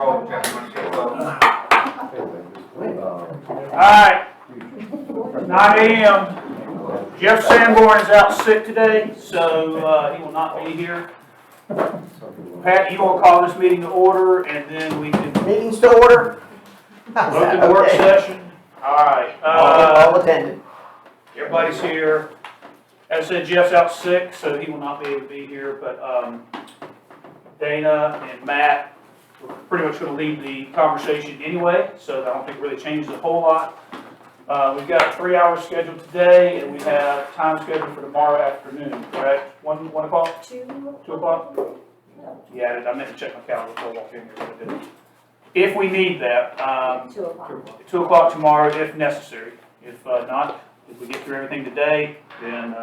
Alright, 9 a.m. Jeff Sanborn is out sick today, so he will not be here. Pat, you want to call this meeting to order, and then we can Meeting's to order? How's that? open the work Okay. session. Alright, All attended. everybody's here. As I said, Jeff's out sick, so he will not be able to be here, but Dana and Matt were pretty much going to lead the conversation anyway, so I don't think it really changes a whole lot. We've got a 3-hour schedule today, and we have time scheduled for tomorrow afternoon, correct? 1 o'clock? 2 o'clock? Yeah, I meant to check my calendar before I walked in here, but I didn't. If we need that, 2 o'clock. 2 o'clock tomorrow if necessary. If not, if we get through everything today, then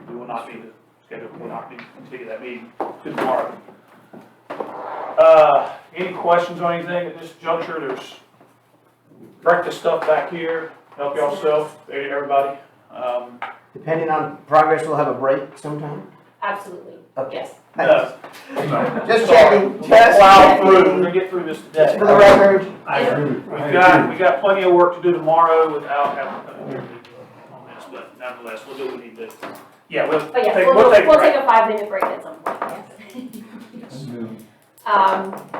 we will not be the schedule. Will not be continue that meeting to tomorrow. Any questions on anything at this juncture? There's breakfast stuff back here. Help yourself, everybody. Depending on progress, we'll have a break sometime. Absolutely, Okay. yes. No. Just checking. Just Plow through. We're checking. gonna get through this Just today. for the record. We got plenty of work to do tomorrow without having on this, but nonetheless, we'll do what we need to do. Yeah, we'll But yes, take we'll a break. take a 5-minute break at some point, yes.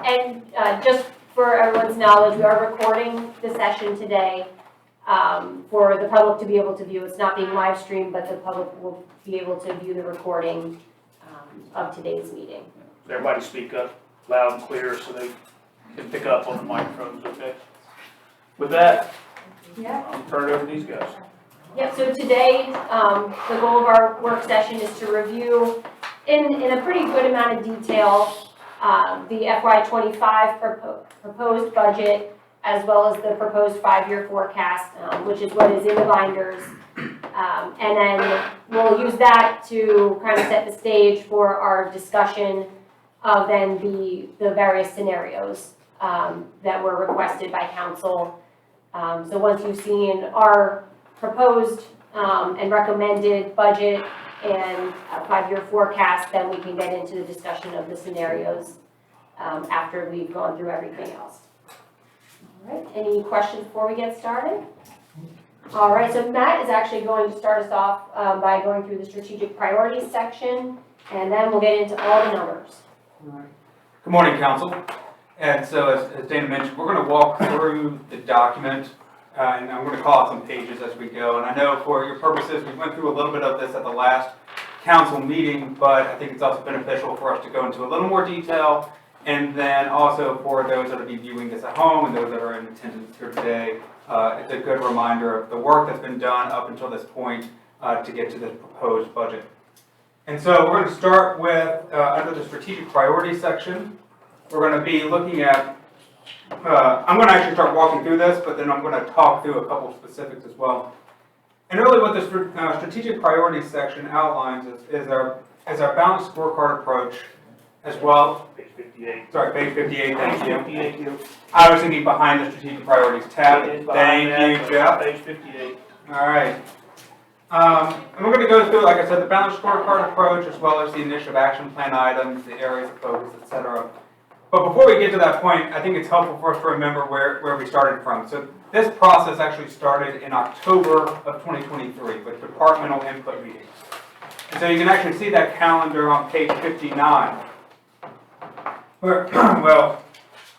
And just for everyone's knowledge, we are recording the session today for the public to be able to view. It's not being live streamed, but the public will be able to view the recording of today's meeting. Everybody speak up loud and clear so they can pick up on the microphones, okay? With that, Yeah. I'll turn it over to these guys. Yep, so today, the goal of our work session is to review in a pretty good amount of detail the FY25 proposed budget, as well as the proposed 5-year forecast, which is what is in the binders. And then we'll use that to kind of set the stage for our discussion of then the various scenarios that were requested by council. So once you've seen our proposed and recommended budget and a 5-year forecast, then we can get into the discussion of the scenarios after we've gone through everything else. All right, any questions before we get started? All right, so Matt is actually going to start us off by going through the strategic priorities section, and then we'll get into all the numbers. Good morning, Council. And so, as Dana mentioned, we're going to walk through the document, and I'm going to call out some pages as we go. And I know for your purposes, we went through a little bit of this at the last council meeting, but I think it's also beneficial for us to go into a little more detail. And then also for those that will be viewing this at home and those that are in attendance here today, it's a good reminder of the work that's been done up until this point to get to this proposed budget. And so we're going to start with, under the strategic priorities section, we're going to be looking at, I'm going to actually start walking through this, but then I'm going to talk through a couple of specifics as well. And really what the strategic priorities section outlines is our balanced scorecard approach, as well. Page 58. Sorry, page 58, thank you. 58. I was thinking behind the strategic priorities tab. It is behind that, Thank you, but Jeff. Page 58. All right. And we're going to go through, like I said, the balanced scorecard approach, as well as the initiative action plan items, the areas of focus, etc. But before we get to that point, I think it's helpful for us to remember where we started from. So this process actually started in October of 2023 with departmental input meetings. And so you can actually see that calendar on page 59. Where, well,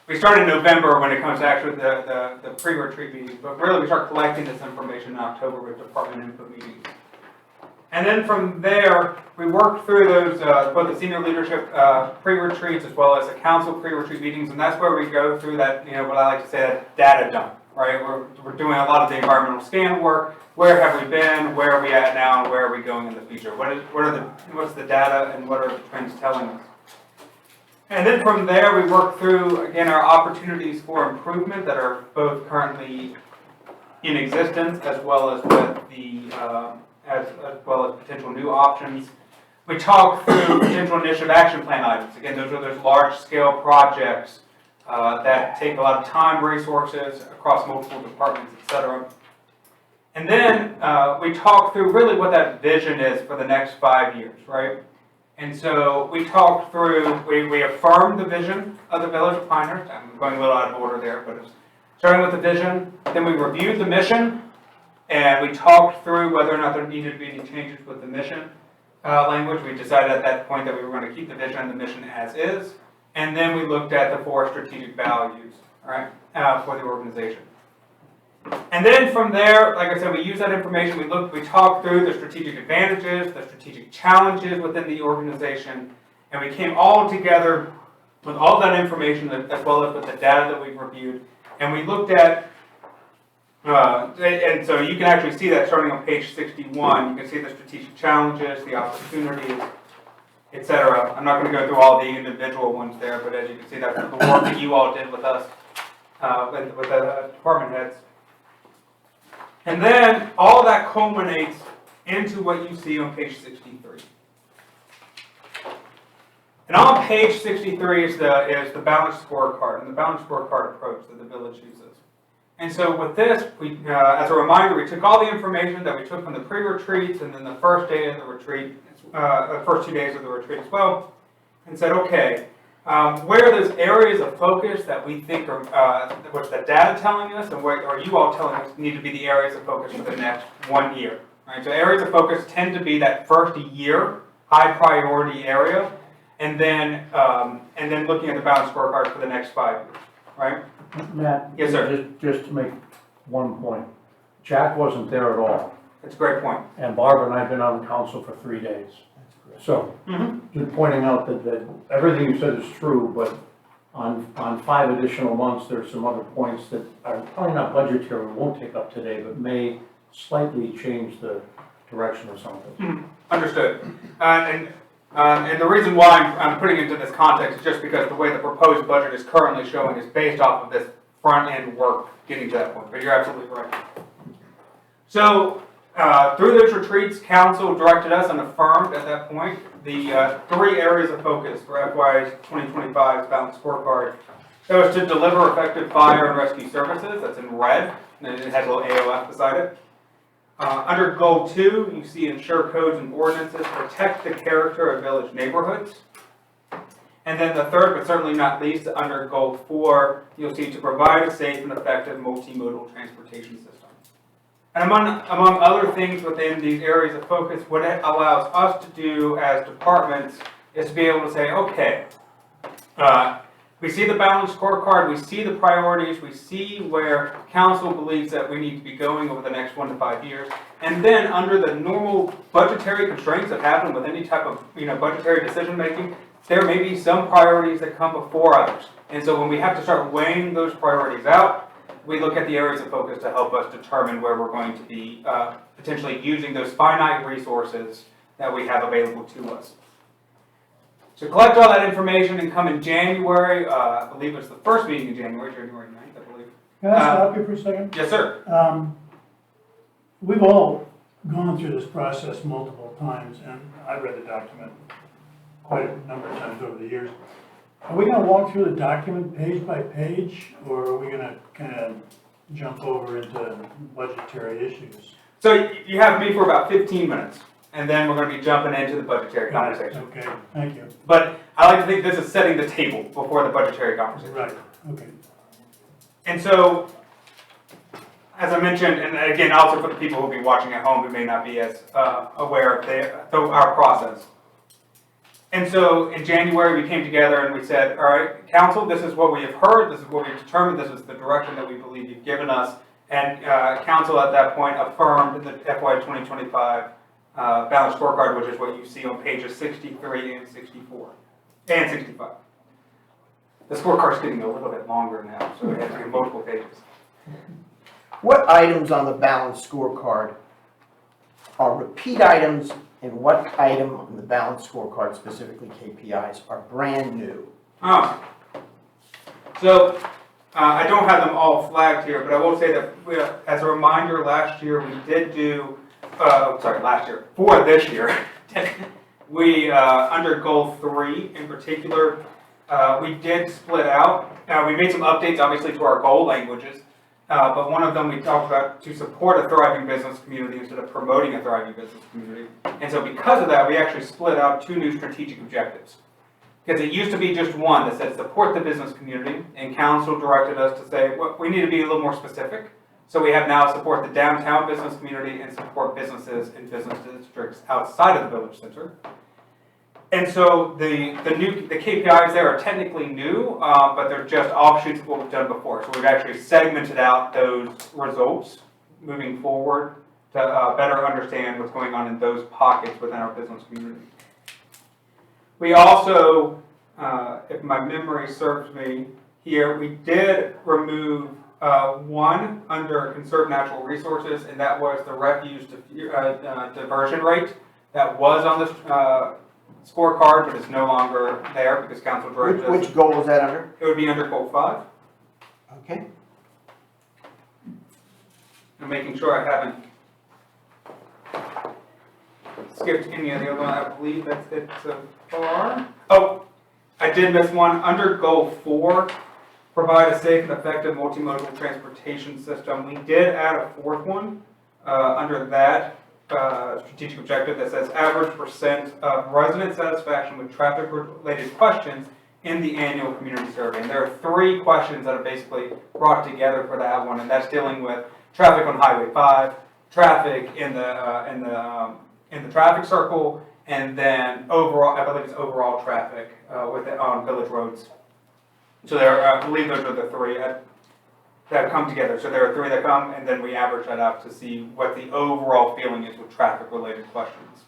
we started in November when it comes to actually the pre-retreat meetings, but really we start collecting this information in October with department input meetings. And then from there, we worked through those, both the senior leadership pre-retreats as well as the council pre-retreat meetings, and that's where we go through that, what I like to say, that data dump, right? We're doing a lot of the environmental scan work. Where have we been? Where are we at now? And where are we going in the future? What's the data and what are the trends telling us? And then from there, we work through, again, our opportunities for improvement that are both currently in existence as well as with the, as well as potential new options. We talk through potential initiative action plan items. Again, those are those large-scale projects that take a lot of time, resources across multiple departments, etc. And then we talk through really what that vision is for the next 5 years, right? And so we talked through, we affirmed the vision of the Village of Pinehurst. I'm going a little out of order there, but it's starting with the vision. Then we reviewed the mission, and we talked through whether or not there needed to be any changes with the mission language. We decided at that point that we were going to keep the vision and the mission as is. And then we looked at the 4 strategic values, all right, for the organization. And then from there, like I said, we used that information. We talked through the strategic advantages, the strategic challenges within the organization, and we came all together with all that information as well as with the data that we've reviewed. And we looked at, and so you can actually see that starting on page 61. You can see the strategic challenges, the opportunities, etc. I'm not going to go through all the individual ones there, but as you can see, that's the work that you all did with us, with the department heads. And then all of that culminates into what you see on page 63. And on page 63 is the balanced scorecard and the balanced scorecard approach that the village uses. And so with this, we, as a reminder, we took all the information that we took from the pre-retreats and then the first day of the retreat, the first 2 days of the retreat as well, and said, okay, where are those areas of focus that we think are, what's the data telling us, and where are you all telling us need to be the areas of focus for the next 1 year? Right? So areas of focus tend to be that first year, high priority area, and then looking at the balanced scorecard for the next 5 years, right? Matt? Yes, sir. Just to make one point. Jack wasn't there at all, That's a great point. and Barbara and I have been on the council for 3 days. So, just pointing out that everything you said is true, but on 5 additional months, there's some other points that are probably not budgetary, won't take up today, but may slightly change the direction of some of this. Understood. And the reason why I'm putting it into this context is just because the way the proposed budget is currently showing is based off of this front-end work getting to that point, but you're absolutely right. So, through those retreats, council directed us and affirmed at that point the 3 areas of focus for FY 2025's balanced scorecard. That was to deliver effective fire and rescue services, that's in red, and it has a little AOF beside it. Under goal 2, you see ensure codes and ordinances protect the character of village neighborhoods. And then the third, but certainly not least, under goal 4, you'll see to provide a safe and effective multimodal transportation system. And among other things within these areas of focus, what it allows us to do as departments is to be able to say, okay, we see the balanced scorecard, we see the priorities, we see where council believes that we need to be going over the next 1 to 5 years, and then under the normal budgetary constraints that happen with any type of budgetary decision making, there may be some priorities that come before others. And so when we have to start weighing those priorities out, we look at the areas of focus to help us determine where we're going to be potentially using those finite resources that we have available to us. So collect all that information and come in January, I believe it's the first meeting in January 9th, I believe. Can I stop you for a second? Yes, sir. We've all gone through this process multiple times, and I've read the document quite a number of times over the years. Are we gonna walk through the document page by page, or are we gonna kind of jump over into budgetary issues? So you have me for about 15 minutes, and then we're going to be jumping into the budgetary conversation. Okay, thank you. But I like to think this is setting the table before the budgetary conversation. Right, okay. And so, as I mentioned, and again, also for the people who will be watching at home who may not be as aware of our process. And so in January, we came together and we said, all right, council, this is what we have heard, this is what we've determined, this is the direction that we believe you've given us. And council at that point affirmed the FY 2025 balanced scorecard, which is what you see on pages 63 and 64, and 65. The scorecard's getting a little bit longer now, so we have to do multiple pages. What items on the balanced scorecard are repeat items, and what item on the balanced scorecard, specifically KPIs, are brand new? Oh. So, I don't have them all flagged here, but I will say that as a reminder, last year we did do, for this year, we, under goal 3 in particular, we did split out. We made some updates, obviously, to our goal languages, But one of them we talked about to support a thriving business community instead of promoting a thriving business community. And so because of that, we actually split out 2 new strategic objectives. Because it used to be just one that said support the business community, and council directed us to say, well, we need to be a little more specific. So we have now support the downtown business community and support businesses in business districts outside of the village center. And so the KPIs there are technically new, but they're just offshoots of what we've done before. So we've actually segmented out those results moving forward to better understand what's going on in those pockets within our business community. We also, if my memory serves me here, we did remove one under conserve natural resources, and that was the refuse diversion rate that was on the scorecard, but it's no longer there because council directed us. Which goal is that under? It would be under goal 5. Okay. I'm making sure I haven't skipped any of the other one. I believe that's it so far. Oh, I did miss one. Under goal 4, provide a safe and effective multimodal transportation system. We did add a 4th one under that strategic objective that says average percent of resident satisfaction with traffic related questions in the annual community survey. And there are 3 questions that are basically brought together for that one, and that's dealing with traffic on Highway 5, traffic in the traffic circle, and then overall, I believe it's overall traffic on village roads. So I believe those are the 3 that come together. So there are 3 that come, and then we average that out to see what the overall feeling is with traffic-related questions.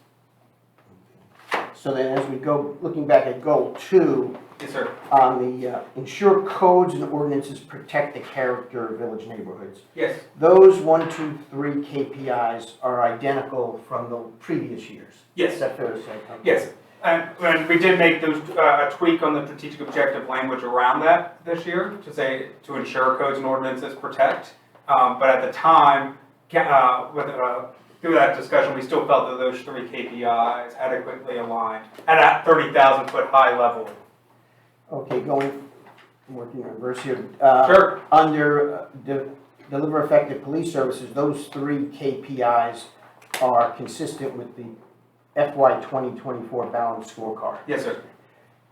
So then as we go, looking back at goal 2, Yes, sir. on the ensure codes and ordinances protect the character of village neighborhoods. Yes. Those 1, 2, 3 KPIs are identical from the previous years. Yes. Is that fair to say? Okay. Yes. And we did make those a tweak on the strategic objective language around that this year to say to ensure codes and ordinances protect. But at the time, through that discussion, we still felt that those 3 KPIs adequately aligned at a 30,000 foot high level. Okay, working in reverse here. Sure. Under deliver effective police services, those 3 KPIs are consistent with the FY 2024 balanced scorecard. Yes, sir.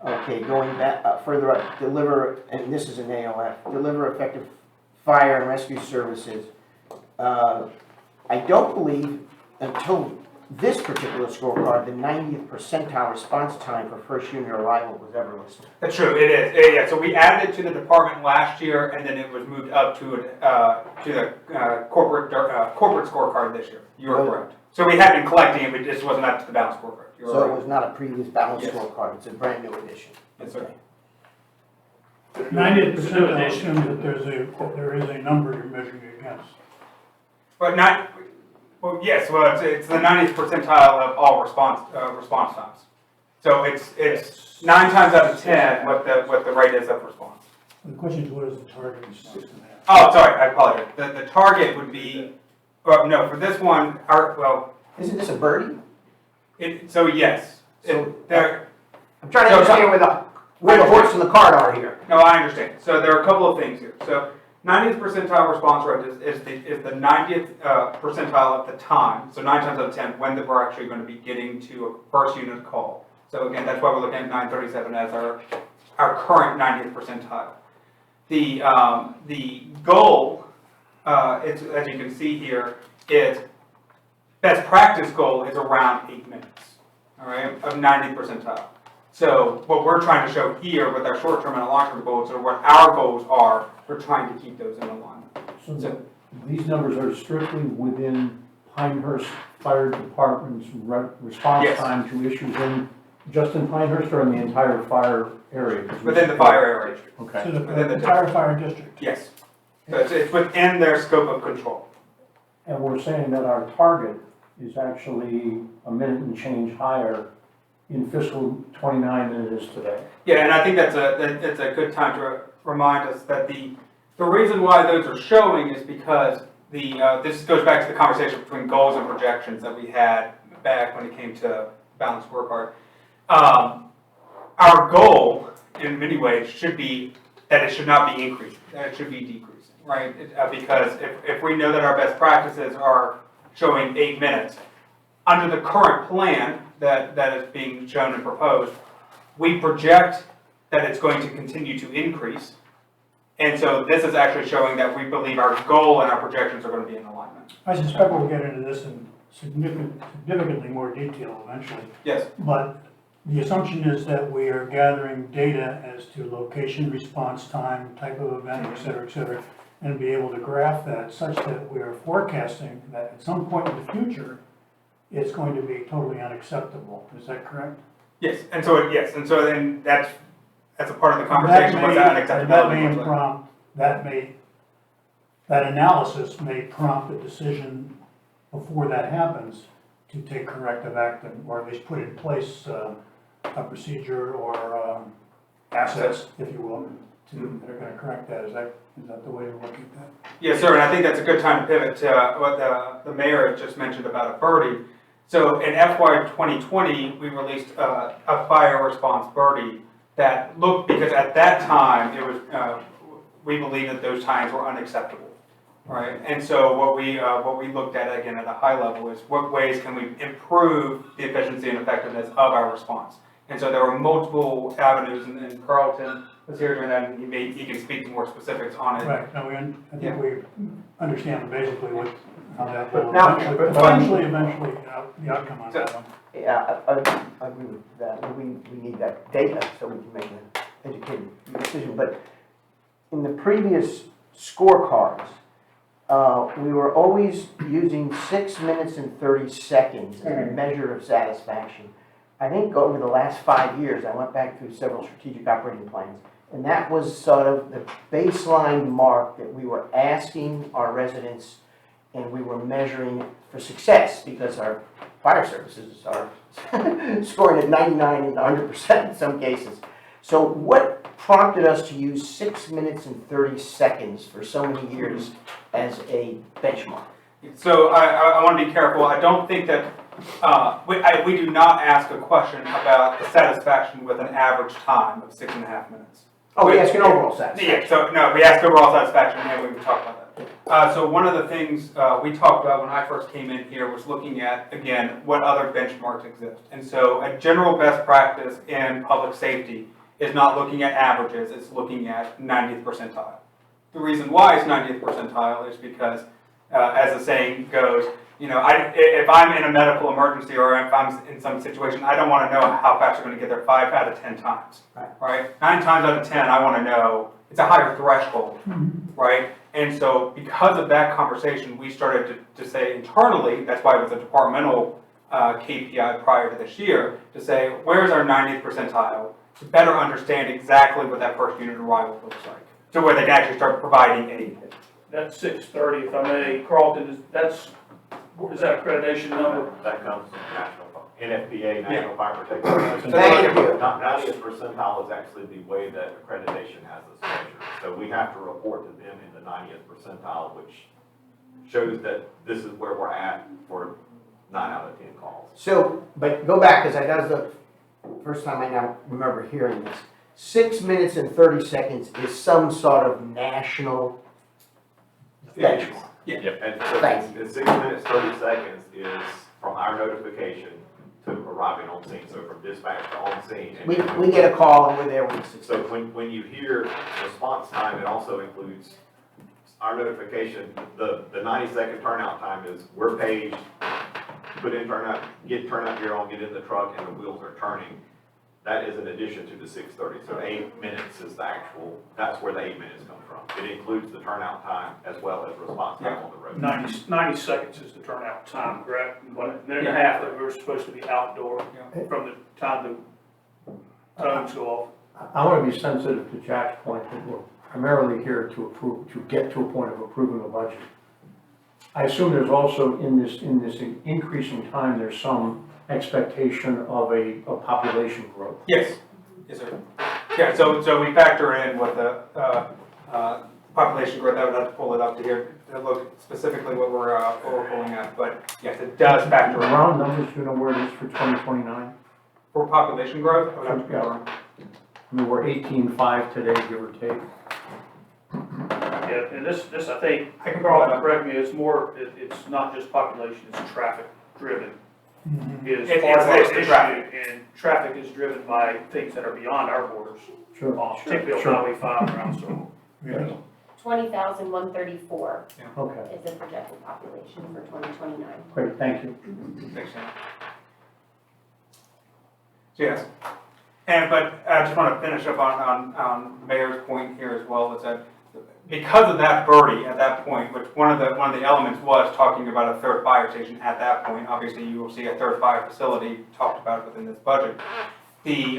Okay, going back further up, deliver, and this is an ALF, deliver effective fire and rescue services. I don't believe until this particular scorecard, the 90th percentile response time for first unit arrival was ever listed. That's true. It is. Yeah. So we added it to the department last year, and then it was moved up to the corporate scorecard this year. You are correct. So we had been collecting it, but it just wasn't up to the balanced scorecard. You're So right. it was not a previous balanced Yes. scorecard, it's a brand new edition. Yes, sir. 90th percentile assumes that there is a number you're measuring against. But not. Well, yes. Well, it's the 90th percentile of all response times. So it's 9 times out of 10 what the rate is of response. The question is, what is the target? Oh, sorry. I apologize. The target would be. Well, no, for this one, Isn't this a birdie? so yes. So- There. I'm trying to understand where the horse and the cart are here. No, I understand. So there are a couple of things here. So 90th percentile response rate is the 90th percentile at the time. So 9 times out of 10 when we're actually going to be getting to a first unit call. So again, that's why we're looking at 937 as our current 90th percentile. The goal, as you can see here, is best practice goal is around 8 minutes. All right, of 90th percentile. So what we're trying to show here with our short-term and long-term goals are what our goals are. We're trying to keep those in alignment. So these numbers are strictly within Pinehurst Fire Department's response Yes. time to issues just in Pinehurst or in the entire fire area? Within the fire area. Okay. So Within the the entire fire district. Yes. So it's within their scope of control. And we're saying that our target is actually a minute and change higher in fiscal 29 than it is today. Yeah, and I think that's a good time to remind us that the reason why those are showing is because this goes back to the conversation between goals and projections that we had back when it came to balanced scorecard. Our goal, in many ways, should be that it should not be increasing, that it should be decreasing. right? Because if we know that our best practices are showing 8 minutes, under the current plan that is being shown and proposed, we project that it's going to continue to increase. And so this is actually showing that we believe our goal and our projections are going to be in alignment. I suspect we'll get into this in significantly more detail eventually. Yes. But the assumption is that we are gathering data as to location, response time, type of event, et cetera, and be able to graph that such that we are forecasting that at some point in the future, it's going to be totally unacceptable. Is that correct? Yes, and so then that's a part of the conversation. What's that unacceptability? That analysis may prompt a decision before that happens to take corrective action, or at least put in place a procedure or assets, if you will, that are gonna correct that. Is that the way to look at that? Yes, sir, and I think that's a good time to pivot to what the mayor just mentioned about a birdie. So in FY 2020, we released a fire response birdie that looked, because at that time, it was, we believed that those times were unacceptable, right? And so what we looked at, again, at a high level is what ways can we improve the efficiency and effectiveness of our response? And so there were multiple avenues, and Carlton was here during that, and he can speak to more specifics on it. Right, now I think we understand basically how that will Now- eventually, the outcome on that one. Yeah, I agree with that. We need that data so we can make an educated decision. But in the previous scorecards, we were always using 6 minutes and 30 seconds as a measure of satisfaction. I think over the last 5 years, I went back through several strategic operating plans, and that was sort of the baseline mark that we were asking our residents, and we were measuring for success, because our fire services are scoring at 99 and 100% in some cases. So what prompted us to use 6 minutes and 30 seconds for so many years as a benchmark? So I want to be careful. I don't think that, we do not ask a question about the satisfaction with an average time of 6.5 minutes. Oh, we ask an overall satisfaction. Yeah, so no, we ask overall satisfaction, and we can talk about that. So one of the things we talked about when I first came in here was looking at, again, what other benchmarks exist. And so a general best practice in public safety is not looking at averages, it's looking at 90th percentile. The reason why it's 90th percentile is because, as the saying goes, you know, if I'm in a medical emergency or if I'm in some situation, I don't want to know how fast you're going to get there 5 out of 10 times, right? 9 times out of 10, I want to know it's a higher threshold, right? And so because of that conversation, we started to say internally, that's why it was a departmental KPI prior to this year, to say, where's our 90th percentile, to better understand exactly what that first unit arrival looks like, to where they can actually start providing aid. That's 6:30, if I may. Carlton, is that accreditation number? That comes from national, NFPA, National Fire Protection. Thank you. 90th percentile is actually the way that accreditation has us measured. So we have to report to them in the 90th percentile, which shows that this is where we're at for 9 out of 10 calls. So, but go back, because that was the first time I now remember hearing this. 6 minutes and 30 seconds is some sort of national benchmark. Yeah. And so Thanks. the 6 minutes, 30 seconds is from our notification to arriving on scene. So from dispatch to on scene. And We get a call and we're there when it's So when you hear response time, it also includes our notification. The 90-second turnout time is we're paged, put in turnout, get turnout gear on, get in the truck, and the wheels are turning. That is in addition to the 6:30. So 8 minutes is the actual, that's where the 8 minutes come from. It includes the turnout time as well as response time on the road. 90 seconds is the turnout time, correct? 1.5 minutes that we were supposed to be outdoor from the time the tones go off. I want to be sensitive to Jack's point that we're primarily here to approve, to get to a point of approving a budget. I assume there's also in this increasing time, there's some expectation of a population growth. Yes, yes, sir. Yeah, so we factor in what the population growth. I would have to pull it up to here to look specifically what we're pulling at. But yes, it does factor in. Round numbers, do you know where it is for 2029? For population growth, I would have to confirm. I mean, we're 18.5 today, give or take. Yeah, Yeah, and this, I think, I can follow Carl, that. correct me, it's more, it's not just population, it's traffic driven. Is It's part of our mostly issue, traffic. and traffic is driven by things that are beyond our borders, Sure. particularly on Sure. Highway 5 around Circle. Yeah. 20,134 Okay, is the projected population for 2029. great, thank you. Makes sense. So yes, and but I just want to finish up on Mayor's point here as well, is that because of that birdie at that point, which one of the elements was talking about a third fire station at that point, obviously you will see a third fire facility talked about within this budget. The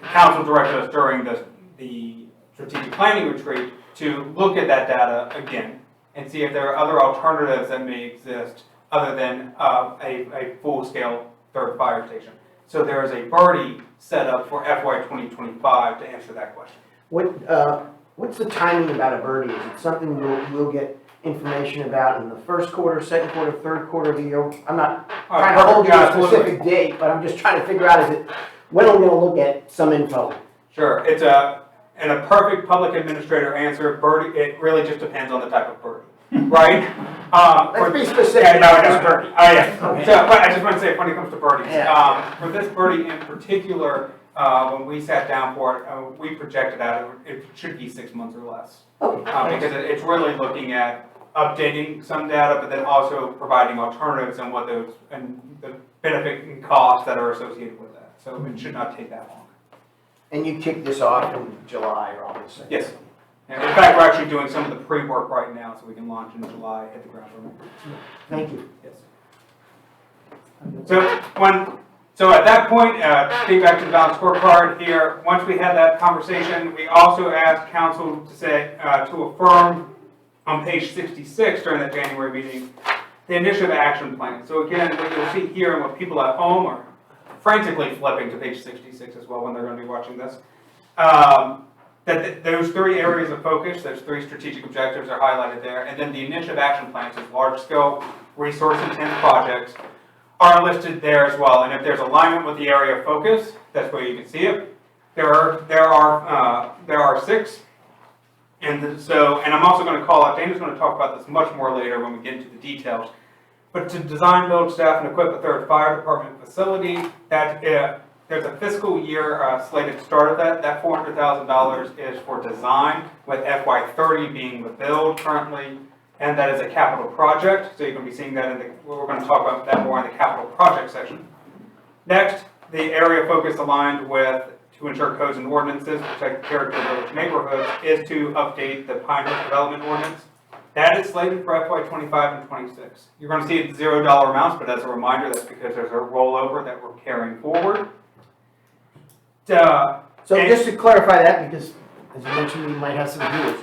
council directed us during the strategic planning retreat to look at that data again and see if there are other alternatives that may exist other than a full-scale third fire station. So there is a birdie set up for FY 2025 to answer that question. What's the timing about a birdie? Is it something we'll get information about in the first quarter, second quarter, third quarter of the year? I'm not trying to hold you to a specific date, but I'm just trying to figure out, when are we gonna look at some info? Sure, it's in a perfect public administrator answer, birdie, it really just depends on the type of birdie, right? Let's be specific Yeah, no, about no, this no. birdie. Oh, yeah. Okay. So, but I just want to say, when it comes to birdies, Yeah. for this birdie in particular, when we sat down for it, we projected out it should be 6 months or less. Okay. Because it's really looking at updating some data, but then also providing alternatives and what those, and the benefit and costs that are associated with that. So it should not take that long. And you kick this off in July or August? Yes. And in fact, we're actually doing some of the pre-work right now, so we can launch in July, hit the ground running. Thank you. Yes. So at that point, getting back to the balanced scorecard here, once we had that conversation, we also asked council to say, to affirm on page 66 during that January meeting, the initiative action plan. So again, what you'll see here and what people at home are frantically flipping to page 66 as well when they're going to be watching this, that those 3 areas of focus, those 3 strategic objectives are highlighted there, and then the initiative action plans, those large-scale, resource-intense projects, are listed there as well. And if there's alignment with the area of focus, that's where you can see it. There are 6, and I'm also going to call out. Dana's going to talk about this much more later when we get into the details. But to design, build, staff, and equip a third fire department facility, that there's a fiscal year slated start of that. That $400,000 is for design, with FY30 being the build currently. And that is a capital project, so you're going to be seeing that we're going to talk about that more in the capital project section. Next, the area focus aligned with to ensure codes and ordinances protect the character of village neighborhoods is to update the Pinehurst Development Ordinance. That is slated for FY 25 and 26. You're going to see it $0 amounts, but as a reminder, that's because there's a rollover that we're carrying forward. So just to clarify that, because as you mentioned, we might have some viewers,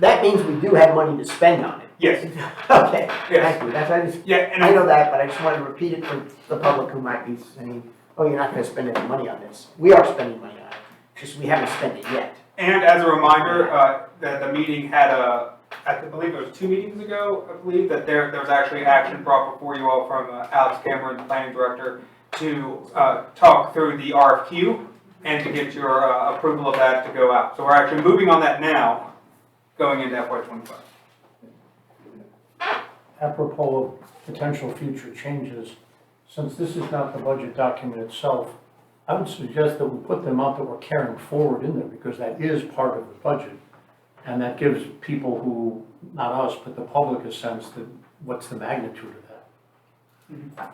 that means we do have money to spend on it. Yes. Okay, Yes. thank you. That's, Yeah, and I know that, but I just wanted to repeat it for the public who might be saying, oh, you're not gonna spend any money on this. We are spending money on it, just we haven't spent it yet. And as a reminder, the meeting had I believe it was 2 meetings ago, I believe, that there was actually action brought before you all from Alex Cameron, the planning director, to talk through the RFQ and to get your approval of that to go out. So we're actually moving on that now, going into FY 25. Apropos of potential future changes, since this is not the budget document itself, I would suggest that we put the amount that we're carrying forward in there, because that is part of the budget. And that gives people who, not us, but the public a sense that what's the magnitude of that.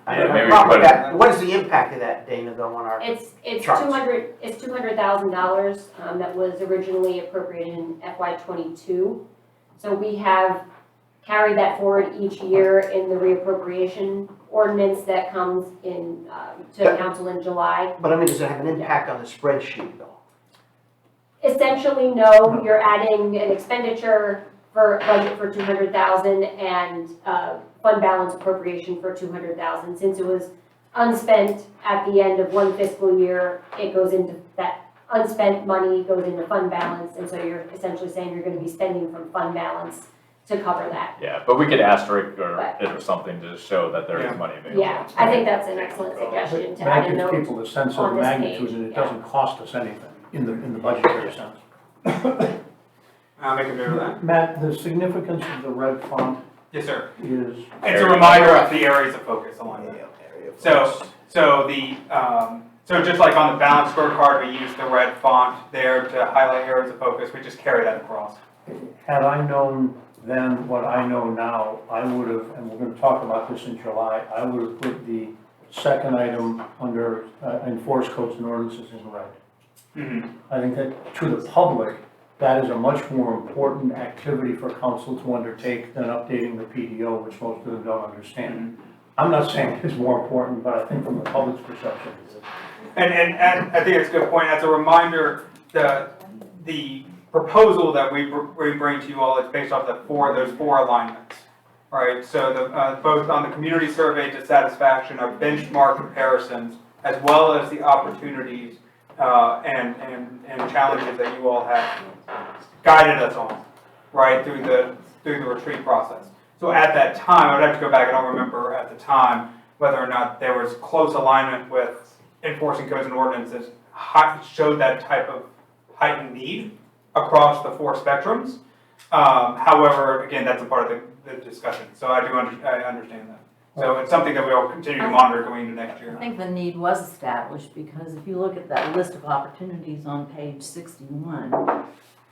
I Yeah, don't have maybe a we problem with put it- that. What is the impact of that, Dana, though, on our? It's Charts. $200,000 that was originally appropriated in FY 22. So we have carried that forward each year in the reappropriation ordinance that comes in to council in July. But I mean, does it have an impact on the spreadsheet, though? Essentially, no, you're adding an expenditure for budget for 200,000 and fund balance appropriation for 200,000. Since it was unspent at the end of one fiscal year, it goes into that unspent money goes into fund balance, and so you're essentially saying you're going to be spending from fund balance to cover that. Yeah, but we could asterisk it or something to show that there is money available. Yeah, I think that's an excellent suggestion to add That a gives note. people a sense on of this magnitude, page, and it yeah. doesn't cost us anything in the budgetary sense. I'll make a note of that. Matt, the significance of the red font Yes, sir. is, It's a reminder of the areas of focus along there. So the, so just like on the balance scorecard, we use the red font there to highlight areas of focus, we just carry that across. had I known then what I know now, I would have, and we're gonna talk about this in July, I would have put the second item under enforced codes and ordinances in red. Mm-hmm. I think that to the public, that is a much more important activity for council to undertake than updating the PDO, which most of them don't understand. I'm not saying it's more important, but I think from the public's perception, it is. And I think it's a good point. As a reminder, the proposal that we bring to you all is based off those four alignments, right? So both on the community survey dissatisfaction are benchmark comparisons, as well as the opportunities and challenges that you all have guided us on, right, through the retreat process. So at that time, I would have to go back, I don't remember at the time whether or not there was close alignment with enforcing codes and ordinances, showed that type of heightened need across the four spectrums. However, again, that's a part of the discussion, so I understand that. So it's something that we'll continue to monitor going into next year. I think the need was established because if you look at that list of opportunities on page 61,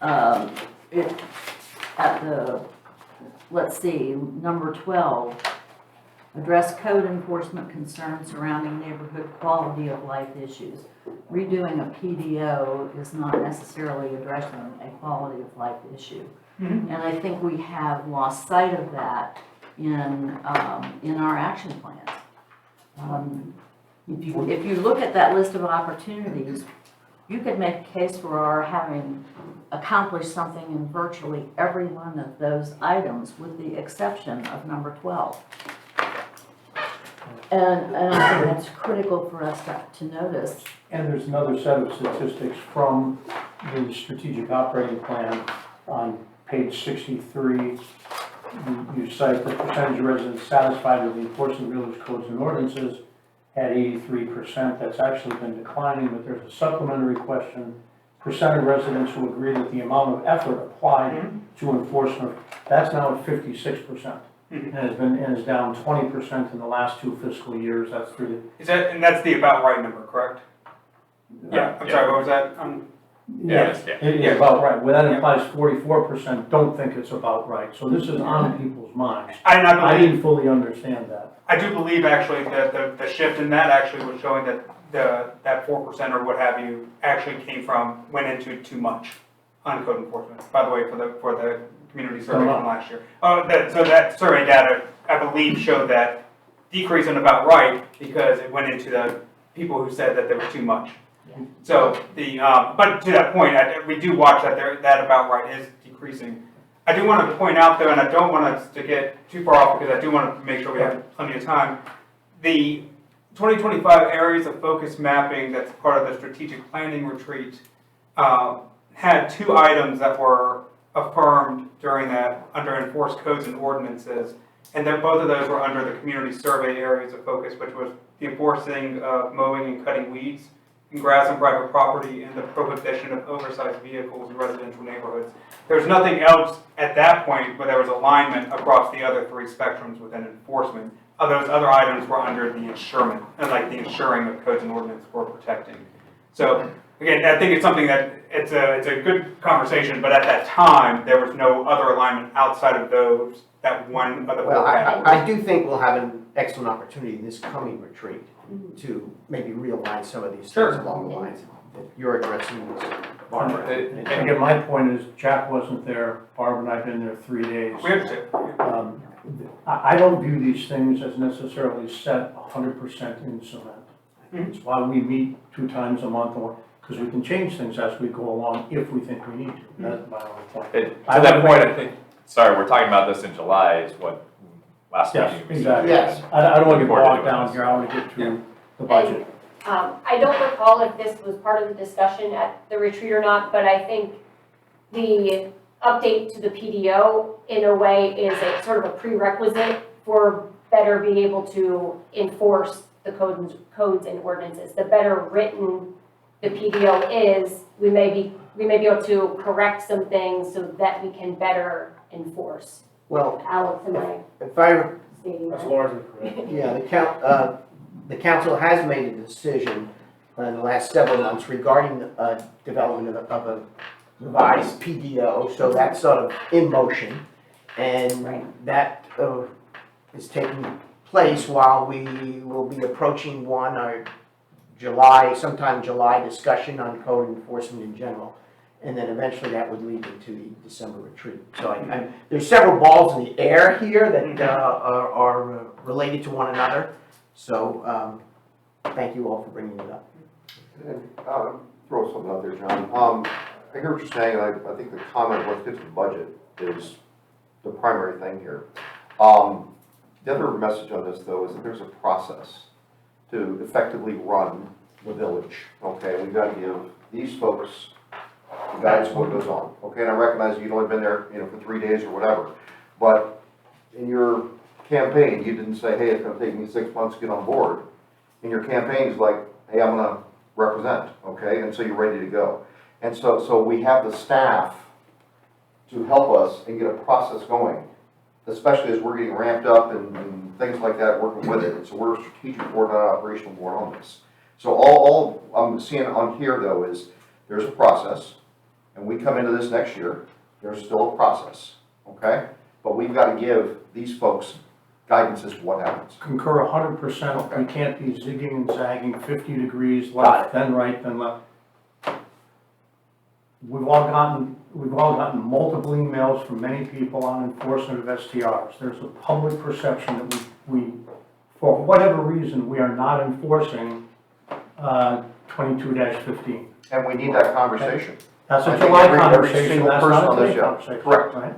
at the, let's see, number 12, address code enforcement concerns surrounding neighborhood quality of life issues. Redoing a PDO is not necessarily addressing a quality of life issue. Mhm. And I think we have lost sight of that in our action plans. If you look at that list of opportunities, you could make a case for our having accomplished something in virtually every one of those items, with the exception of number 12. And I think that's critical for us to notice. And there's another set of statistics from the strategic operating plan on page 63. You cite the percentage of residents satisfied with the enforcement of village codes and ordinances at 83%. That's actually been declining, but there's a supplementary question. Percent of residents who agree that the amount of effort applied to enforcement, that's now at 56%. And is down 20% in the last 2 fiscal years. That's through And that's the about right number, correct? Yeah, I'm sorry, what was that? Yes, it is about right. Well, that implies 44% don't think it's about right. So this is on people's minds. I didn't fully understand that. I do believe actually that the shift in that actually was showing that that 4% or what have you actually went into too much on code enforcement. By the way, for the community survey from last year. So that survey data, I believe, showed that decrease in about right because it went into the people who said that there was too much. So but to that point, we do watch that that about right is decreasing. I do want to point out though, and I don't want us to get too far off because I do want to make sure we have plenty of time. The 2025 areas of focus mapping that's part of the strategic planning retreat had 2 items that were affirmed during that under enforced codes and ordinances, and then both of those were under the community survey areas of focus, which was the enforcing of mowing and cutting weeds in grass and private property and the prohibition of oversized vehicles in residential neighborhoods. There's nothing else at that point where there was alignment across the other 3 spectrums within enforcement. Those other items were under the insurement, and like the ensuring of codes and ordinances for protecting. So again, I think it's something that it's a good conversation, but at that time, there was no other alignment outside of those, that one of the 4 Well, categories. I do think we'll have an excellent opportunity in this coming retreat to maybe realign some of these Sure. things along the lines that you're addressing, Barbara. And again, my point is, Jack wasn't there, Barb and I have been there 3 days. We understand. I don't view these things as necessarily set 100% in cement. It's why we meet 2 times a month, because we can change things as we go along if we think we need to. That's my only point. To that point, I think, sorry, we're talking about this in July is what last Yes, meeting. exactly. Yes. I don't want to get Forward to bogged doing down this. here, I want to get through the budget. I don't recall if this was part of the discussion at the retreat or not, but I think the update to the PDO in a way is a sort of a prerequisite for better being able to enforce the codes and ordinances. The better written the PDO is, we may be able to correct some things so that we can better enforce. Well, Alex, am I if I, stating That's that? largely correct. yeah, the council has made a decision in the last several months regarding the development of a revised PDO, so that's sort of in motion. And Right. that is taking place while we will be approaching our sometime July discussion on code enforcement in general. And then eventually that would lead into the December retreat. So there's several balls in the air here that are related to one another. So thank you all for bringing it up. And, throw something out there, John. I hear what you're saying, and I think the comment, let's get to the budget, is the primary thing here. The other message on this, though, is that there's a process to effectively run the village, okay? We've got to give these folks the guidance of what goes on, okay? And I recognize you've only been there, for 3 days or whatever, but in your campaign, you didn't say, hey, it's gonna take me 6 months to get on board. In your campaign, it's like, hey, I'm gonna represent, okay? And so you're ready to go. And so we have the staff to help us and get a process going, especially as we're getting ramped up and things like that, working with it. And so we're a strategic board, not an operational board on this. So all I'm seeing on here, though, is there's a process, and we come into this next year, there's still a process, okay? But we've got to give these folks guidance as to what happens. Concur 100%. We can't be zigging and zagging 50 degrees left, then right, then left. We've all gotten multiple emails from many people on enforcement of STRs. There's a public perception that we for whatever reason, we are not enforcing 22-15. And we need that conversation. That's I a think July every conversation, single that's person not on a this today show. conversation. Correct. Right?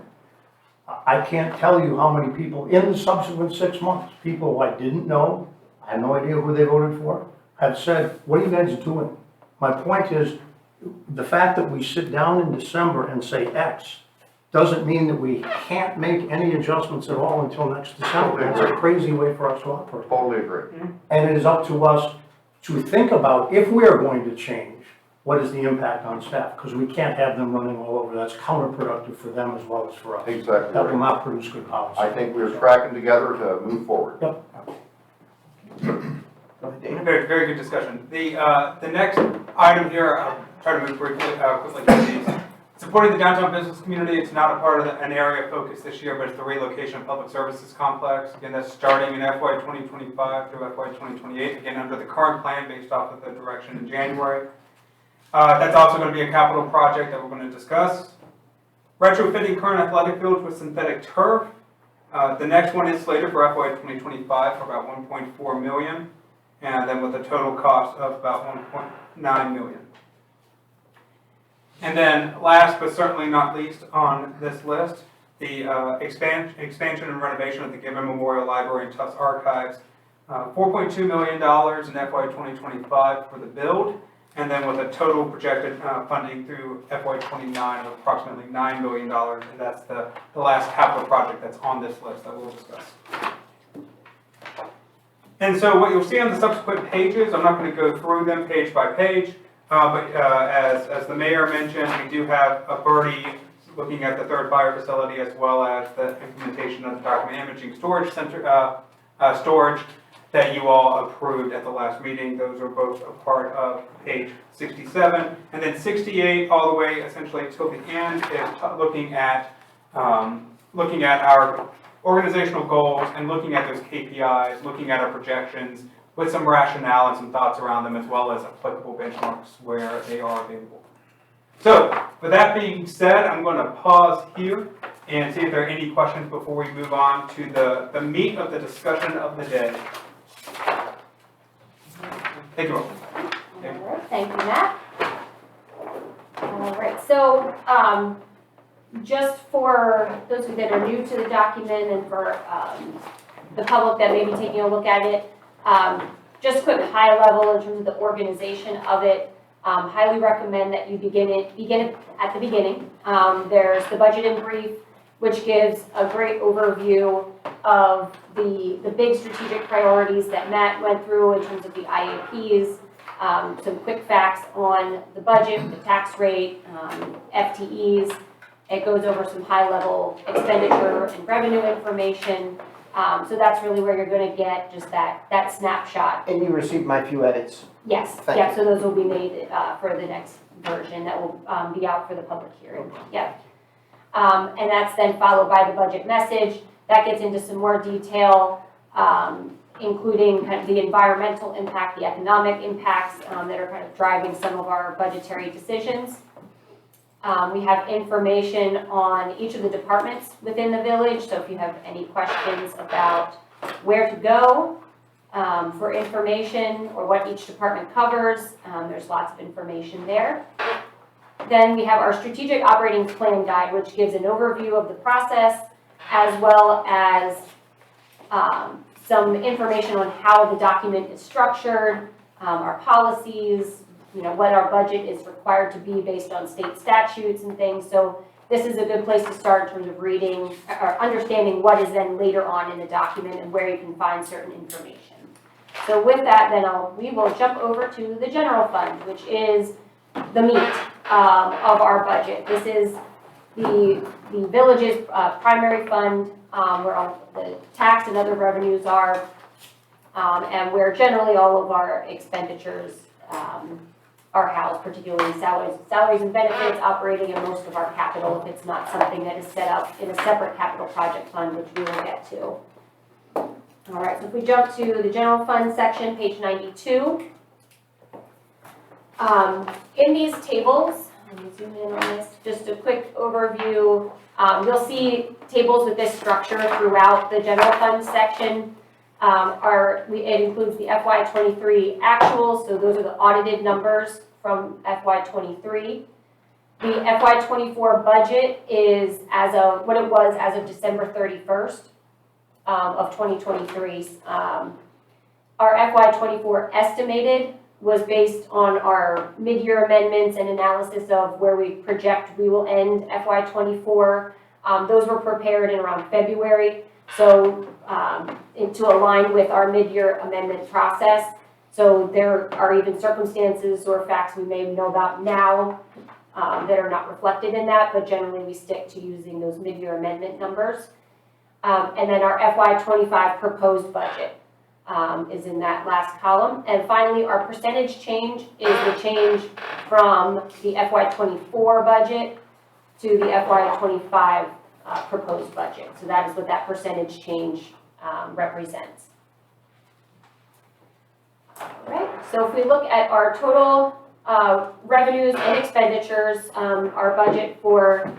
I can't tell you how many people in the subsequent 6 months, people who I didn't know, I had no idea who they voted for, have said, what are you guys doing? My point is, the fact that we sit down in December and say X doesn't mean that we can't make any adjustments at all until next December. That's a crazy way for us to operate. Totally agree. And it is up to us to think about, if we are going to change, what is the impact on staff? Because we can't have them running all over. That's counterproductive for them as well as for us. Exactly That will right. not produce good policy. I think we're tracking together to move forward. Yep. Go ahead, Dana. Very, very good discussion. The next item here, I'll try to move quickly through these. Supporting the downtown business community, it's not a part of an area of focus this year, but it's the relocation of public services complex. Again, that's starting in FY 2025 through FY 2028, again, under the current plan based off of the direction in January. That's also going to be a capital project that we're going to discuss. Retrofitting current athletic fields with synthetic turf. The next one is slated for FY 2025 for about 1.4 million, and then with a total cost of about 1.9 million. And then last but certainly not least on this list, the expansion and renovation of the Gibbon Memorial Library and Tufts Archives. $4.2 million in FY 2025 for the build, and then with a total projected funding through FY 29 of approximately $9 million, and that's the last capital project that's on this list that we'll discuss. And so what you'll see on the subsequent pages, I'm not going to go through them page by page, but as the mayor mentioned, we do have a Birdie looking at the third fire facility as well as the implementation of the document imaging storage center storage that you all approved at the last meeting. Those are both a part of page 67. And then 68 all the way essentially till the end is looking at our organizational goals and looking at those KPIs, looking at our projections with some rationale and some thoughts around them, as well as applicable benchmarks where they are available. So with that being said, I'm going to pause here and see if there are any questions before we move on to the meat of the discussion of the day. Thank you all. All right, thank you, Matt. All right, so just for those of you that are new to the document and for the public that may be taking a look at it, just quick high level in terms of the organization of it. Highly recommend that you begin it at the beginning. There's the budget in brief, which gives a great overview of the big strategic priorities that Matt went through in terms of the IAPs, some quick facts on the budget, the tax rate, FTEs. It goes over some high-level expenditure and revenue information. So that's really where you're gonna get just that snapshot. And you received my few edits. Yes, Thank yeah, you. so those will be made for the next version that will be out for the public hearing. Yep. And that's then followed by the budget message. That gets into some more detail, including kind of the environmental impact, the economic impacts that are kind of driving some of our budgetary decisions. We have information on each of the departments within the village, so if you have any questions about where to go for information or what each department covers, there's lots of information there. Then we have our strategic operating plan guide, which gives an overview of the process as well as some information on how the document is structured, our policies, what our budget is required to be based on state statutes and things. So this is a good place to start in terms of reading or understanding what is then later on in the document and where you can find certain information. So with that, then we will jump over to the general fund, which is the meat of our budget. This is the village's primary fund, where all the tax and other revenues are, and where generally all of our expenditures are housed, particularly salaries and benefits, operating, and most of our capital, if it's not something that is set up in a separate capital project fund, which we will get to. All right, so if we jump to the general fund section, page 92. In these tables, let me zoom in on this, just a quick overview. You'll see tables with this structure throughout the general fund section. It includes the FY23 actuals, so those are the audited numbers from FY23. The FY24 budget is as of what it was as of December 31st of 2023. Our FY24 estimated was based on our mid-year amendments and analysis of where we project we will end FY24. Those were prepared in around February. So to align with our mid-year amendment process. So there are even circumstances or facts we may know about now that are not reflected in that, but generally we stick to using those mid-year amendment numbers. And then our FY25 proposed budget is in that last column. And finally, our percentage change is the change from the FY24 budget to the FY25 proposed budget. So that is what that percentage change represents. All right, so if we look at our total revenues and expenditures, our budget for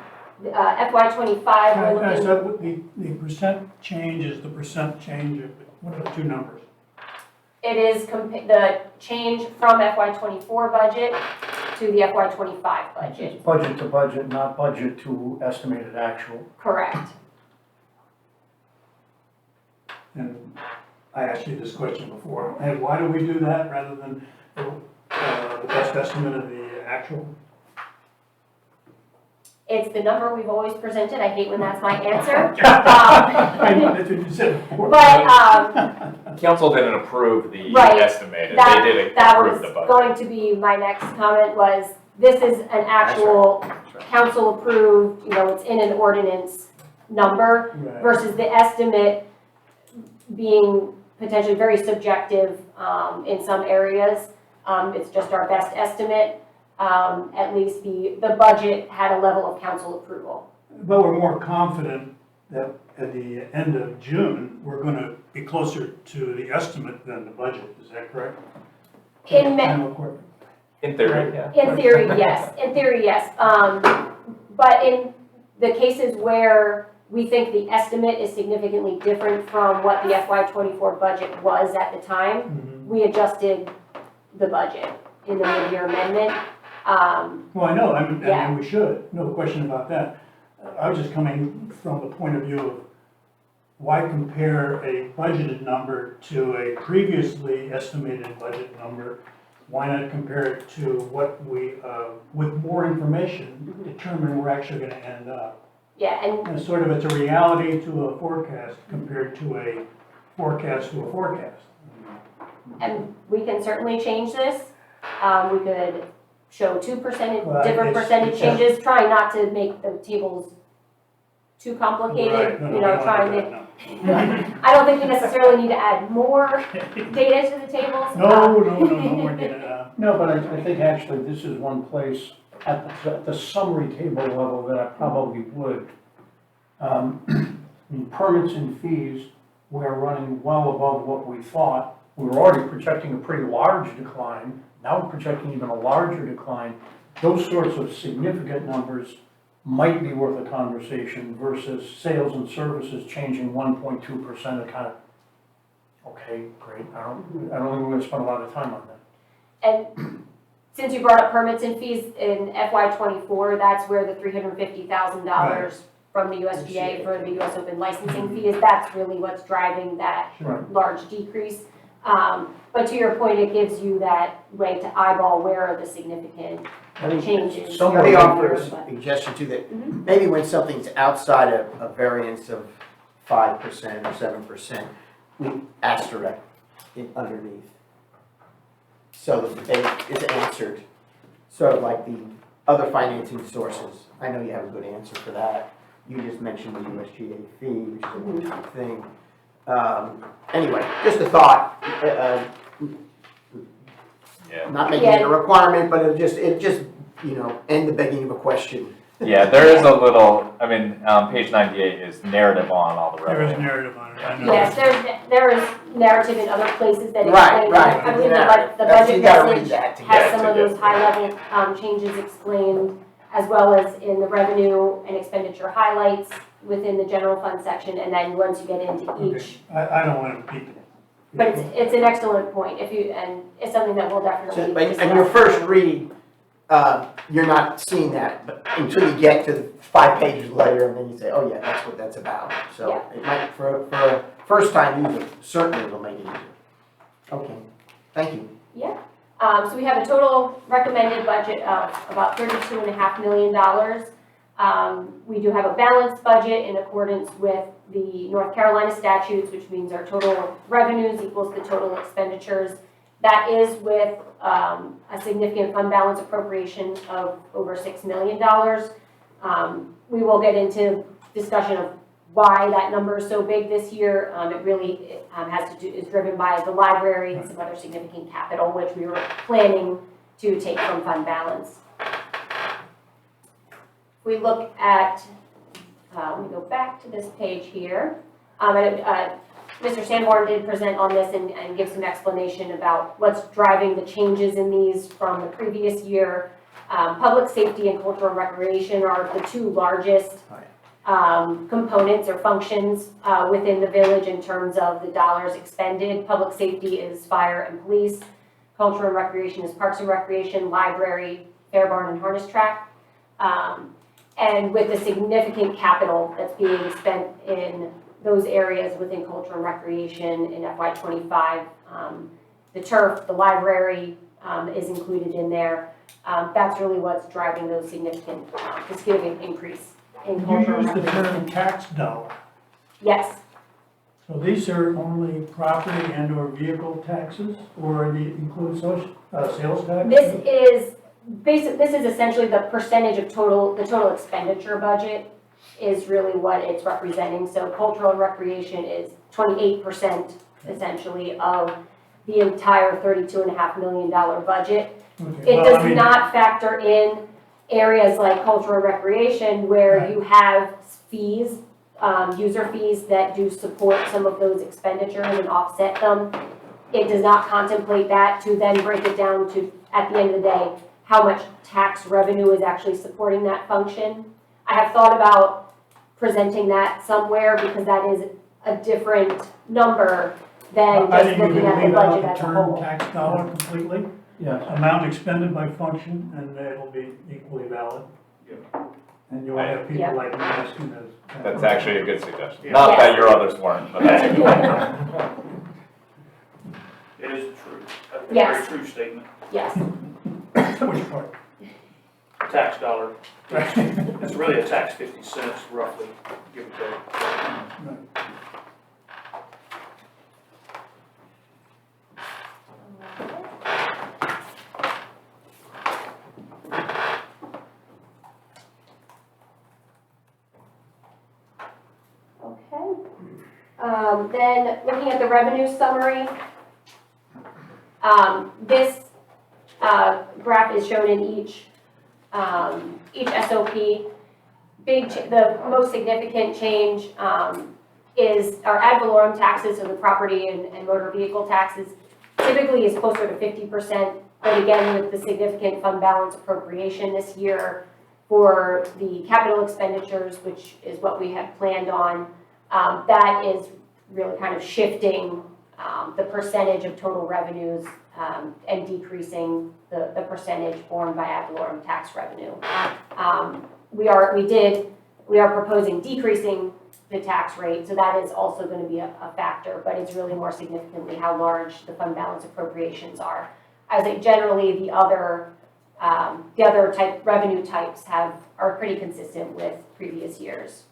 FY25, we're looking... The percent change is the percent change of, what are the two numbers? It is the change from FY24 budget to the FY25 budget. It's budget to budget, not budget to estimated actual. Correct. And I asked you this question before, and why do we do that rather than the best estimate of the actual? It's the number we've always presented. I hate when that's my answer. I know, that's what you said before. But Council didn't approve the Right. estimated, that, they did that approve was the budget. going to be my next comment was, this is an actual council approved, it's in an ordinance number Right. versus the estimate being potentially very subjective in some areas. It's just our best estimate. At least the budget had a level of council approval. But we're more confident that at the end of June, we're going to be closer to the estimate than the budget, is that correct? In theory, yeah. In theory, yes. In theory, yes. But in the cases where we think the estimate is significantly different from what the FY24 budget was at the time, we adjusted the budget in the mid-year amendment. Well, I know, and we should, no question about that. I was just coming from the point of view of why compare a budgeted number to a previously estimated budget number? Why not compare it to what we, with more information, determine we're actually going to end up? Yeah, And sort of it's a reality to a forecast compared to a forecast to a forecast. and we can certainly change this. We could show 2% Well, different it's- percentage it's just- changes, trying not to make the tables too complicated, Right, no, you we know, don't trying do to. that, I don't think we necessarily need to add more data to the tables. No, no more data. No, but I think actually this is one place at the summary table level that I probably would. In permits and fees, we're running well above what we thought. We were already projecting a pretty large decline, now we're projecting even a larger decline. Those sorts of significant numbers might be worth a conversation versus sales and services changing 1.2% of kind of, okay, great, I don't think we're gonna spend a lot of time on that. And since you brought up permits and fees in FY '24, that's where the $350,000 from the USDA for the US Open licensing fee is, that's really what's driving that Right. large decrease. But to your point, it gives you that way to eyeball where are the significant I think changes. somewhere Let me in offer here, a but- suggestion too, that Mhm. maybe when something's outside of a variance of 5% or 7%, we asterisk it underneath. So that the debate is answered, sort of like the other financing sources. I know you have a good answer for that. You just mentioned the USGA fee, which is a one-time thing. Anyway, just a thought. Yeah. Not making it a requirement, but it just, end the begging of a question. Yeah, there is a little, I mean, page 98 is narrative on all the There is revenue. narrative on it, I know. Yes, there is narrative in other places that Right, explain, right, I believe narrative. the That's- budget you gotta read message that to has get some to of get those to high-level changes explained, as well as in the revenue and expenditure highlights within the general fund section, and then once you get into each. I don't want to repeat it. But it's an excellent point, and it's something that we'll definitely So, discuss. and your first read, you're not seeing that, but until you get to 5 pages later, and then you say, oh yeah, that's what that's about. So Yeah. it might, for a first time user, certainly it'll make it easier. Okay, thank you. So we have a total recommended budget of about $32.5 million. We do have a balanced budget in accordance with the North Carolina statutes, which means our total revenues equals the total expenditures. That is with a significant fund balance appropriation of over $6 million. We will get into discussion of why that number is so big this year. It really is driven by the library and some other significant capital, which we were planning to take from fund balance. We look at, let me go back to this page here. Mr. Sanborn did present on this and give some explanation about what's driving the changes in these from the previous year. Public safety and cultural and recreation are the two largest components or functions within the village in terms of the dollars expended. Public safety is fire and police. Cultural and recreation is parks and recreation, library, fair barn and harness track. And with the significant capital that's being spent in those areas within cultural and recreation in FY '25, the turf, the library is included in there. That's really what's driving those significant increase in You cultural and use the term recreation. tax dollar. Yes, So these are only property and or vehicle taxes, or they include sales tax? this is essentially the percentage of the total expenditure budget is really what it's representing. So cultural and recreation is 28% essentially of the entire $32.5 million budget. Okay, It well, I does mean, not factor in areas like cultural and recreation where Right. you have fees, user fees that do support some of those expenditures and offset them. It does not contemplate that to then break it down to, at the end of the day, how much tax revenue is actually supporting that function. I have thought about presenting that somewhere because that is a different number than I just think you looking can at the leave budget out as the a term whole. tax dollar completely, Yes. amount expended by function, and it'll be equally valid. And you won't have Yeah. people like me asking this. That's actually a good suggestion. Yeah. Not Yes. that your others weren't, but that's a good one. It is true, a very Yes. true statement. Yes, Which part? Tax dollar, it's really a tax 50 cents roughly, give or take. Then looking at the revenue summary, this graph is shown in each SOP. The most significant change is our ad valorem taxes, so the property and motor vehicle taxes, typically is closer to 50%, but again, with the significant fund balance appropriation this year for the capital expenditures, which is what we had planned on, that is really kind of shifting the percentage of total revenues and decreasing the percentage borne by ad valorem tax revenue. We are proposing decreasing the tax rate, so that is also going to be a factor, but it's really more significantly how large the fund balance appropriations are. I think generally the other revenue types are pretty consistent with previous years.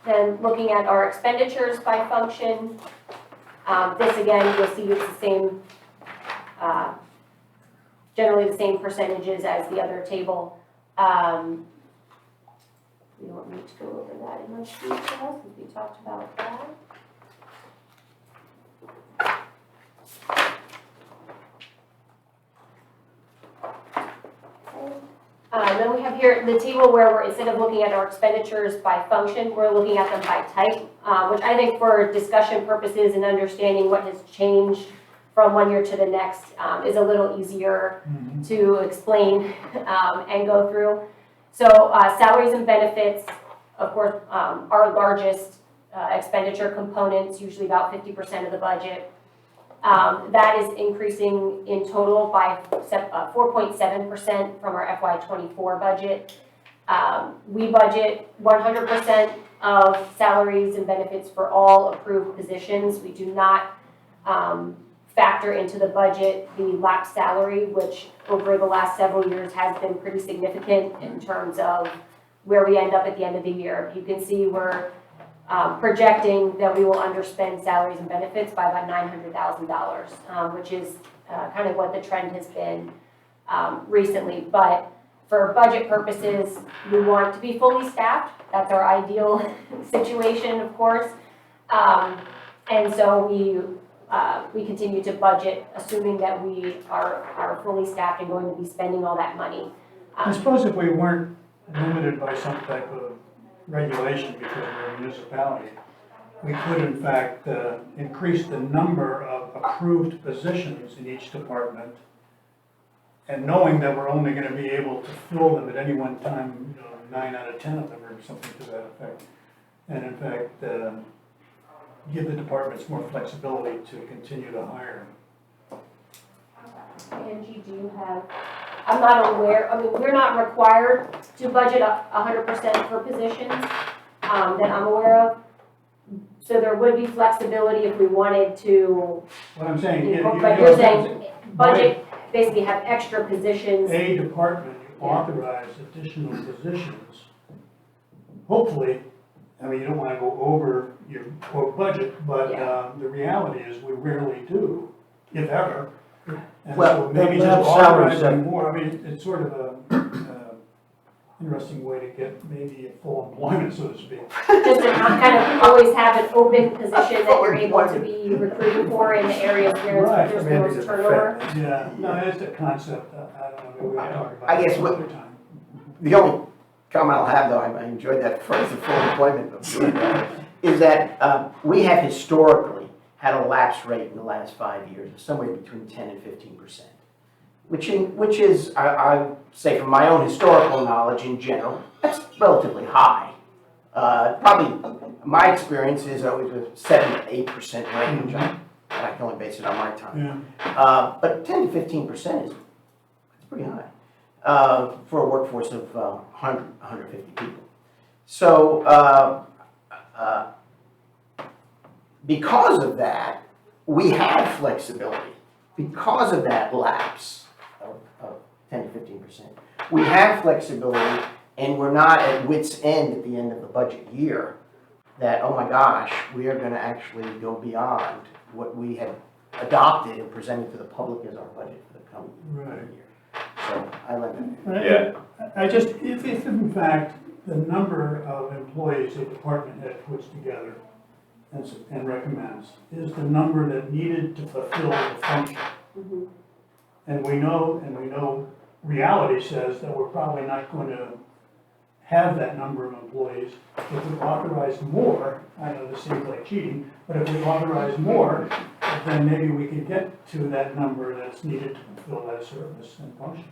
Then looking at our expenditures by function, this again, you'll see it's the same, generally the same percentages as the other table. We don't need to go over that in much detail because we talked about that. Then we have here the table where we're, instead of looking at our expenditures by function, we're looking at them by type, which I think for discussion purposes and understanding what has changed from one year to the next is a little easier to explain and go through. So salaries and benefits, of course, our largest expenditure components, usually about 50% of the budget. That is increasing in total by 4.7% from our FY24 budget. We budget 100% of salaries and benefits for all approved positions. We do not factor into the budget the lapsed salary, which over the last several years has been pretty significant in terms of where we end up at the end of the year. You can see we're projecting that we will underspend salaries and benefits by about $900,000, which is kind of what the trend has been recently. But for budget purposes, we want to be fully staffed. That's our ideal situation, of course. And so we continue to budget, assuming that we are fully staffed and going to be spending all that money. I suppose if we weren't limited by some type of regulation because we're a municipality, we could in fact increase the number of approved positions in each department, and knowing that we're only going to be able to fill them at any one time, 9 out of 10 of them or something to that effect, and in fact give the departments more flexibility to continue to hire. Angie, do you have, I'm not aware, I mean, we're not required to budget 100% for positions that I'm aware of. So there would be flexibility if we wanted to, What I'm saying, but you're saying budget, basically have extra positions. A department, you authorize additional positions. Hopefully, I mean, you don't want to go over your quote budget, but the reality is we rarely do, if ever. And Well, so maybe they just have salaries authorizing more, I mean, it's sort of a interesting way to get maybe a full employment, so to speak. Just to kind of always have an open position that you're able to be recruiting for in the areas where Right. there's the most turnover. Yeah, no, it's a concept, I don't know, maybe we can talk about I it guess some what- other time. The only comment I'll have, though, I enjoyed that phrase of full employment, is that we have historically had a lapse rate in the last 5 years of somewhere between 10 and 15%, which is, I say from my own historical knowledge in general, that's relatively high. Probably, my experience is always with 7 to 8% range. I can only base it on my time. Yeah. But 10 to 15% is pretty high for a workforce of 150 people. So because of that, we have flexibility. Because of that lapse of 10 to 15%, we have flexibility, and we're not at wit's end at the end of the budget year that, oh my gosh, we are going to actually go beyond what we had adopted and presented to the public as our budget for the coming Right. year. So I like that. Yeah. I just, if in fact, the number of employees a department head puts together and recommends is the number that needed to fulfill the function. Mhm. And we know reality says that we're probably not going to have that number of employees. If we authorize more, I know this seems like cheating, but if we authorize more, then maybe we can get to that number that's needed to fulfill that service and function.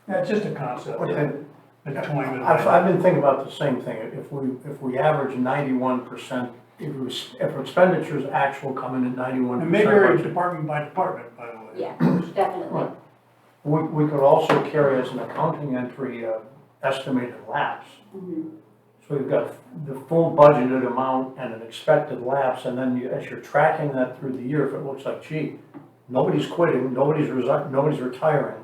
That's just a concept, But then, a toying with I've been thinking about the same thing. If we average 91%, if expenditures actual come in at 91%. And maybe we're budget, department by department, by the way. Yeah, definitely. Right. We could also carry as an accounting entry estimated lapse. Mhm. So you've got the full budgeted amount and an expected lapse, and then as you're tracking that through the year, if it looks like, gee, nobody's quitting, nobody's retiring,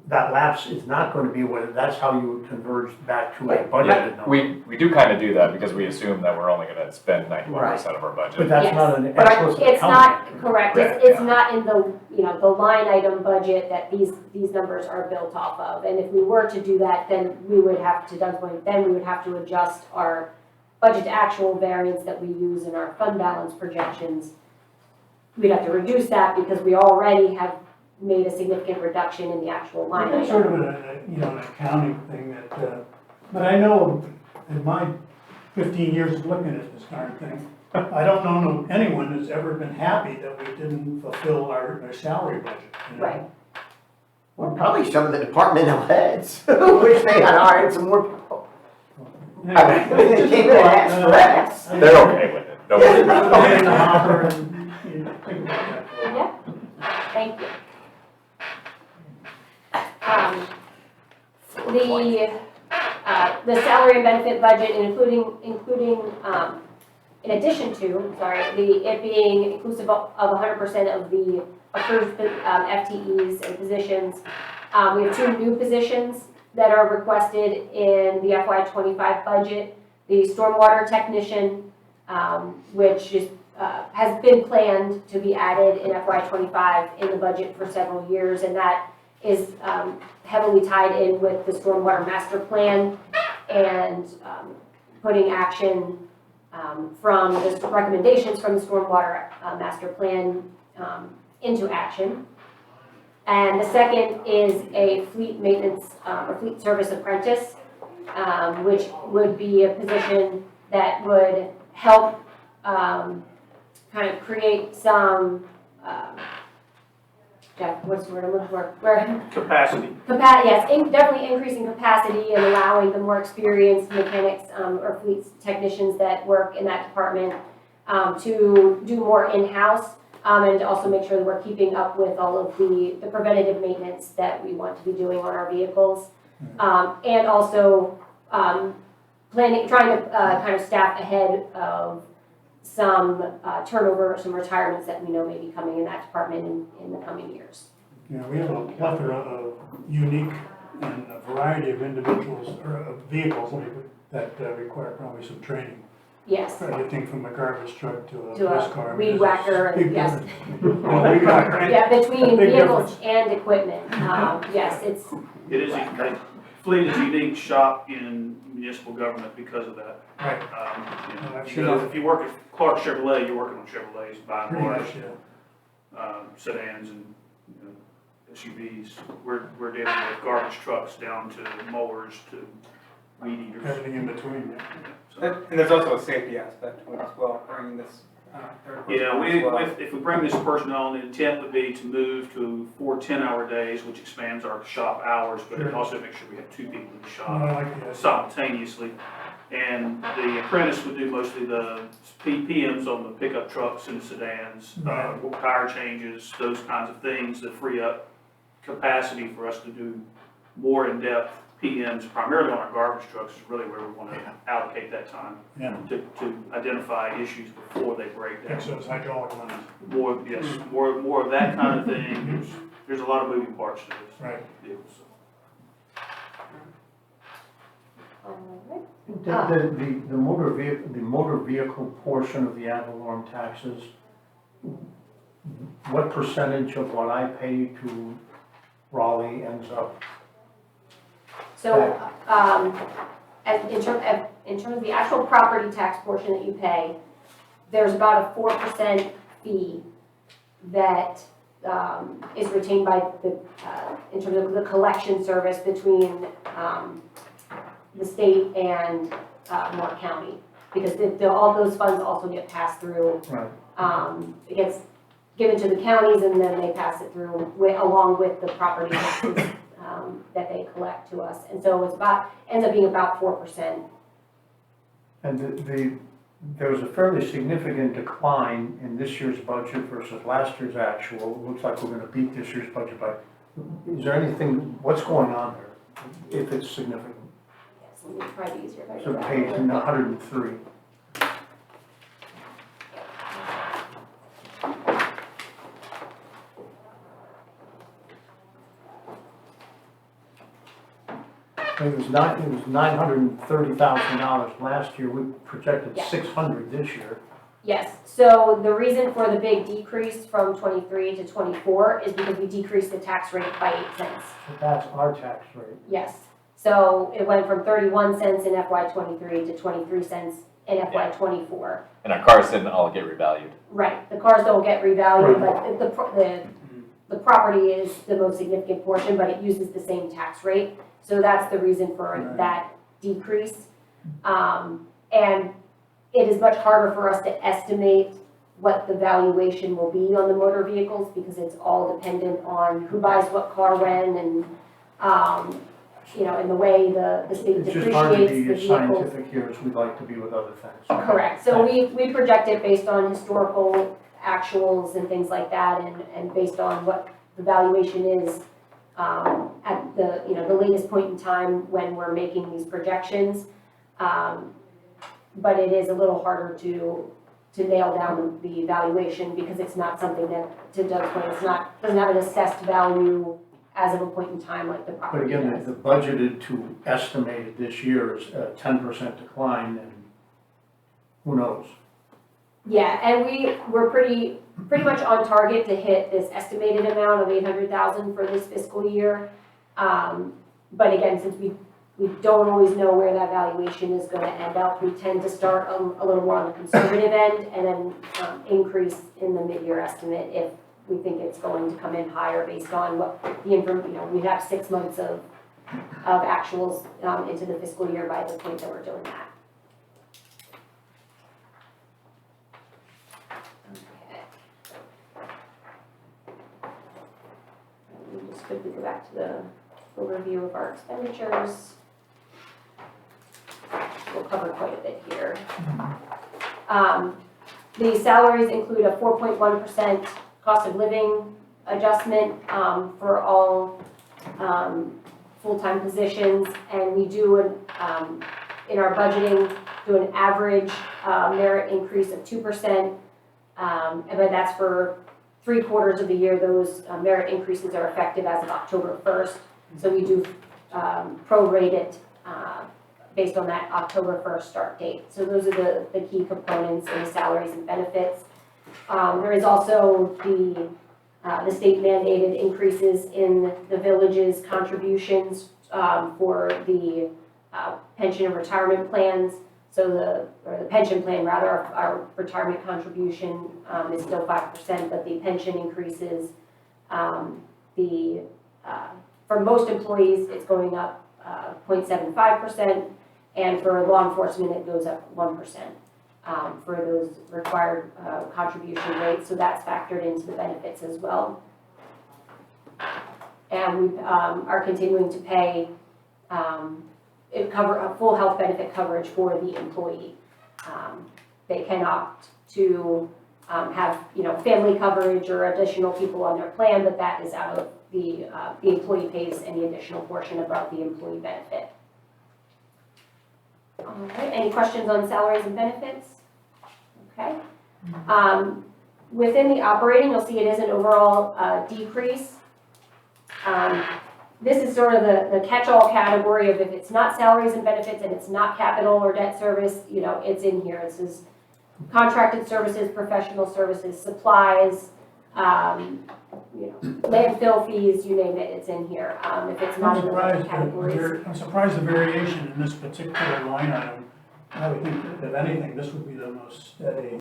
that lapse is not going to be what, that's how you would converge back to a budgeted number. We do kind of do that because we assume that we're only gonna spend 91% of our But budget. that's Yes. not an But explicit It's accounting not entry. correct, Right, it's yeah. not in the, the line item budget that these numbers are built off of. And if we were to do that, then we would have, to Doug's point, then we would have to adjust our budget to actual variance that we use in our fund balance projections. We'd have to reduce that because we already have made a significant reduction in the actual line It's item. sort of an accounting thing that, but I know in my 15 years of looking at this darn thing, I don't know anyone that's ever been happy that we didn't fulfill our salary budget. you know? Right. Well, probably some of the departmental heads, which they had hired some more people. I mean, they came in and asked for X. They're okay with it. Don't worry about Put it in it. the hopper and, think about that. Yeah, thank you. The salary and benefit budget, including, in addition to, it being inclusive of 100% of the approved FTEs and positions. We have 2 new positions that are requested in the FY25 budget. The stormwater technician, which is, has been planned to be added in FY25 in the budget for several years, and that is heavily tied in with the stormwater master plan and putting action from the recommendations from the stormwater master plan into action. And the second is a fleet maintenance or fleet service apprentice, which would be a position that would help kind of create some, Jeff, what's the word I'm looking for? Capacity. Yes, definitely increasing capacity and allowing the more experienced mechanics or fleet technicians that work in that department to do more in-house and to also make sure that we're keeping up with all of the preventative maintenance that we want to be doing on our vehicles. And also trying to kind of staff ahead of some turnover, some retirements that we know may be coming in that department in the coming years. You know, we have a plethora of unique and a variety of individuals, or of vehicles that require probably some training. Yes, Anything from a garbage truck to To a police car. weed whacker, Big yes. difference. Well, weed whacker. yeah, between Big vehicles and equipment, yes, it's, It is, Fleet is a unique shop in municipal government because of that. Right, If you work at Clark Chevrolet, you're working on Chevrolets by and pretty large, much, yeah. sedans and SUVs. We're dealing with garbage trucks down to mowers to weed eaters. Everything in between, yeah. So, And there's also a safety aspect to it as well, bringing this third person Yeah, as well. if we bring this person on, the intent would be to move to 4 10-hour days, which expands our shop hours, but it Sure. also makes sure we have 2 people in the I shop like that. simultaneously. And the apprentice would do mostly the PMs on the pickup trucks and sedans, Right. tire changes, those kinds of things that free up capacity for us to do more in-depth PMs, primarily on our garbage trucks, is really where we want to allocate that time Yeah, to identify issues before they break down. fix those hydraulic lines, More, yes, more of that kind of thing. There's a lot of moving parts to this right. deal, so. The motor vehicle portion of the ad valorem taxes what percentage of what I pay to Raleigh ends up? So, in terms of the actual property tax portion that you pay, there's about a 4% fee that, is retained by the, in terms of the collection service between, the state and, Moore County. Because all those funds also get passed through. Right. It gets given to the counties and then they pass it through along with the property taxes, that they collect to us. And so it's ends up being about 4%. And there was a fairly significant decline in this year's budget versus last year's actual. It looks like we're gonna beat this year's budget, but is there anything, what's going on there, if it's significant? Yes, let me try to easier if I So go back page over. 103. It was $930,000 last year, we projected Yeah. 600 this year. Yes, so the reason for the big decrease from 23 to 24 is because we decreased the tax rate by 8 cents. So that's our tax rate. Yes, so it went from 31 cents in FY '23 to 23 cents in FY '24. And our cars didn't all get revalued. Right, the cars don't get revalued, Right. but the property is the most significant portion, but it uses the same tax rate. So that's the reason for Right. that decrease. And it is much harder for us to estimate what the valuation will be on the motor vehicles because it's all dependent on who buys what car when and, and the way the state It's just hard to depreciates the be as vehicles. scientific here as we'd like to be with other things. Correct, so we project it based on historical actuals and things like that, and based on what the valuation is at the latest point in time when we're making these projections. But it is a little harder to nail down the valuation because it's not something that, to Doug's point, doesn't have an assessed value as of a point in time like the But property again, does. the budgeted to estimated this year is a 10% decline, and who knows? Yeah, and we're pretty much on target to hit this estimated amount of 800,000 for this fiscal year. But again, since we don't always know where that valuation is gonna end up, we tend to start a little more on the conservative end and then increase in the mid-year estimate if we think it's going to come in higher based on what we have 6 months of actuals into the fiscal year by the point that we're doing that. Let me just quickly go back to the overview of our expenditures. We'll cover quite a bit here. The salaries include a 4.1% cost of living adjustment for all full-time positions, and we do in our budgeting do an average merit increase of 2%, but that's for 3/4 of the year. Those merit increases are effective as of October 1st. So we do prorate it based on that October 1st start date. So those are the key components in the salaries and benefits. There is also the state mandated increases in the village's contributions for the pension and retirement plans. So the pension plan rather, our retirement contribution is still 5%, but the pension increases. For most employees, it's going up 0.75%, and for law enforcement, it goes up 1% for those required contribution rates. So that's factored into the benefits as well. And we are continuing to pay a full health benefit coverage for the employee. They can opt to have family coverage or additional people on their plan, but that is out of the employee pays any additional portion above the employee benefit. All right, any questions on salaries and benefits? Okay. Within the operating, you'll see it is an overall decrease. This is sort of the catch-all category of if it's not salaries and benefits and it's not capital or debt service, it's in here. This is contracted services, professional services, supplies, landfill fees, you name it, it's in here. If it's not in the other categories. I'm surprised the variation in this particular line item. I would think that if anything, this would be the most steady.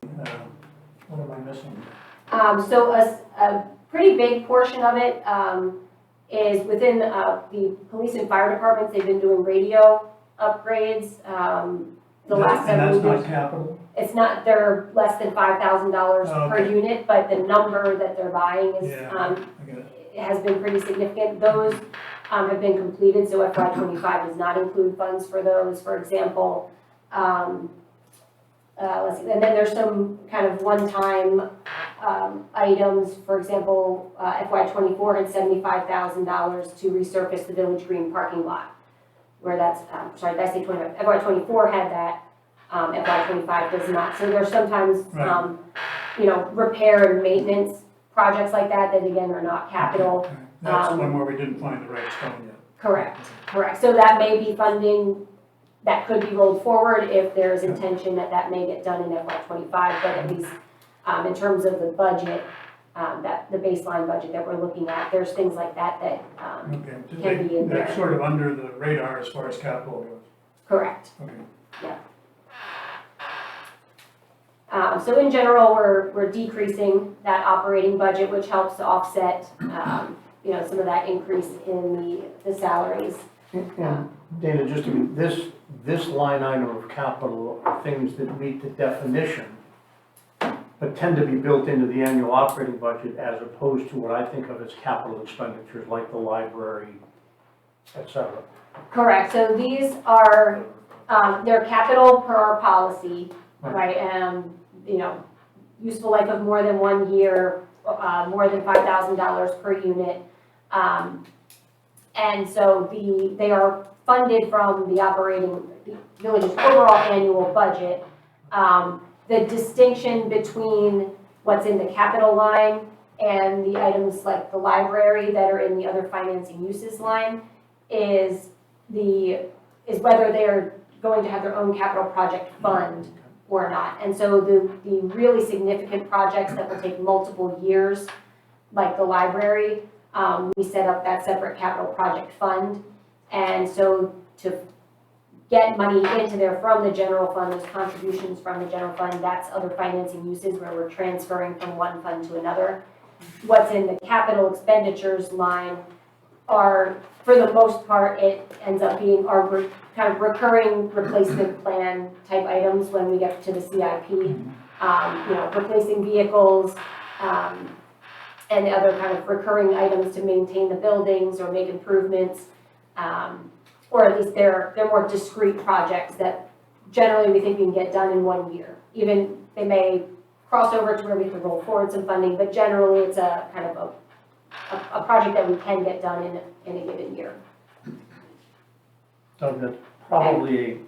What am I missing? So a pretty big portion of it is within the police and fire departments. They've been doing radio upgrades the last several And that's years. not capital? It's not, they're less than $5,000 per Okay. unit, but the number that they're buying is, Yeah. I get it. has been pretty significant. Those have been completed, so FY '25 does not include funds for those. For example, let's see, and then there's some kind of one-time items. For example, FY '24 had $75,000 to resurface the Village Green parking lot. Where that's, sorry, did I say 25? FY '24 had that, FY '25 does not. So there's sometimes, Right. repair and maintenance projects like that again are not capital. Okay. That's one where we didn't find the right stone yet. Correct. So that may be funding that could be rolled forward if there's intention that that may get done in FY '25, but at least, in terms of the budget, that the baseline budget that we're looking at, there's things like that Okay, can be in that's there. sort of under the radar as far as capital goes. Correct. Okay. So in general, we're decreasing that operating budget, which helps to offset, some of that increase in the salaries. And Dana, just to be, this line item of capital are things that meet the definition, but tend to be built into the annual operating budget as opposed to what I think of as capital expenditures, like the library, et cetera. Correct, so these are, they're capital per our policy, right? Useful life of more than 1 year, more than $5,000 per unit. And so they are funded from the village's overall annual budget. The distinction between what's in the capital line and the items like the library that are in the other financing uses line is whether they're going to have their own capital project fund or not. And so the really significant projects that will take multiple years, like the library, we set up that separate capital project fund. And so to get money into there from the general fund, those contributions from the general fund, that's other financing uses where we're transferring from one fund to another. What's in the capital expenditures line are, for the most part, it ends up being our kind of recurring replacement plan type items when we get to the CIP. Replacing vehicles, and the other kind of recurring items to maintain the buildings or make improvements. Or at least they're more discrete projects that generally we think we can get done in 1 year. Even they may cross over to where we can roll forward some funding, but generally it's a kind of a project that we can get done in a given year. Doug, that's probably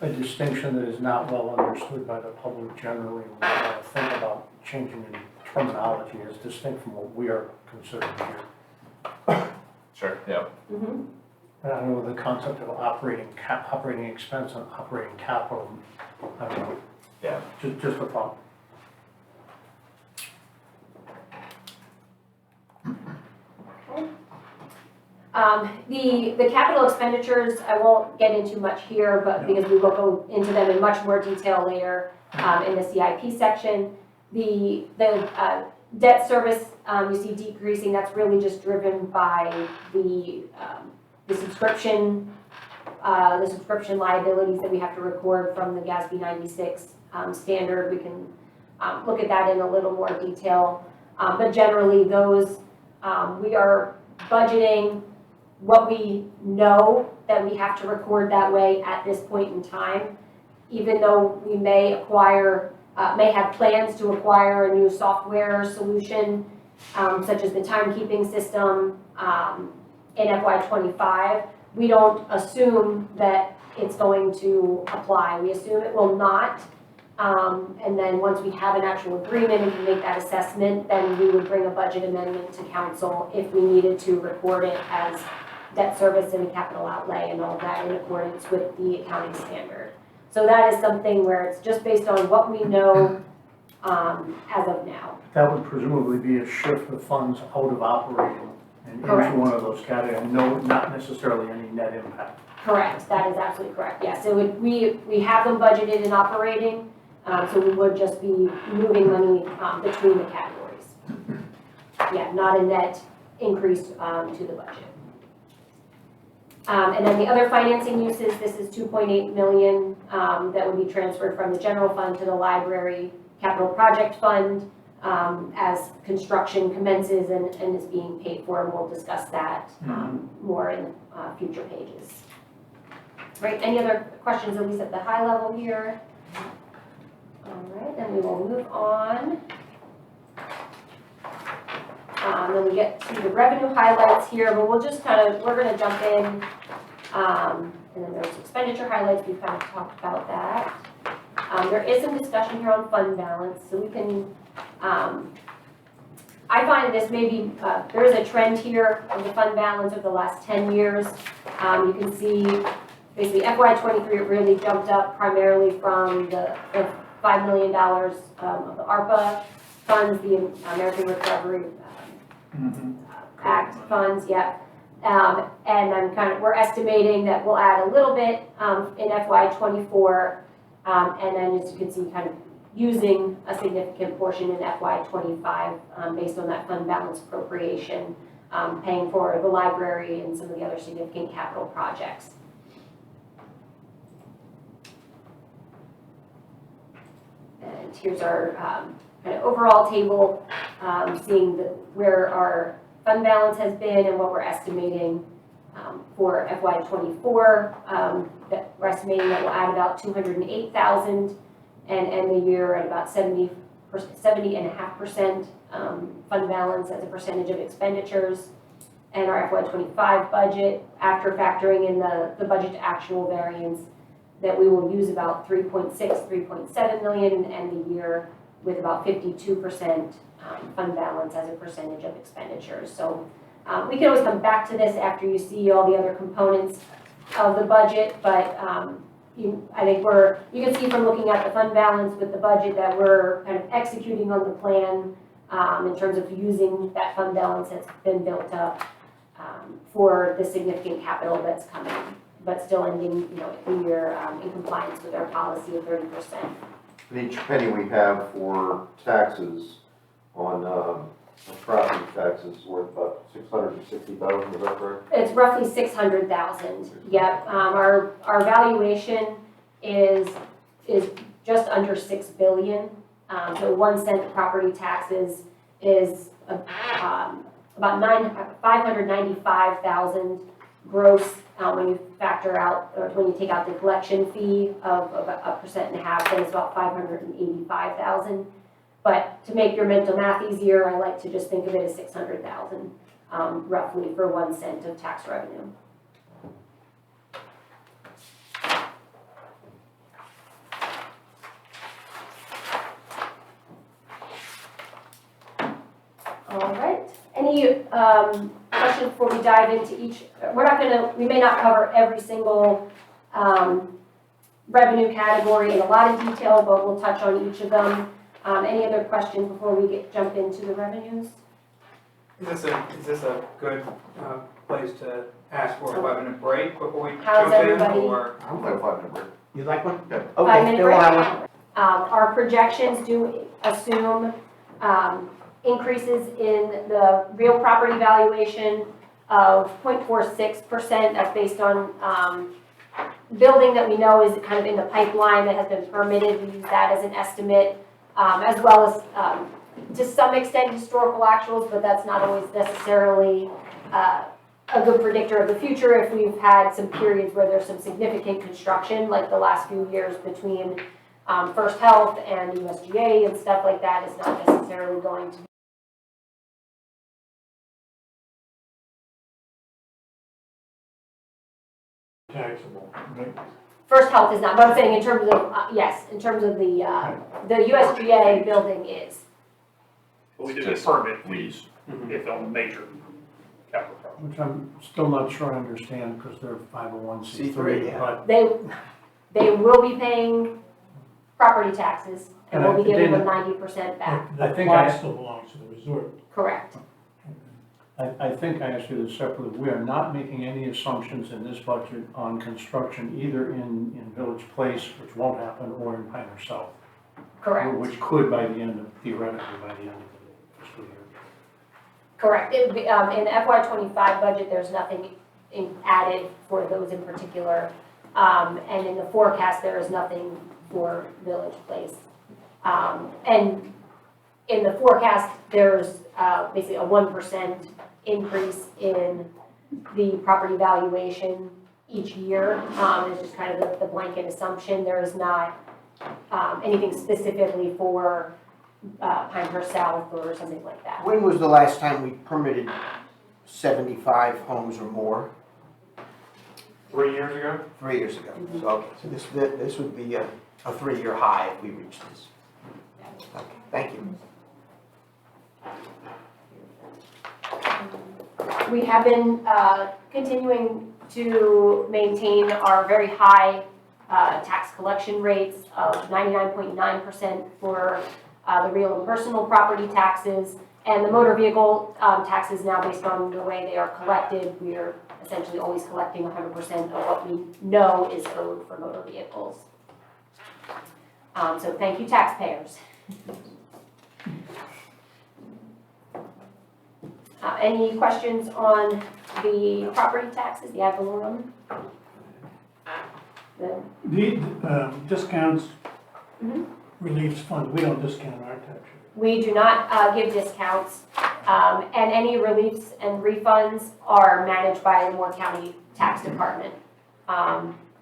a distinction that is not well understood by the public generally. We want to think about changing the terminology as distinct from what we are considering here. Sure, yeah. Mm-hmm. I don't know the concept of operating expense and operating capital. I don't know. Yeah. Just a thought. The capital expenditures, I won't get into much here, but because we will go into them in much more detail later in the CIP section. The debt service, you see decreasing, that's really just driven by the subscription liabilities that we have to record from the GASB 96 standard. We can look at that in a little more detail. But generally those, we are budgeting what we know that we have to record that way at this point in time, even though we may have plans to acquire a new software solution, such as the timekeeping system in FY '25. We don't assume that it's going to apply. We assume it will not. And then once we have an actual agreement and can make that assessment, then we would bring a budget amendment to council if we needed to record it as debt service and a capital outlay and all that in accordance with the accounting standard. So that is something where it's just based on what we know as of now. That would presumably be a shift of funds out of operating and into Correct. one of those categories, and no, not necessarily any net impact. Correct, that is absolutely correct, yes. So we have them budgeted in operating, so we would just be moving money between the categories. Yeah, not a net increase to the budget. And then the other financing uses, this is 2.8 million that would be transferred from the general fund to the library capital project fund as construction commences and is being paid for, and we'll discuss that more in future pages. Right, any other questions, at least at the high level here? All right, then we will move on. Then we get to the revenue highlights here, but we'll just we're gonna jump in. And then there's expenditure highlights, we've kind of talked about that. There is some discussion here on fund balance, so we can, I find this maybe, there is a trend here of the fund balance over the last 10 years. You can see basically FY23, it really jumped up primarily from the $5 million of the ARPA funds, the American Recovery Act funds, yep. And we're estimating that we'll add a little bit in FY24, and then as you can see, kind of using a significant portion in FY25 based on that fund balance appropriation, paying for the library and some of the other significant capital projects. And here's our kind of overall table, seeing where our fund balance has been and what we're estimating for FY24. That we're estimating that we'll add about 208,000 and end the year at about 70.5% fund balance as a percentage of expenditures. And our FY25 budget, after factoring in the budget to actual variance, that we will use about 3.7 million and end the year with about 52% fund balance as a percentage of expenditures. So we can always come back to this after you see all the other components of the budget, but I think you can see from looking at the fund balance with the budget that we're kind of executing on the plan in terms of using that fund balance that's been built up for the significant capital that's coming, but still ending the year in compliance with our policy of 30%. And each penny we have for taxes on property taxes worth about 660,000, is that correct? It's roughly 600,000. Yep. Our valuation is just under 6 billion. So 1 cent property taxes is about 595,000 gross when you factor out, or when you take out the collection fee of about 1.5%, then it's about 585,000. But to make your mental math easier, I like to just think of it as 600,000 roughly for 1 cent of tax revenue. All right. Any questions before we dive into each? We may not cover every single revenue category in a lot of detail, but we'll touch on each of them. Any other questions before we jump into the revenues? Is this a good place to ask for a 5-minute break before we How's jump in, everybody? or? I would like a 5-minute break. You like one? Yeah. Okay, 5-minute then we'll break? have one. Our projections do assume increases in the real property valuation of 0.46%. That's based on building that we know is kind of in the pipeline that has been permitted. We use that as an estimate, as well as to some extent historical actuals, but that's not always necessarily a good predictor of the future if we've had some periods where there's some significant construction, like the last few years between First Health and USGA and stuff like that. Is not necessarily going to be Taxable, right? First Health is not, but I'm saying in terms of, yes, in terms of the USGA building is. But we do Just get permit fees. if on major capital projects. Which I'm still not sure I understand because they're 501c3, C3, yeah. but They they will be paying property taxes, and we'll be giving them Dana, 90% back. I The think plot I- still belongs to the resort. Correct. I think I asked you this separately. We are not making any assumptions in this budget on construction either in Village Place, which won't happen, or in Pinehurst South. Correct. Which could theoretically by the end of the fiscal year. Correct. In the FY25 budget, there's nothing added for those in particular. And in the forecast, there is nothing for Village Place. And in the forecast, there's basically a 1% increase in the property valuation each year. It's just kind of the blanket assumption. There is not anything specifically for Pinehurst South or something like that. When was the last time we permitted 75 homes or more? 3 years ago? 3 years ago. So this would be a 3-year high if we reached this. Okay, thank you. We have been continuing to maintain our very high tax collection rates of 99.9% for the real and personal property taxes, and the motor vehicle taxes now, based on the way they are collected, we are essentially always collecting 100% of what we know is owed for motor vehicles. So thank you, taxpayers. Any questions on the property taxes, the ad valorem? The discounts, Mhm. reliefs fund, we don't discount our tax rate. We do not give discounts, and any reliefs and refunds are managed by the Moore County Tax Department.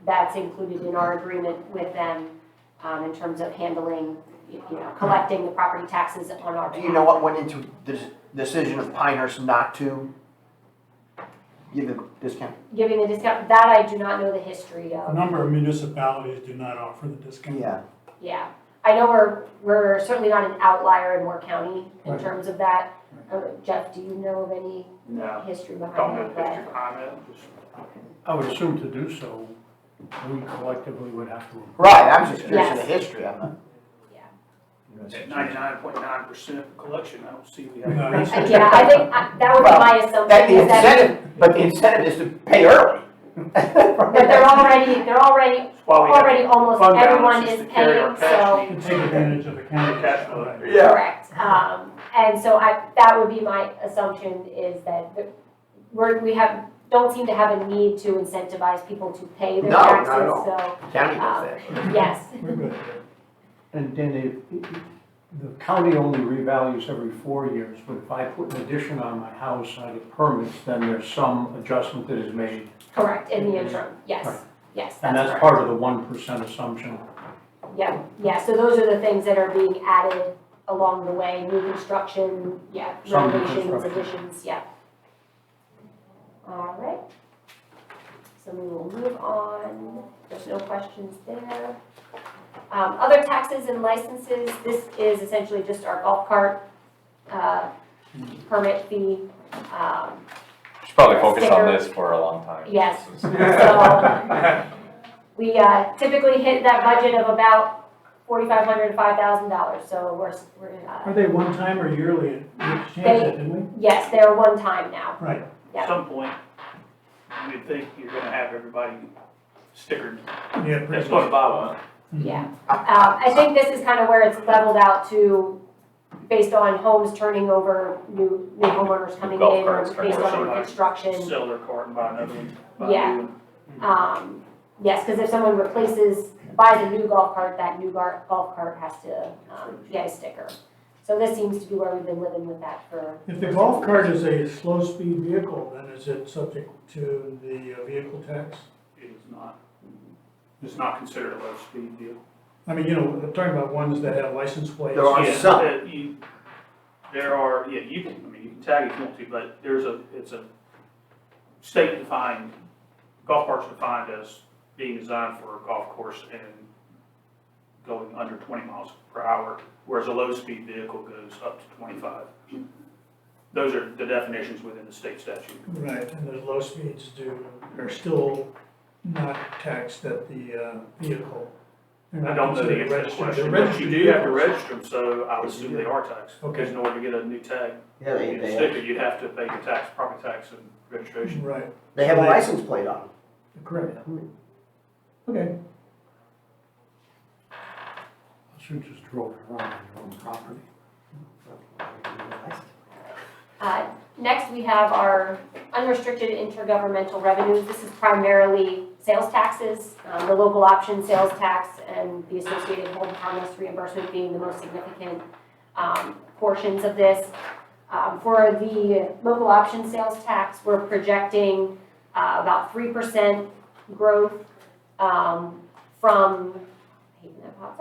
That's included in our agreement with them in terms of handling, collecting the property taxes on our behalf. Do you know what went into the decision of Pinehurst not to give a discount? Giving the discount, that I do not know the history A of. number of municipalities do not offer the discount. Yeah, I know we're certainly not an outlier in Moore County in Right. terms of that. Jeff, do you know of any No. history Don't behind know that? the history behind that, just. I would assume to do so, we collectively would have to. Right, I was just curious of the Yes. history, I'm not. Yeah. At 99.9% collection, I don't see we have. No, a reason. Yeah, I think that would be my assumption. That the is that- incentive, but the incentive is to pay early. But they're already Why we have already almost fund everyone balances is to carry our paying, cash so, needs. To take advantage of the county. Cash flow. Right. correct. And so that would be my assumption, is that don't seem to have a need to incentivize people to pay their No, not taxes, at all. so, County does that. yes. We're good. And then the county only revalues every 4 years, but if I put an addition on my house, I get permits, then there's some adjustment that is made. Correct, in the interim, yes, Right. yes, And that's that's correct. part of the 1% assumption. Yeah, so those are the things that are being added along the way, new construction, Some new renovations, construction. additions, All right. So we will move on, there's no questions there. Other taxes and licenses, this is essentially just our golf cart permit fee. Should probably focus on Sticker. this for a long time. Yes. This is- So we typically hit that budget of about $4,500 to $5,000, so Are they one time or yearly? We changed that, didn't we? yes, they're one time now. Right. At some point, you'd think you're gonna have everybody stickered. Yeah, That's pretty gonna much. buy one. Yeah. I think this is kind of where it's leveled out to, based on homes turning over, new homeowners coming Golf in, or carts turning based over. on new construction. Sell their cart and buy another one. buy a Yeah. new one. Yes, because if someone buys a new golf cart, that new golf cart has to get a sticker. So this seems to be where we've been living with that for. If the golf cart is a slow-speed vehicle, then is it subject to the vehicle tax? It is not. It's not considered a low-speed vehicle. I mean, I'm talking about ones that have license plates. There are Yeah, some. There are, you can tag if you want to, but it's a state-defined, golf cart's defined as being designed for a golf course and going under 20 miles per hour, whereas a low-speed vehicle goes up to 25. Those are the definitions within the state statute. Right, and those low speeds are still not taxed at the vehicle. They're I not don't know the considered answer to the registered. question, They're but you registered do have to vehicles. register them, so I would assume they are taxed. Okay. Because in order to get a new tag, Yeah, you they sticker, you'd have to pay your tax, property tax and registration. Right, have a license plate on them. correct. Okay. I should just drove around on your own property. Next, we have our unrestricted intergovernmental revenues. This is primarily sales taxes, the local option sales tax and the associated hold harmless reimbursement being the most significant portions of this. For the local option sales tax, we're projecting about 3% growth from, I hate when that pops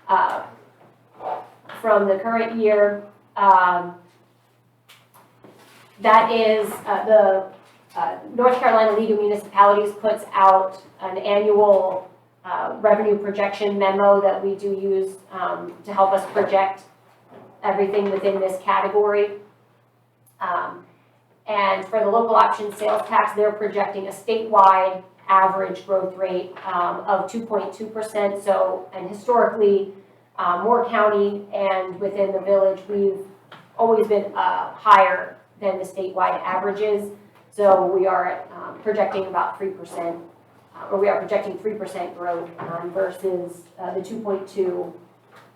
up. From the current year. That is, the North Carolina League of Municipalities puts out an annual revenue projection memo that we do use to help us project everything within this category. And for the local option sales tax, they're projecting a statewide average growth rate of 2.2%. So, and historically, Moore County and within the village, we've always been higher than the statewide averages. So we are projecting about 3%, or we are projecting 3% growth versus the 2.2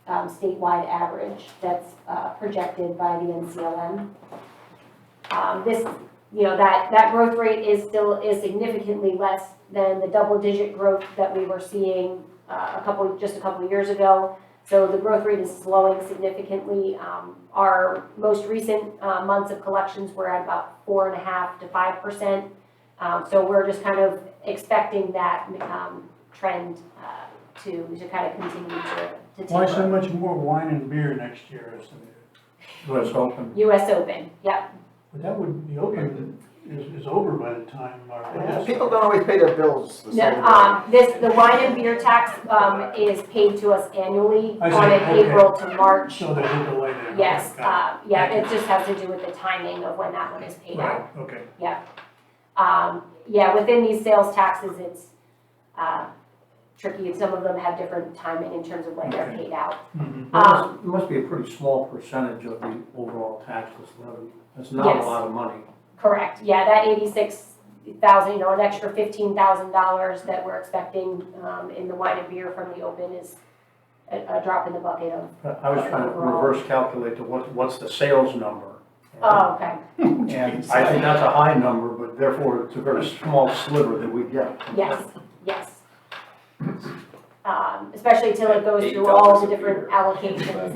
statewide average that's projected by the NCLM. This, you know, that growth rate is significantly less than the double-digit growth that we were seeing just a couple years ago. So the growth rate is slowing significantly. Our most recent months of collections were at about 4.5% to 5%. So we're just kind of expecting that trend to kind of continue to Why taper. so much more wine and beer next year estimated? US Open. US Open, yep. But that would be open, is over by the time our budget's. People don't always pay their bills the same way. No, the wine and beer tax is paid to us annually I see, on an okay. April to March. So there's a delay there. Yes, Okay, got yeah, Thank it just has to do with the timing of when that one is it. paid out. Right, okay. Yeah, within these sales taxes, it's tricky. Some of them have different timing in terms of when they're paid out. Mhm. It must be a pretty small percentage of the overall taxes levy. That's not a Yes. lot of money. Correct, yeah, that 86,000, you know, an extra $15,000 that we're expecting in the wine and beer from the Open is a drop in the bucket of, I was trying to Overall. reverse calculate to what's the sales number. oh, okay, And I think that's a high number, but therefore it's a very small sliver that we get. yes, yes. Especially till it goes through all the different allocations.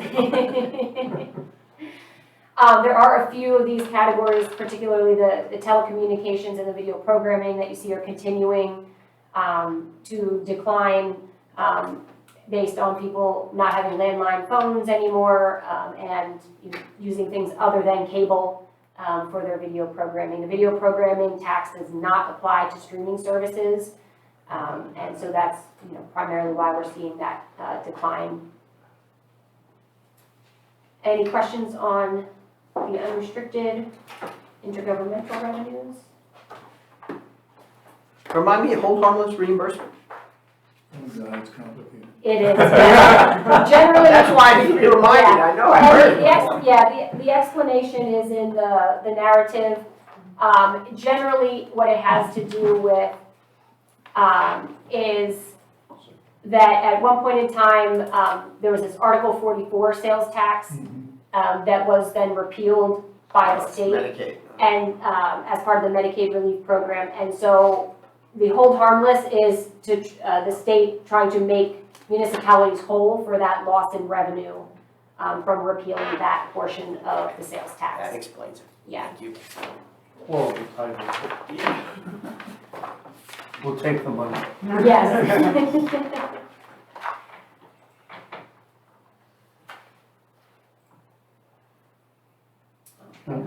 There are a few of these categories, particularly the telecommunications and the video programming that you see are continuing to decline based on people not having landline phones anymore and using things other than cable for their video programming. The video programming tax does not apply to streaming services, and so that's primarily why we're seeing that decline. Any questions on the unrestricted intergovernmental revenues? Remind me of hold harmless reimbursement? Oh, God, it's complicated. It is, yeah. Generally. That's why I need to be reminded, I know, I heard it. The explanation is in the narrative. Generally, what it has to do with is that at one point in time, there was this Article 44 sales tax that was then repealed by the state. Medicaid. And as part of the Medicaid relief program. And so the hold harmless is to the state trying to make municipalities whole for that loss in revenue from repealing that portion of the sales That tax. explains it. Yeah. Thank you. Well, we'll take the money. Yes.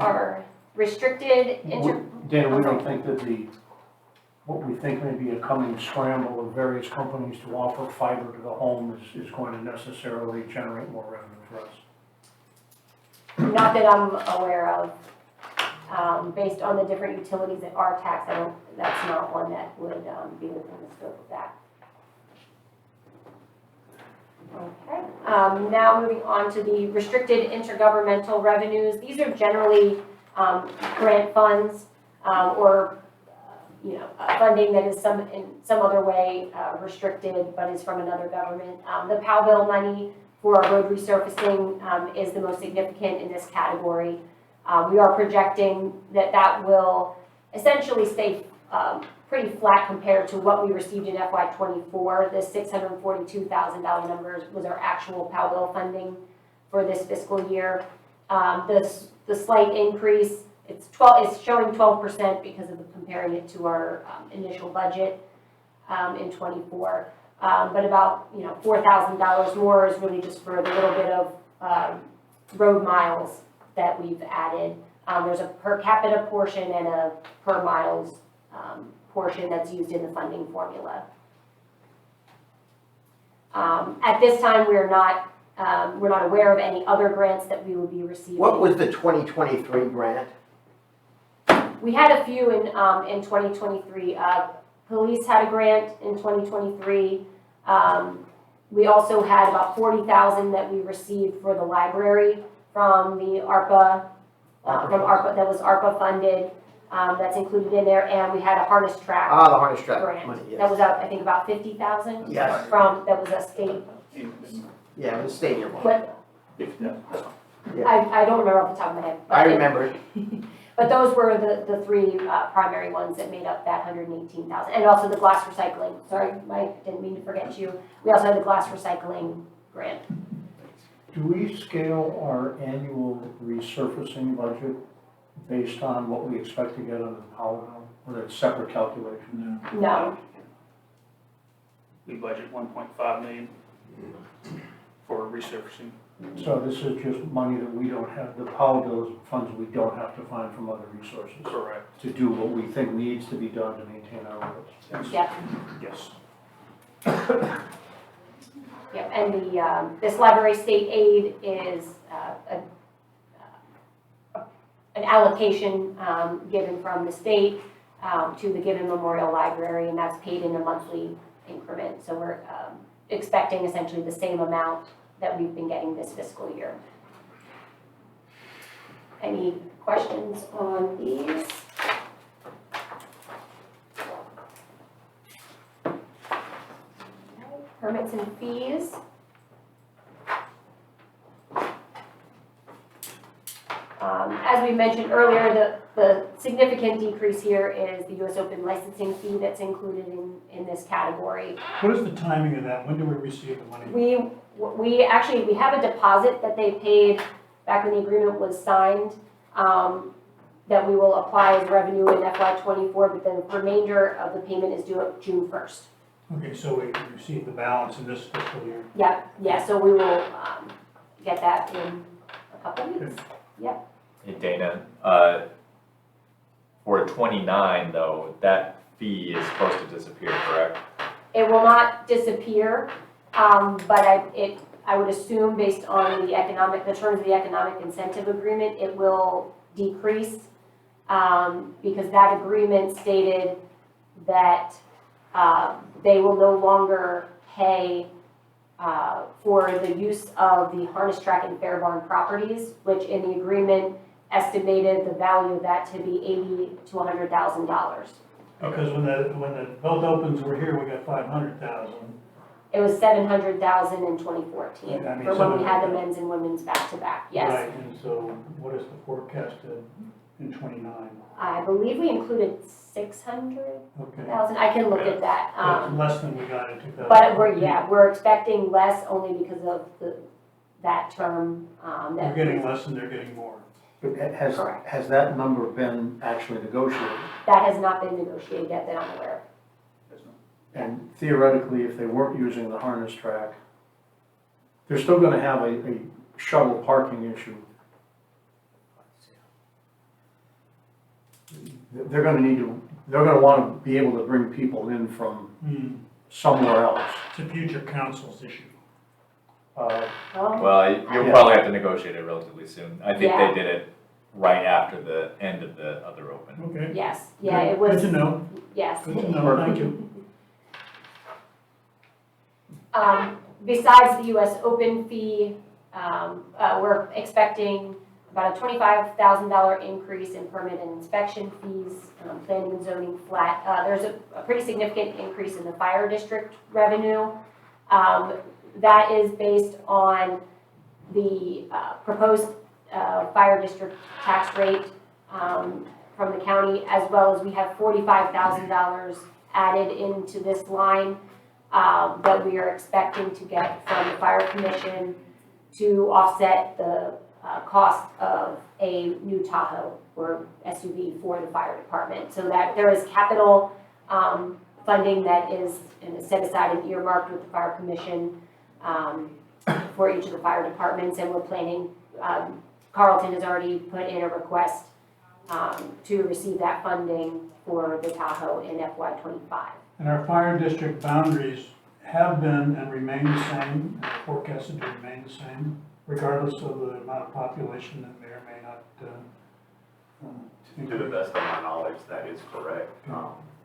Are restricted Dana, we don't think that what we think may be a coming scramble of various companies to offer fiber to the home is going to necessarily generate more revenue for us. not that I'm aware of. based on the different utilities that are taxed, that's not one that would be within the scope of that. Okay, now moving on to the restricted intergovernmental revenues. These are generally grant funds or funding that is in some other way restricted, but is from another government. The POW bill money for road resurfacing is the most significant in this category. We are projecting that will essentially stay pretty flat compared to what we received in FY24. The $642,000 number was our actual POW bill funding for this fiscal year. The slight increase, it's showing 12% because of comparing it to our initial budget in 24. But about $4,000 more is really just for the little bit of road miles that we've added. There's a per capita portion and a per miles portion that's used in the funding formula. At this time, we're not aware of any other grants that we will be receiving. What was the 2023 grant? We had a few in 2023. Police had a grant in 2023. We also had about $40,000 that we received for the library from the ARPA, that was ARPA funded. That's included in there, and we had a harness track Ah, the harness track grant. money, yes. That was I think about $50,000. Yes. That was a state, Yeah, the stadium one. but Yeah. I don't remember off the top of my head. I remember it. But those were the three primary ones that made up that $118,000, and also the glass recycling. Sorry, Mike, didn't mean to forget you. We also had the glass recycling grant. Do we scale our annual resurfacing budget based on what we expect to get on the power bill, or that's separate calculation? No, We budget 1.5 million for resurfacing. So this is just money that we don't have, the power bills, funds we don't have to find from other resources Correct. to do what we think needs to be done to maintain our roads. yep, Yes. yep. And this library state aid is an allocation given from the state to the given memorial library, and that's paid in a monthly increment. So we're expecting essentially the same amount that we've been getting this fiscal year. Any questions on these? Permits and fees. As we mentioned earlier, the significant decrease here is the U.S. Open licensing fee that's included in this category. What is the timing of that? When do we receive the money? We have a deposit that they paid back when the agreement was signed, that we will apply as revenue in FY24, but the remainder of the payment is due June 1st. Okay, so we receive the balance in this fiscal year. Yeah, so we will get that in a couple of weeks. Hey Dana, for 29 though, that fee is supposed to disappear, correct? It will not disappear, but I would assume based on the terms of the economic incentive agreement, it will decrease, because that agreement stated that they will no longer pay for the use of the harness track and fair barn properties, which in the agreement estimated the value of that to be $80,000 to $100,000. Because when the both opens were here, we got 500,000. It was $700,000 in 2014, Yeah, I mean, for so when we had the men's and women's back-to-back, yes. Right, and so what is the forecast in 29? I believe we included 600,000, Okay. I can look at that. That's less than we got in 2000. But we're expecting less only because of that term. We're getting less and they're getting more. Correct. Has that number been actually negotiated? That has not been negotiated yet that I'm aware of. And theoretically, if they weren't using the harness track, they're still gonna have a shuttle parking issue. They're gonna wanna be able to bring people in from somewhere else. It's a future council's issue. Oh, Well, you'll Yeah. probably have to negotiate it relatively soon. I think Yeah. they did it right after the end of the other open. Okay. Yes, yeah, it was, Good to know, yes. good to know, thank you. Besides the US Open fee, we're expecting about a $25,000 increase in permit and inspection fees, planning and zoning flat. There's a pretty significant increase in the fire district revenue. That is based on the proposed fire district tax rate from the county, as well as we have $45,000 added into this line that we are expecting to get from the fire commission to offset the cost of a new Tahoe or SUV for the fire department. So that there is capital funding that is set aside and earmarked with the fire commission for each of the fire departments, and we're planning, Carlton has already put in a request to receive that funding for the Tahoe in FY25. And our fire district boundaries have been and remain the same, and forecasted to remain the same, regardless of the amount of population that may or may not. To the best of my knowledge, that is correct.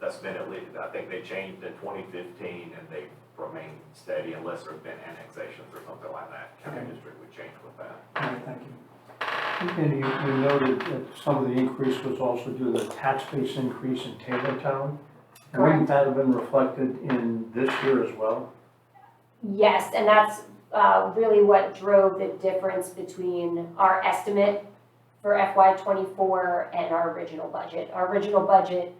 That's been at least, I think they changed in 2015 and they've remained steady unless there's been annexations or something like that. County district would change with that. All right, thank you. And you noted that some of the increase was also due to the tax base increase in Taylortown. Wouldn't that have been reflected in this year as well? Yes, and that's really what drove the difference between our estimate for FY24 and our original budget. Our original budget,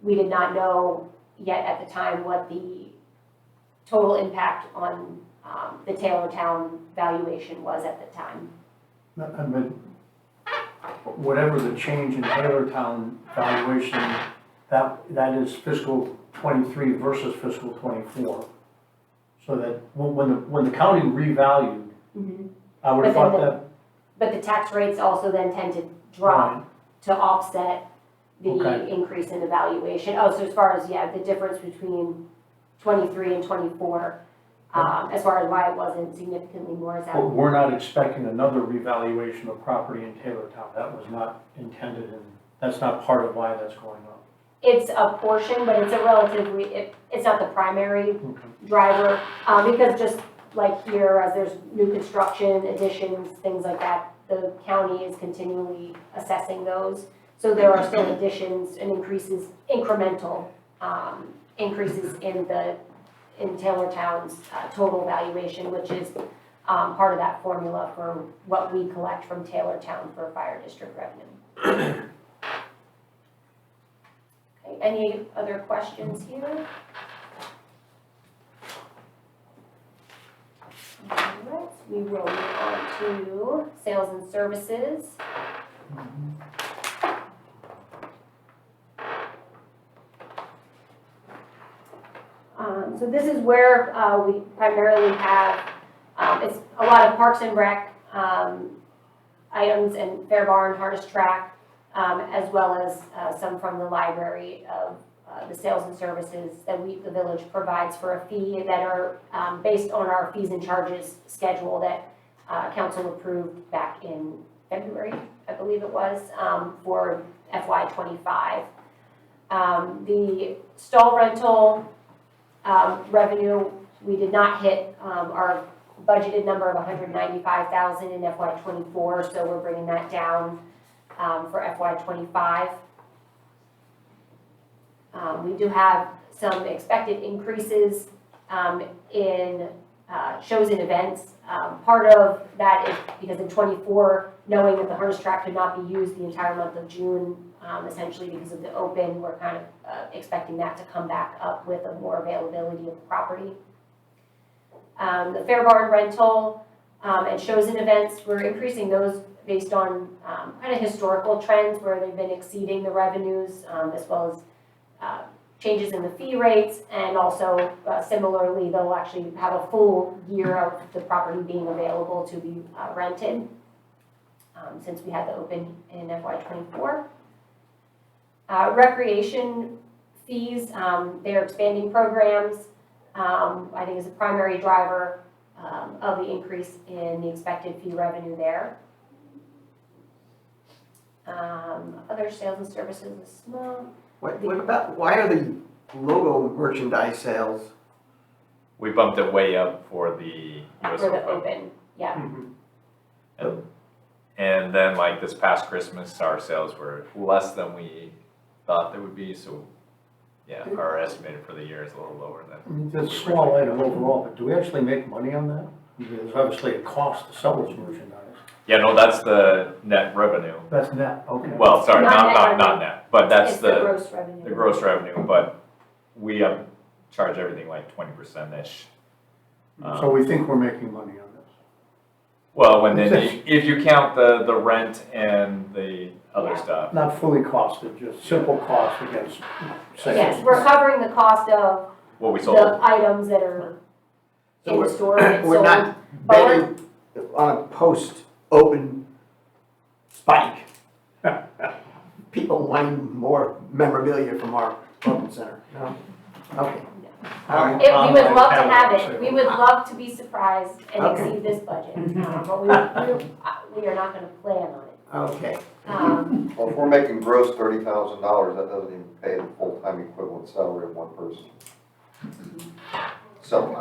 we did not know yet at the time what the total impact on the Taylortown valuation was at the time. I mean, whatever the change in Taylortown valuation, that is fiscal 23 versus fiscal 24. So that when the county revalued, I would have But then thought that. But the tax rates also then tend to drop to offset the Okay. increase in the valuation. Oh, so as far as, yeah, the difference between 23 and 24, as far as why it wasn't significantly more, is that? But we're not expecting another revaluation of property in Taylortown. That was not intended, and that's not part of why that's going on. It's a portion, but it's a relatively, it's not the primary Okay. driver, because just like here, as there's new construction, additions, things like that, the county is continually assessing those. So there are still additions and increases, incremental increases in Taylortown's total valuation, which is part of that formula for what we collect from Taylortown for fire district revenue. Okay, any other questions here? All right, we will move on to sales and services. So this is where we primarily have, it's a lot of Parks and Rec items and Fair Barn, Harness Track, as well as some from the library of the sales and services that the village provides for a fee that are based on our fees and charges schedule that council approved back in February, I believe it was, for FY25. The stall rental revenue, we did not hit our budgeted number of $195,000 in FY24, so we're bringing that down for FY25. We do have some expected increases in shows and events. Part of that is because in 24, knowing that the harness track could not be used the entire month of June, essentially because of the open, we're kind of expecting that to come back up with a more availability of property. The Fair Barn rental and shows and events, we're increasing those based on kind of historical trends where they've been exceeding the revenues, as well as changes in the fee rates, and also similarly, they'll actually have a full year of the property being available to be rented, since we had the open in FY24. Recreation fees, they're expanding programs, I think is a primary driver of the increase in the expected fee revenue there. Other sales and services is small. What about, why are the logo merchandise sales? We bumped it way up for the US For the Open. open, yeah. And then like this past Christmas, our sales were less than we thought they would be, so yeah, our estimate for the year is a little lower than. It's a small item overall, but do we actually make money on that? There's obviously a cost to sell this merchandise. Yeah, no, that's the net revenue. That's net, okay. Well, sorry, Not net not revenue. net, but that's It's the the gross revenue. gross revenue, but we charge everything like 20%-ish. So we think we're making money on this. Well, if you count the rent and the other Yeah. stuff. Not fully costed, just simple cost against sales. Yes, we're covering the cost of What we sold. the items that are So in we're- store and We're sold. not but we're- betting on a post-open spike. People wanting more memorabilia from our open center, no? Okay. All right. We would love to have it, we would love to be surprised and Okay. exceed this budget, but we are not gonna plan on it. Okay. Well, if we're making gross $30,000, that doesn't even pay the full-time equivalent salary of one person. So,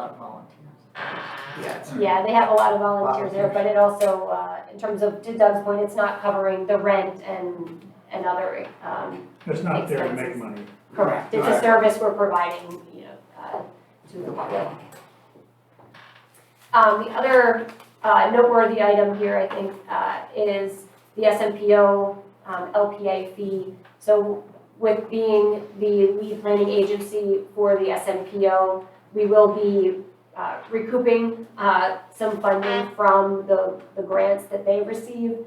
Yeah. Yeah, they have a lot of volunteers there, but it also, in terms of, to Doug's point, it's not covering the rent and other, It's not there to make Expenses. money. correct, it's a service we're providing, to the public. The other noteworthy item here, I think, is the SMPO LPA fee. So with being the lead planning agency for the SMPO, we will be recouping some funding from the grants that they receive.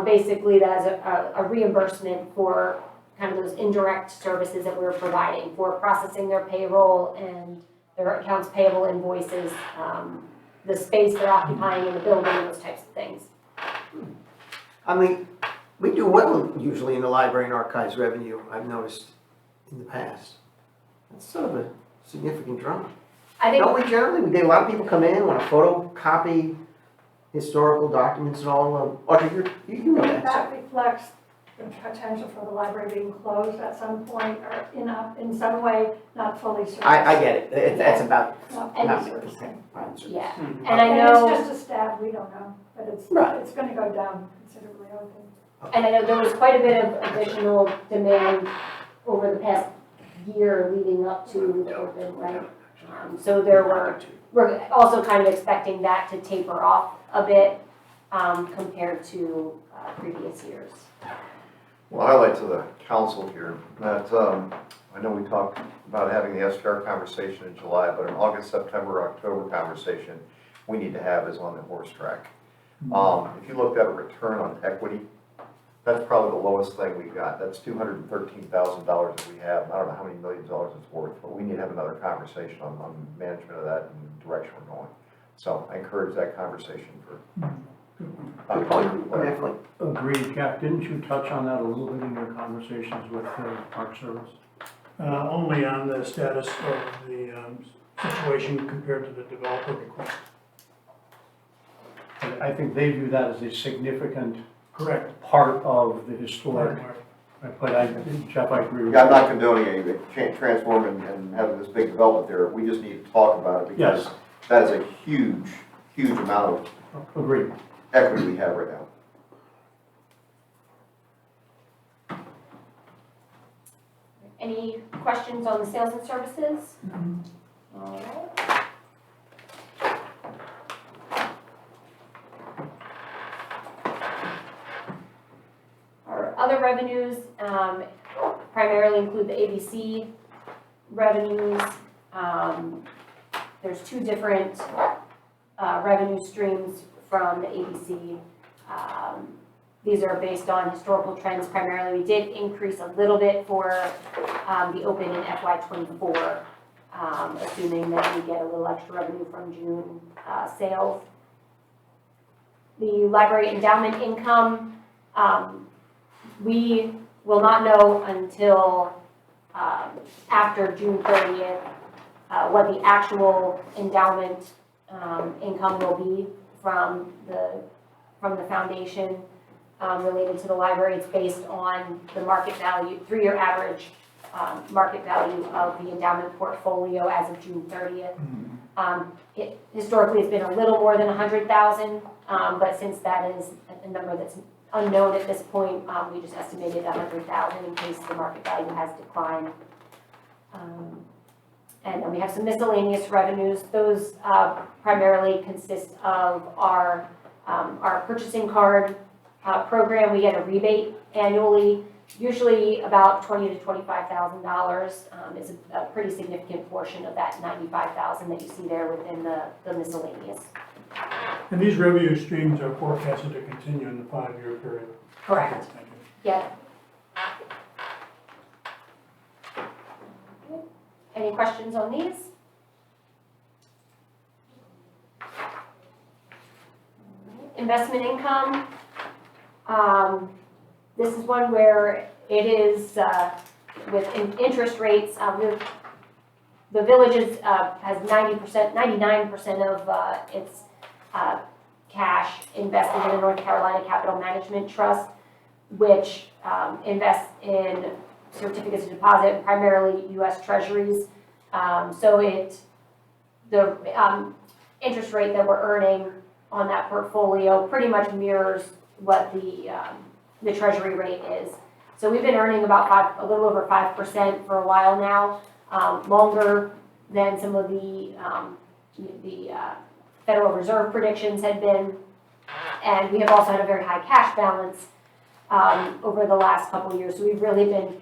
Basically, that is a reimbursement for kind of those indirect services that we're providing for processing their payroll and their accounts payable invoices, the space they're occupying in the building, those types of things. I mean, we do well usually in the library and archives revenue, I've noticed in the past. That's sort of a significant drop. I think, Don't we generally, we get a lot of people come in, want to photocopy historical documents and all, Audrey, you know that. That reflects the potential for the library being closed at some point or in some way not fully serviced. I get it, that's about, Not And- fully not, serviced. yeah, Mhm. and I know, And it's just a stab, we don't know, but Right. it's gonna go down considerably, I would think. and I know there was quite a bit of additional demand over the past year leading up to the open, right? So we're also kind of expecting that to taper off a bit, compared to, previous years. well, highlight to the council here that, I know we talked about having the STR conversation in July, but an August, September, October conversation we need to have is on the horse track. If you looked at a return on equity, that's probably the lowest thing we've got. That's $213,000 that we have. I don't know how many millions of dollars it's worth, but we need to have another conversation on management of that and the direction we're going. So I encourage that conversation for. good point, definitely. Agreed, Cap, didn't you touch on that a little bit in your conversations with Park Service? Only on the status of the situation compared to the developer request. I think they view that as a significant Correct. part of the historic, but Jeff, I agree with you. Yeah, I'm not condoning anything, transforming and having this big development there. We just need to talk about it because Yes. that is a huge, huge amount of Agreed. equity we have right now. Any questions on the sales and services? All right. Our other revenues primarily include the ABC revenues. There's two different revenue streams from the ABC. These are based on historical trends primarily. We did increase a little bit for the open in FY '24, assuming that we get a little extra revenue from June sales. The library endowment income, we will not know until after June 30th what the actual endowment income will be from the foundation. related to the library. It's based on the market value, 3-year average market value of the endowment portfolio as of June 30th. Historically, it's been a little more than 100,000, but since that is a number that's unknown at this point, we just estimated 100,000 in case the market value has declined. And then we have some miscellaneous revenues. Those primarily consist of our purchasing card program. We get a rebate annually, usually about $20,000 to $25,000. Is a pretty significant portion of that 95,000 that you see there within the miscellaneous. And these revenue streams are forecasted to continue in the 5-year period. Correct. Thank you. Yeah. Any questions on these? Investment income. This is one where it is with interest rates. The village has 99% of its cash invested in the North Carolina Capital Management Trust, which invests in certificates of deposit, primarily U.S. Treasuries. So the interest rate that we're earning on that portfolio pretty much mirrors what the Treasury rate is. So we've been earning about a little over 5% for a while now, longer than some of the Federal Reserve predictions had been. And we have also had a very high cash balance over the last couple of years. So we've really been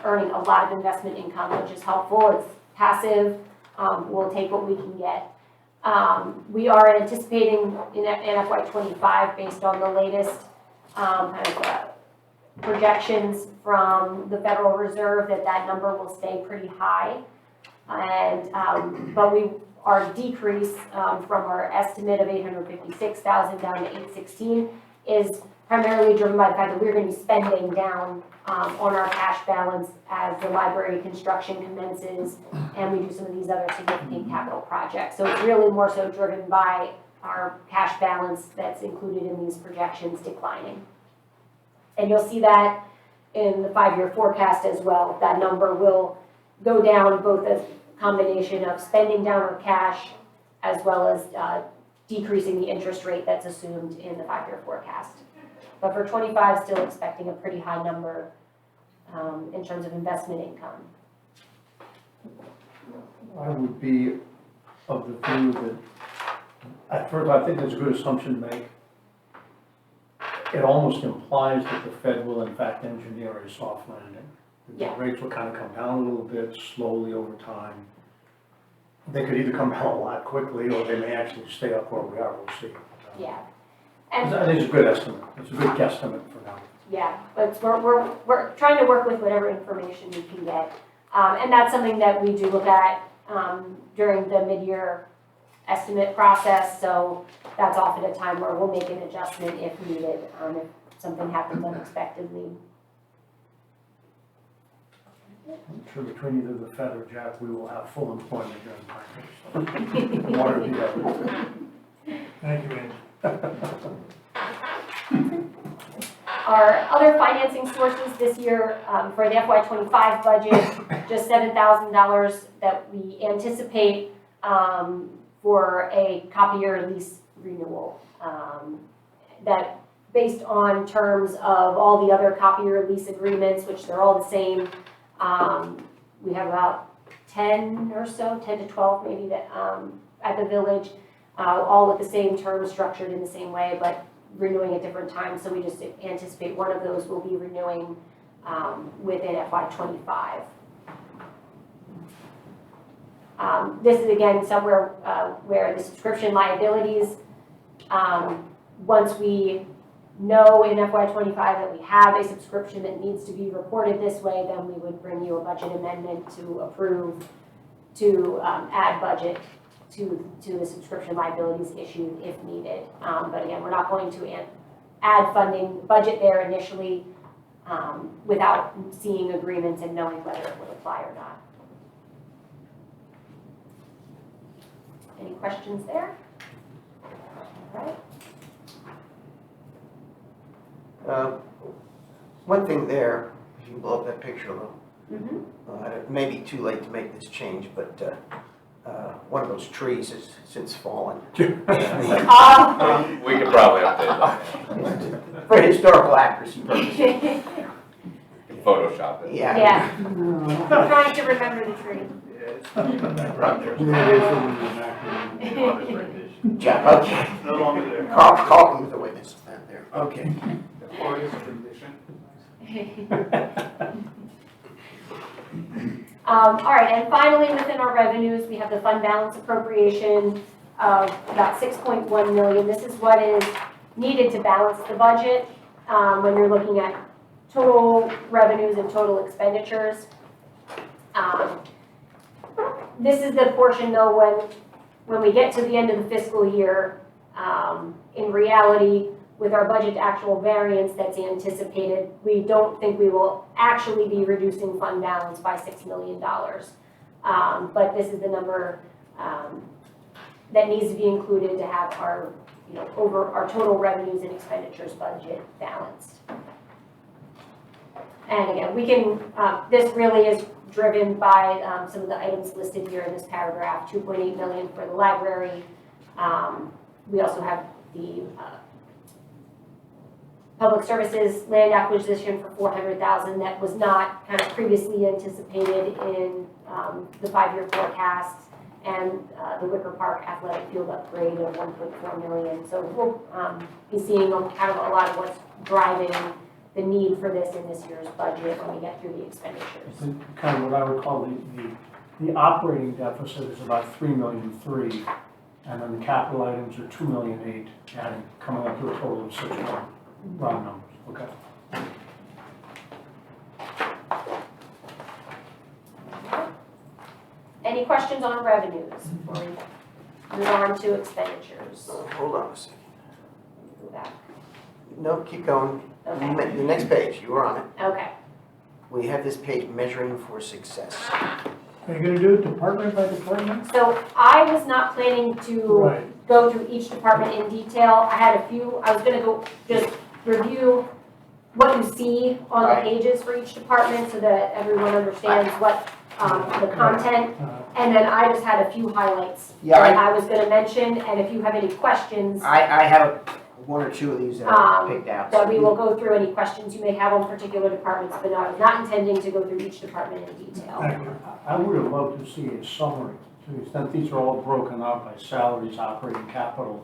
earning a lot of investment income, which is helpful. It's passive. We'll take what we can get. We are anticipating in FY25, based on the latest projections from the Federal Reserve, that number will stay pretty high. And but we our decrease from our estimate of 856,000 down to 816 is primarily driven by the fact that we're going to be spending down on our cash balance as the library construction commences and we do some of these other significant capital projects. So it's really more so driven by our cash balance that's included in these projections declining. And you'll see that in the 5-year forecast as well. That number will go down both as a combination of spending down our cash as well as decreasing the interest rate that's assumed in the 5-year forecast. But for 25, still expecting a pretty high number in terms of investment income. I would be of the view that, at first, I think it's a good assumption to make. It almost implies that the Fed will in fact engineer a soft landing. Yeah. The rates will kind of come down a little bit slowly over time. They could either come down a lot quickly or they may actually stay up where we are, we'll see. Yeah. I And think it's a good estimate, it's a good guesstimate for now. yeah, but we're trying to work with whatever information we can get. And that's something that we do look at during the mid-year estimate process. So that's often a time where we'll make an adjustment if needed, if something happens unexpectedly. I'm sure between either the Fed or Jack, we will have full employment during 5 years. One or the other. Thank you, Andy. Our other financing sources this year for the FY25 budget, just $7,000 that we anticipate for a copier lease renewal. That based on terms of all the other copier lease agreements, which they're all the same. We have about 10 or so, 10 to 12 maybe that at the village, all with the same terms structured in the same way, but renewing at different times. So we just anticipate one of those will be renewing within FY25. This is again somewhere where the subscription liabilities, once we know in FY25 that we have a subscription that needs to be reported this way, then we would bring you a budget amendment to approve to add budget to the subscription liabilities issued if needed. But again, we're not going to add funding budget there initially without seeing agreements and knowing whether it would apply or not. Any questions there? All right. One thing there, if you can blow up that picture a little, Mhm. it may be too late to make this change, but one of those trees has since fallen. We could probably update that, For historical accuracy purposes. Photoshop it. Yeah. Yeah, trying to remember the tree. Yeah, okay. No longer there. Call them the witnesses then there. Okay. Or is a condition. All right, and finally, within our revenues, we have the fund balance appropriation of about 6.1 million. This is what is needed to balance the budget when you're looking at total revenues and total expenditures. This is the portion though when we get to the end of the fiscal year, in reality, with our budget to actual variance that's anticipated, we don't think we will actually be reducing fund balance by $6 million. But this is the number that needs to be included to have our, over our total revenues and expenditures budget balanced. And again, we can, this really is driven by some of the items listed here in this paragraph, 2.8 million for the library. We also have the public services land acquisition for 400,000 that was not kind of previously anticipated in the 5-year forecast, and the Wicker Park athletic field upgrade of 1.4 million. So we'll be seeing kind of a lot of what's driving the need for this in this year's budget when we get through the expenditures. Kind of what I would call the operating deficit is about 3.3 million, and then the capital items are 2.8 million, and coming up to a total of 6 million, round numbers, okay? Any questions on revenues before we move on to expenditures? Hold on a second. Go back. No, keep going. Okay. The next page, you were on it. Okay. We have this page, measuring for success. Are you gonna do it department by department? So I was not planning to Right. go through each department in detail. I had a few, I was gonna go just review what you see on the Right. pages for each department so that everyone understands what, the content. Uh, And then I just had a few highlights Yeah, that I was gonna mention, and if you have any questions, I have one or two of these that I picked out. that we will go through any questions you may have on particular departments, but no, I was not intending to go through each department in detail. Thank you. I would have loved to see a summary, to the extent these are all broken out by salaries, operating capital,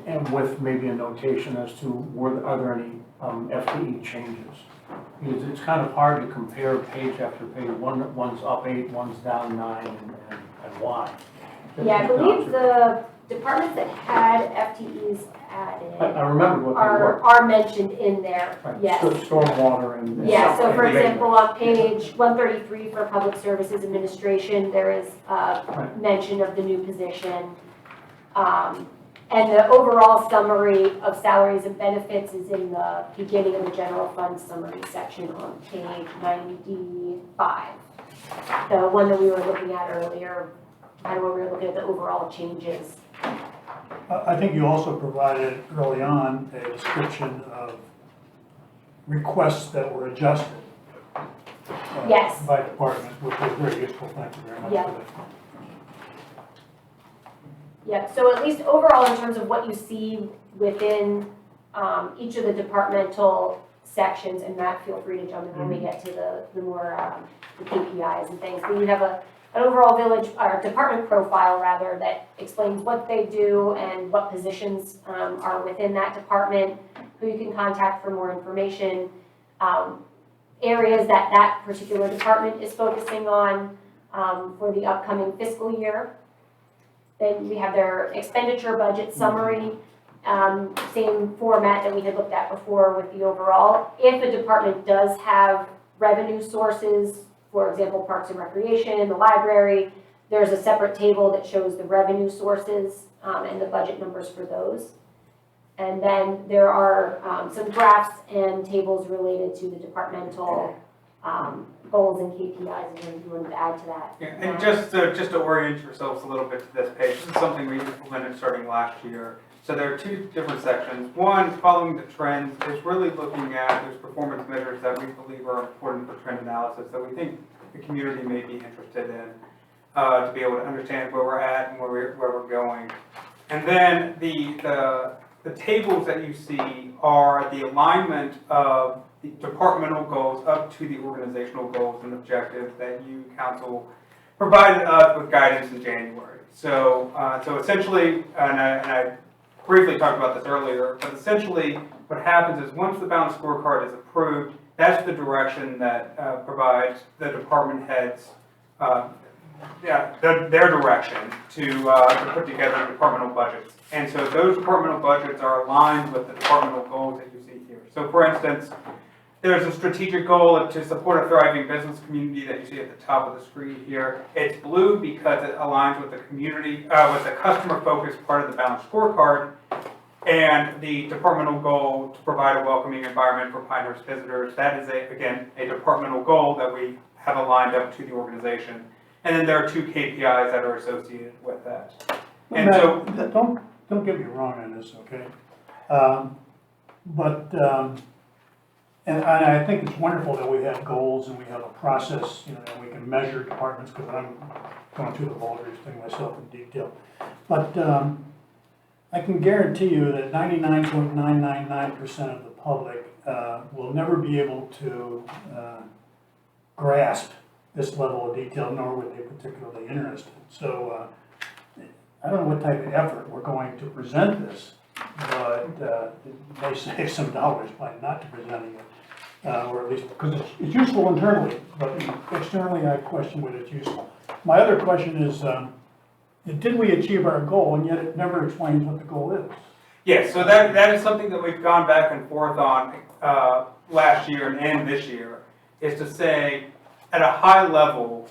and with maybe a notation as to are there any FTE changes? Because it's kind of hard to compare page after page, one's up 8, one's down 9, and why. Yeah, I believe the departments that had FTEs I added remember what they were. are mentioned in there, Right, yes. Stormwater and. Yeah, so for and- example, on page 133 for Public Services Administration, there is Right. mention of the new position. And the overall summary of salaries and benefits is in the beginning of the general fund summary section on page 95. The one that we were looking at earlier, kind of where we were looking at the overall changes. I think you also provided early on a description of requests that were adjusted. Yes. By department, which was very useful, thank you very much Yeah. for that. Yep, so at least overall in terms of what you see within each of the departmental sections, and Matt, feel free to jump in when we get to the more the KPIs and things, but you have an overall village, or department profile rather, that explains what they do and what positions are within that department, who you can contact for more information, areas that that particular department is focusing on for the upcoming fiscal year. Then we have their expenditure budget summary, same format that we had looked at before with the overall. If a department does have revenue sources, for example, Parks and Recreation, the library, there's a separate table that shows the revenue sources and the budget numbers for those. And then there are some graphs and tables related to the departmental goals and KPIs, and if you wanted to add to that. Yeah, and just to orient yourselves a little bit to this page, this is something we implemented starting last year. So there are two different sections. One, following the trends, is really looking at those performance measures that we believe are important for trend analysis that we think the community may be interested in, to be able to understand where we're at and where we're going. And then the tables that you see are the alignment of the departmental goals up to the organizational goals and objectives that you, council, provided us with guidance in January. So essentially, and I briefly talked about this earlier, but essentially what happens is once the balanced scorecard is approved, that's the direction that provides the department heads their direction to put together departmental budgets. And so those departmental budgets are aligned with the departmental goals that you see here. So for instance, there's a strategic goal to support a thriving business community that you see at the top of the screen here. It's blue because it aligns with the community, with the customer-focused part of the balanced scorecard, and the departmental goal to provide a welcoming environment for Pinehurst visitors. That is, again, a departmental goal that we have aligned up to the organization. And then there are two KPIs that are associated with that. And so, Don't get me wrong on this, okay? And I think it's wonderful that we have goals and we have a process, you know, and we can measure departments, because I'm going through the Baldrige thing myself in detail. But I can guarantee you that 99.999% of the public will never be able to grasp this level of detail, nor would they particularly interested. So I don't know what type of effort we're going to present this, but it may save some dollars by not presenting it. Or at least, because it's useful internally, but externally I question whether it's useful. My other question is, did we achieve our goal, and yet it never explains what the goal is? yes, so that is something that we've gone back and forth on last year and this year, is to say, at a high level,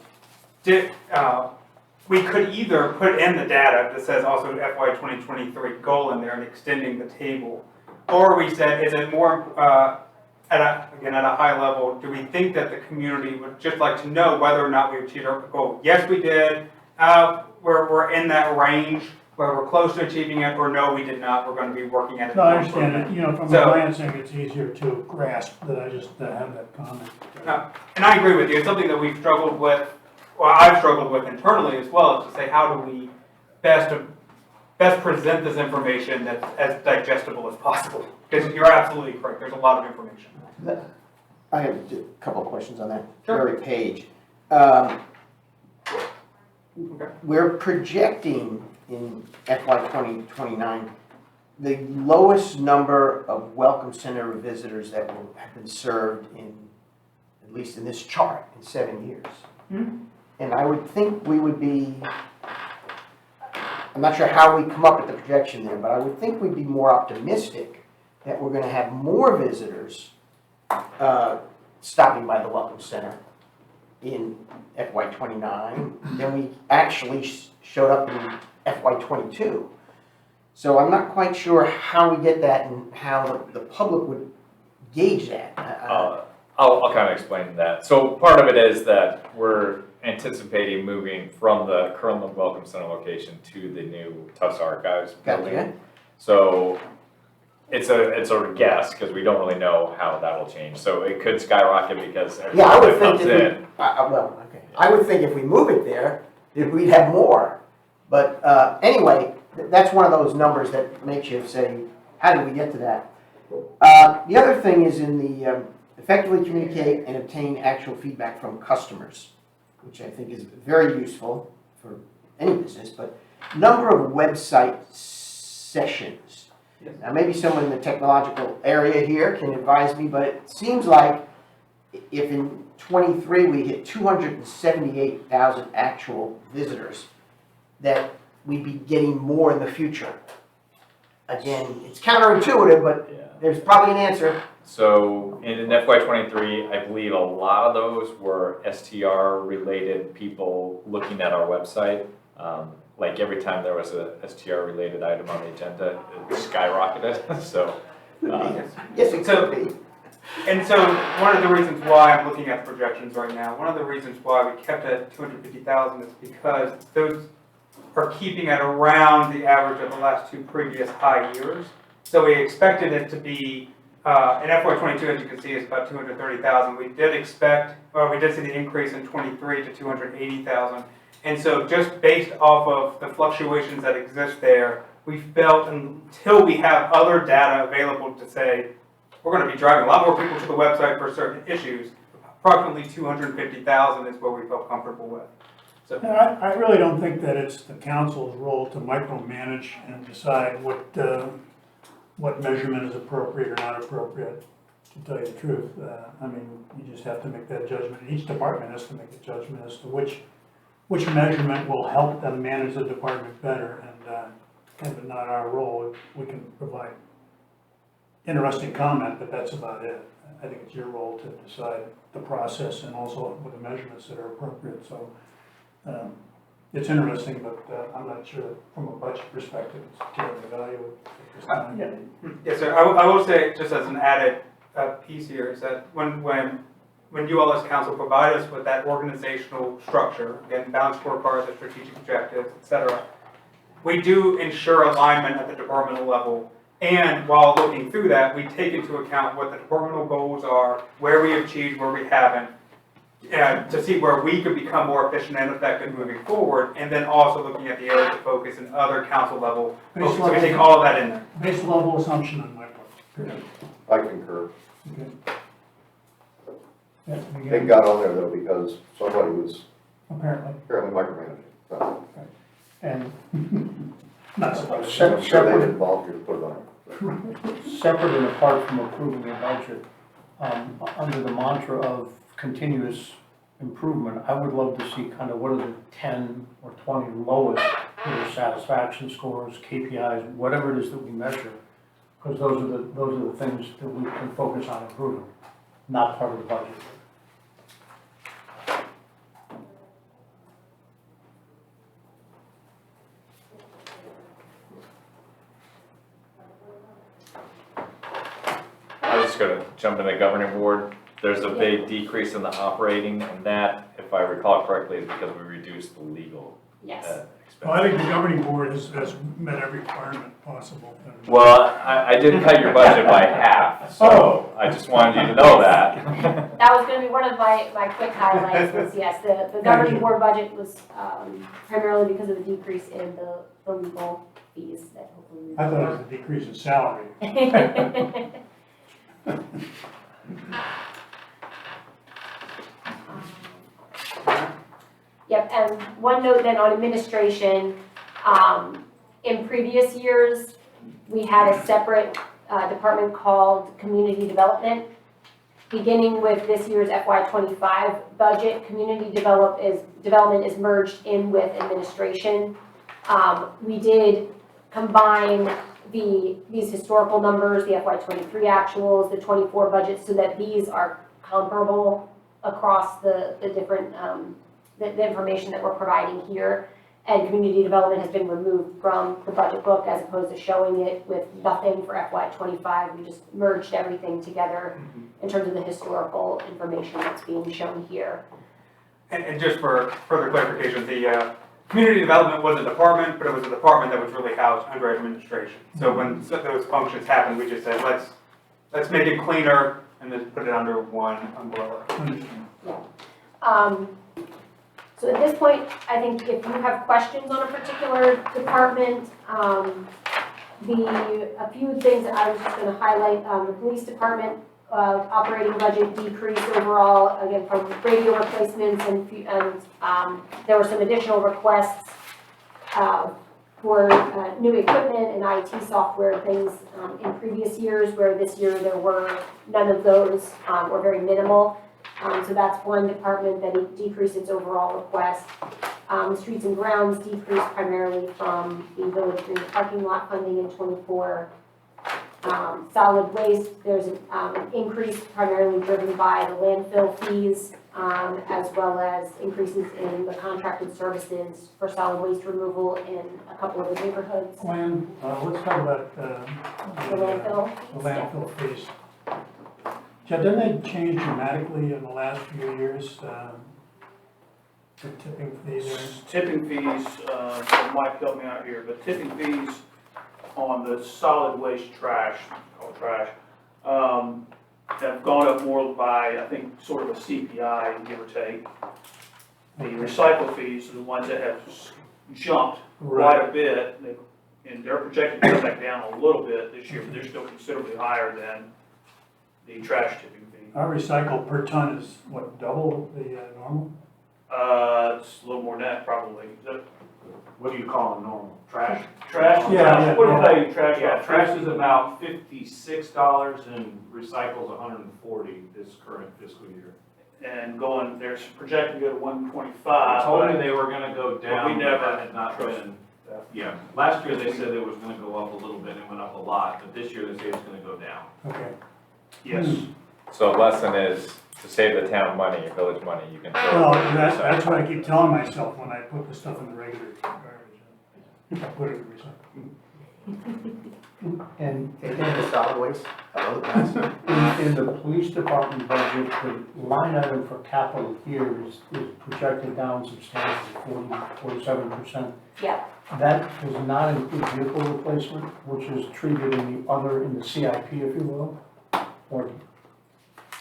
we could either put in the data that says also FY 2023 goal in there and extending the table, or we said, is it more, at a high level, do we think that the community would just like to know whether or not we achieved our goal? Yes, we did. We're in that range where we're close to achieving it, or no, we did not. We're going to be working at it. No, I understand it. You know, from glancing, it's easier to grasp that I just have that comment. And I agree with you. It's something that we've struggled with, well, I've struggled with internally as well, is to say, how do we best present this information that's as digestible as possible? Because you're absolutely correct. There's a lot of information. I have a couple of questions on that Sure. very page. Okay. We're projecting in FY 2029 the lowest number of Welcome Center visitors that will have been served in, at least in this chart, in 7 years. Mm-hmm. And I would think we would be, I'm not sure how we come up with the projection there, but I would think we'd be more optimistic that we're going to have more visitors stopping by the Welcome Center in FY 29 than we actually showed up in FY 22. So I'm not quite sure how we get that and how the public would gauge that. I'll kind of explain that. So part of it is that we're anticipating moving from the current Welcome Center location to the new Tufts Archives building. Gotcha. So it's a guess, because we don't really know how that will change. So it could skyrocket because Yeah, I would everyone think that if comes in. well, okay. I would think if we move it there, that we'd have more. But anyway, that's one of those numbers that makes you say, how did we get to that? The other thing is in the effectively communicate and obtain actual feedback from customers, which I think is very useful for any business, but number of website sessions. Yes. Now, maybe someone in the technological area here can advise me, but it seems like if in 23 we hit 278,000 actual visitors, that we'd be getting more in the future. Again, it's counterintuitive, but Yeah. there's probably an answer. So in FY 23, I believe a lot of those were STR related people looking at our website. Like every time there was a STR related item on the agenda, it skyrocketed. So Yes, it could be. And so one of the reasons why I'm looking at projections right now, one of the reasons why we kept it at 250,000 is because those are keeping at around the average of the last two previous high years. So we expected it to be, in FY '22, as you can see, is about 230,000. We did expect, or we did see the increase in '23 to 280,000. And so just based off of the fluctuations that exist there, we felt until we have other data available to say, we're going to be driving a lot more people to the website for certain issues, approximately 250,000 is what we felt comfortable with. So, And I really don't think that it's the council's role to micromanage and decide what measurement is appropriate or not appropriate, to tell you the truth. I mean, you just have to make that judgment. Each department has to make a judgment as to which measurement will help them manage the department better, and it's not our role. We can provide interesting comment, but that's about it. I think it's your role to decide the process and also with the measurements that are appropriate. So it's interesting, but I'm not sure from a budget perspective it's carrying the value at this time. yes, sir. I will say, just as an added piece here, is that when you all as council provide us with that organizational structure, again, balanced scorecard, the strategic objectives, et cetera, we do ensure alignment at the departmental level. And while looking through that, we take into account what the departmental goals are, where we achieved, where we haven't, to see where we could become more efficient and effective moving forward, and then also looking at the areas of focus and other council level focus. So we take all of that in there. Base level assumption on my part. I concur. Okay. Yes, we It get- got on there though because somebody was Apparently, apparently micromanaging. So and not supposed I'm to. sure they didn't volunteer to put it on. Separate and apart from approving a budget, under the mantra of continuous improvement, I would love to see kind of what are the 10 or 20 lowest either satisfaction scores, KPIs, whatever it is that we measure, because those are the things that we can focus on improving, not part of the budget. I was just gonna jump in the governing board. There's a big decrease in the operating, and that, if I recall correctly, is because we reduced the legal Yes. Well, I expense. think the governing board has met every requirement possible. Well, I did cut your budget by half, so I just wanted you to know that. That was gonna be one of my quick highlights was, yes, the governing board budget was primarily because of the decrease in the legal fees that hopefully. I thought it was a decrease in salary. Yep, and one note then on administration, in previous years, we had a separate department called Community Development. Beginning with this year's FY '25 budget, Community Development is merged in with administration. We did combine these historical numbers, the FY '23 actuals, the '24 budget, so that these are comparable across the different the information that we're providing here. And community development has been removed from the budget book as opposed to showing it with nothing for FY '25. We just merged everything together in terms of the historical information that's being shown here. And just for further clarification, the community development was a department, but it was a department that was really housed under administration. So when those functions happened, we just said, let's make it cleaner and then put it under one umbrella. So at this point, I think if you have questions on a particular department, a few things that I was just going to highlight, the police department operating budget decreased overall, again, from radio replacements and there were some additional requests for new equipment and IT software things in previous years, where this year there were none of those, or very minimal. So that's one department that decreased its overall request. Streets and grounds decreased primarily from the village green parking lot funding in '24. Solid waste, there's an increase primarily driven by the landfill fees, as well as increases in the contracted services for solid waste removal in a couple of the neighborhoods. Let's talk about The landfill. the landfill fees. Jeff, didn't they change dramatically in the last few years? The tipping fee there. Tipping fees, Mike help me out here, but tipping fees on the solid waste trash, called trash, have gone up more by, I think, sort of a CPI, give or take. The recycle fees are the ones that have jumped quite a bit, and they're projected to go back down a little bit this year, but they're still considerably higher than the trash tipping fee. Our recycle per ton is, what, double the normal? It's a little more than that, probably. Is that What do you call a normal? Trash? trash? Yeah. What do you pay trash? Yeah, about? trash is about $56 and recycle's $140 this current fiscal year. And going, there's projected to go to They 125. told me they were gonna go down, we but never that had not trusted been. that. Yeah, last year they said it was gonna go up a little bit and went up a lot, but this year they say it's gonna go down. Okay. Yes. So the lesson is to save the town money, your village money, you can. throw Well, it in the that's recycle. what I keep telling myself when I put the stuff in the regular garbage. If I put it in the recycle. And taking the solid waste, hello, guys. In the police department budget, the line item for capital here is projected down substantially, 47%. Yeah. That does not include vehicle replacement, which is treated in the CIP, if you will. Or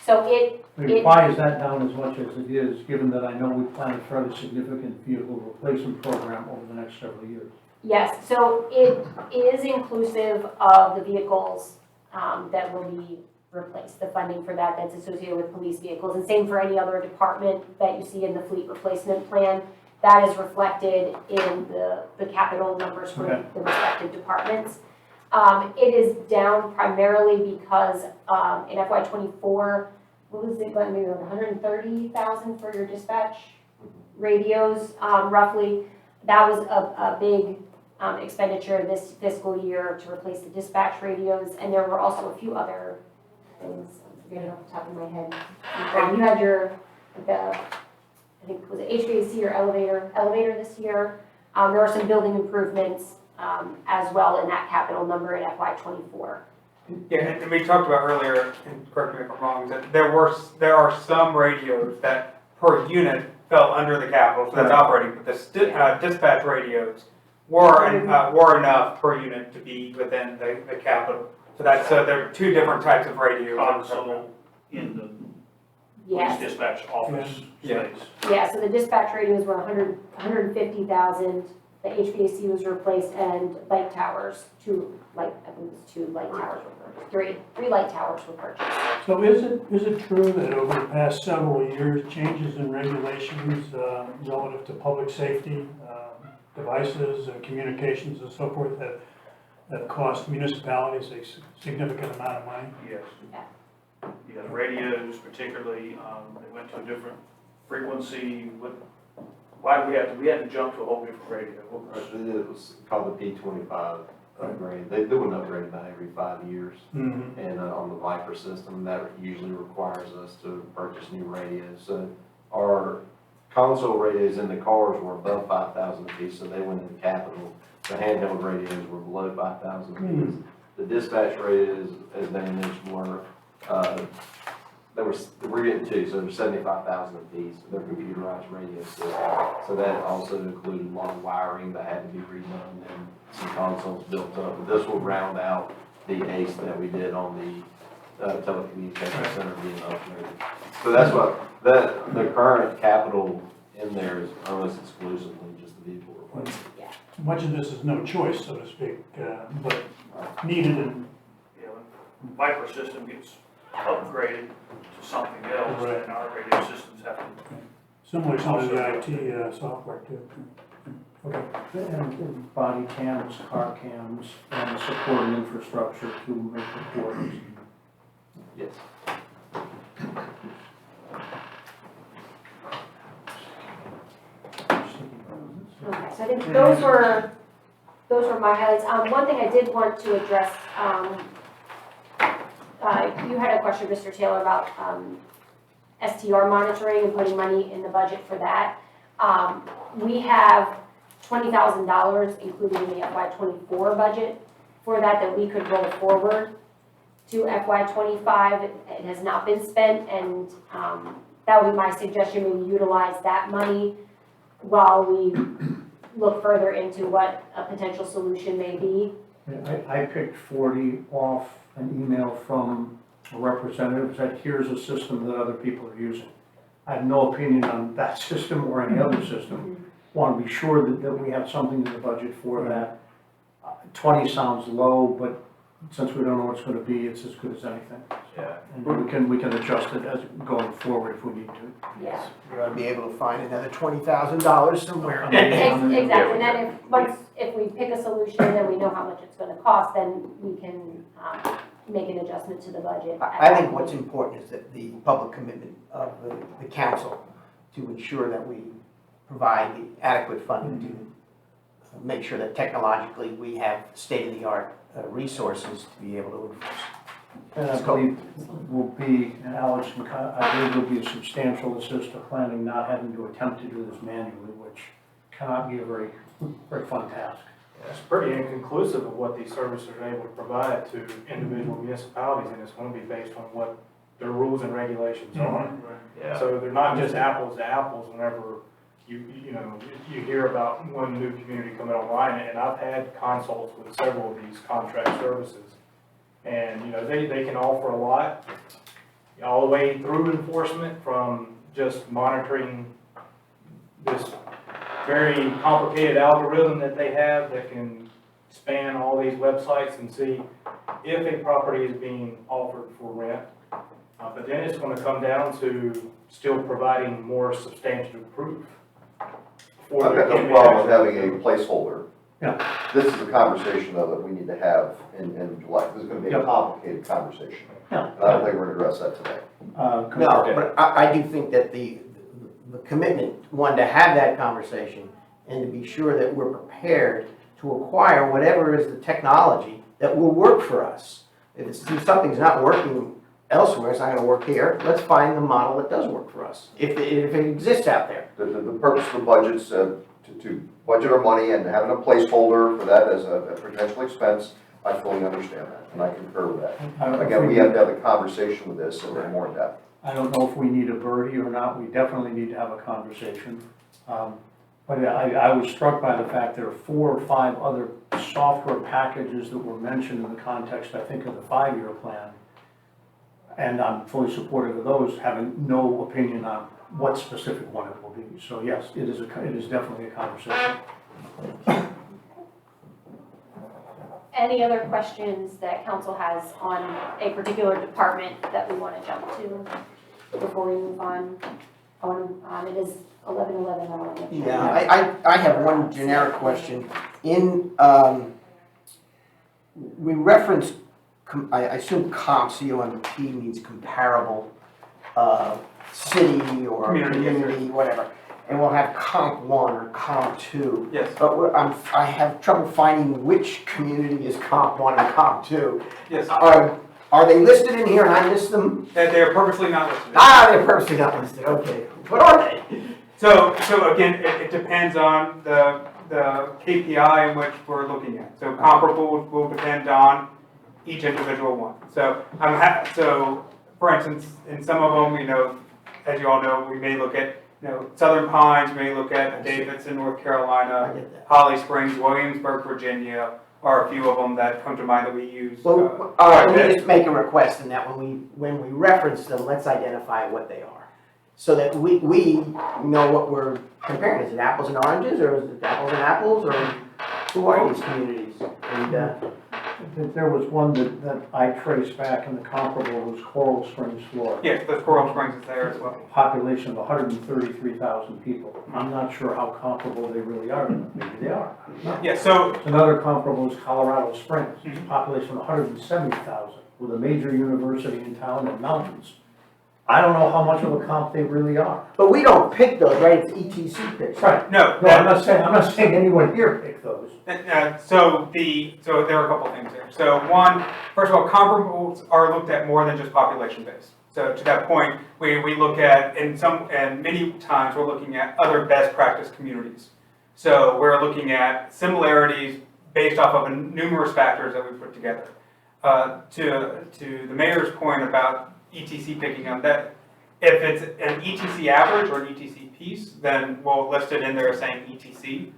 So it, why is that down as much as it is, given that I know we plan a fairly significant vehicle replacement program over the next several years? yes, so it is inclusive of the vehicles that will be replaced, the funding for that that's associated with police vehicles, and same for any other department that you see in the fleet replacement plan. That is reflected in the capital numbers for Okay. the respective departments. It is down primarily because in FY '24, what was it, like maybe 130,000 for your dispatch radios, roughly. That was a big expenditure this fiscal year to replace the dispatch radios, and there were also a few other things, I'm forgetting off the top of my head. You had I think, was it HVAC or elevator this year? There were some building improvements as well in that capital number in FY '24. Yeah, and we talked about earlier, and correct me if I'm wrong, that there are some radios that per unit fell under the capital, so that's operating, but the dispatch radios were enough per unit to be within the capital. So there are two different types of radios. Console in the police Yes, dispatch office Yeah. space. yeah, so the dispatch radios were 150,000, the HVAC was replaced, and light towers, I believe it was two light towers were purchased, three light towers were purchased. So is it true that over the past several years, changes in regulations relative to public safety, devices, communications and so forth that cost municipalities a significant amount of money? Yes. Yeah. Yeah, the radios particularly, they went to a different frequency. Why did we had to jump to a whole different radio? It was called the P25 upgrade. They do an upgrade about every 5 years. Mm-hmm. And on the Viper system, that usually requires us to purchase new radios. So our console radios in the cars were above 5,000 apiece, so they went into capital. The handheld radios were below 5,000 apiece. The dispatch radios, as they mentioned, we're getting two, so they're 75,000 apiece. They're computerized radio systems. So that also included a lot of wiring that had to be redone and some consoles built up. But this will round out the ACE that we did on the telecommunications center being upgraded. So that's what, the current capital in there is almost exclusively just the vehicle replacement. Much of this is no choice, so to speak, but needed and You know, when the Viper system gets upgraded to something else, Right. and our radio systems have to. similar to the IT software too. Okay. And body cams, car cams, and supporting infrastructure to make reports. Yes. Okay, so I think those were my highlights. One thing I did want to address, you had a question, Mr. Taylor, about STR monitoring and putting money in the budget for that. We have $20,000 included in the FY '24 budget for that we could roll forward to FY '25. It has not been spent, and that would be my suggestion, maybe utilize that money while we look further into what a potential solution may be. I picked 40 off an email from a representative that said, here's a system that other people are using. I have no opinion on that system or any other system. Want to be sure that we have something in the budget for that. 20 sounds low, but since we don't know what it's going to be, it's as good as anything. Yeah. And we can adjust it as going forward if we need to. Yeah. We're gonna be able to find another $20,000 somewhere. Exactly, and then if we pick a solution and we know how much it's gonna cost, then we can, make an adjustment to the budget. I think what's important is that the public commitment of the council to ensure that we provide the adequate funding to make sure that technologically we have state-of-the-art resources to be able to enforce. And I believe will be, and Alex, I believe will be a substantial assist to planning, not having to attempt to do this manually, which cannot be a very, very fun task. It's pretty inconclusive of what these services are able to provide to individual municipalities, and it's gonna be based on what their rules and regulations are. Yeah. So they're not just apples to apples whenever you hear about one new community coming online, and I've had consults with several of these contract services. And, they can offer a lot, all the way through enforcement, from just monitoring this very complicated algorithm that they have that can span all these websites and see if a property is being offered for rent. But then it's gonna come down to still providing more substantive proof. before I've there got can no be problem with action. having a placeholder. Yeah. This is a conversation, though, that we need to have in July. This is gonna be a Yeah. complicated conversation. Yeah. And I don't think we're gonna address that today. No, but I do think that the commitment, one, to have that conversation and to be sure that we're prepared to acquire whatever is the technology that will work for us. If something's not working elsewhere, it's not gonna work here, let's find the model that does work for us, if it exists out there. The purpose of the budget said to budget our money and having a placeholder for that as a potential expense, I fully understand that, and I concur with that. Again, we have to have a conversation with this and then more in depth. I don't know if we need a birdie or not, we definitely need to have a conversation. But I was struck by the fact there are 4 or 5 other software packages that were mentioned in the context, I think, of the 5-year plan. And I'm fully supportive of those, having no opinion on what specific one it will be. So yes, it is definitely a conversation. Any other questions that council has on a particular department that we want to jump to before we move on? It is 11:11, I want to make sure. Yeah, I have one generic question. In, we referenced, I assume COMP means comparable, city or community, whatever. And we'll have COMP 1 or COMP 2. Yes. But I have trouble finding which community is COMP 1 and COMP 2. Yes, Are they listed in here and I missed them? they're purposely not listed. They're purposely not listed, okay. What are they? So again, it depends on the KPI in which we're looking at. So comparable will depend on each individual one. So so for instance, in some of them, as you all know, we may look at, Southern Pines, we may look at Davidson, North I Carolina, get that. Holly Springs, Williamsburg, Virginia, are a few of them that come to mind that we use. Well, all right, let me just make a request in that when we reference them, let's identify what they are. So that we know what we're comparing. Is it apples and oranges, or is it apples and apples, or who are these communities? And, There was one that I traced back in the comparable, was Coral Springs, Florida. Yes, there's Coral Springs is there as well. Population of 133,000 people. I'm not sure how comparable they really are, maybe they are. Yeah, so Another comparable is Colorado Springs, population of 170,000, with a major university in town and mountains. I don't know how much of a comp they really are. but we don't pick those, right? It's ETC picks. Right. no, No, I'm not saying anyone here picked those. So there are a couple things there. So one, first of all, comparables are looked at more than just population based. So to that point, we look at, and many times we're looking at other best practice communities. So we're looking at similarities based off of numerous factors that we put together. To the mayor's point about ETC picking up, If it's an ETC average or an ETC piece, then we'll list it in there saying ETC.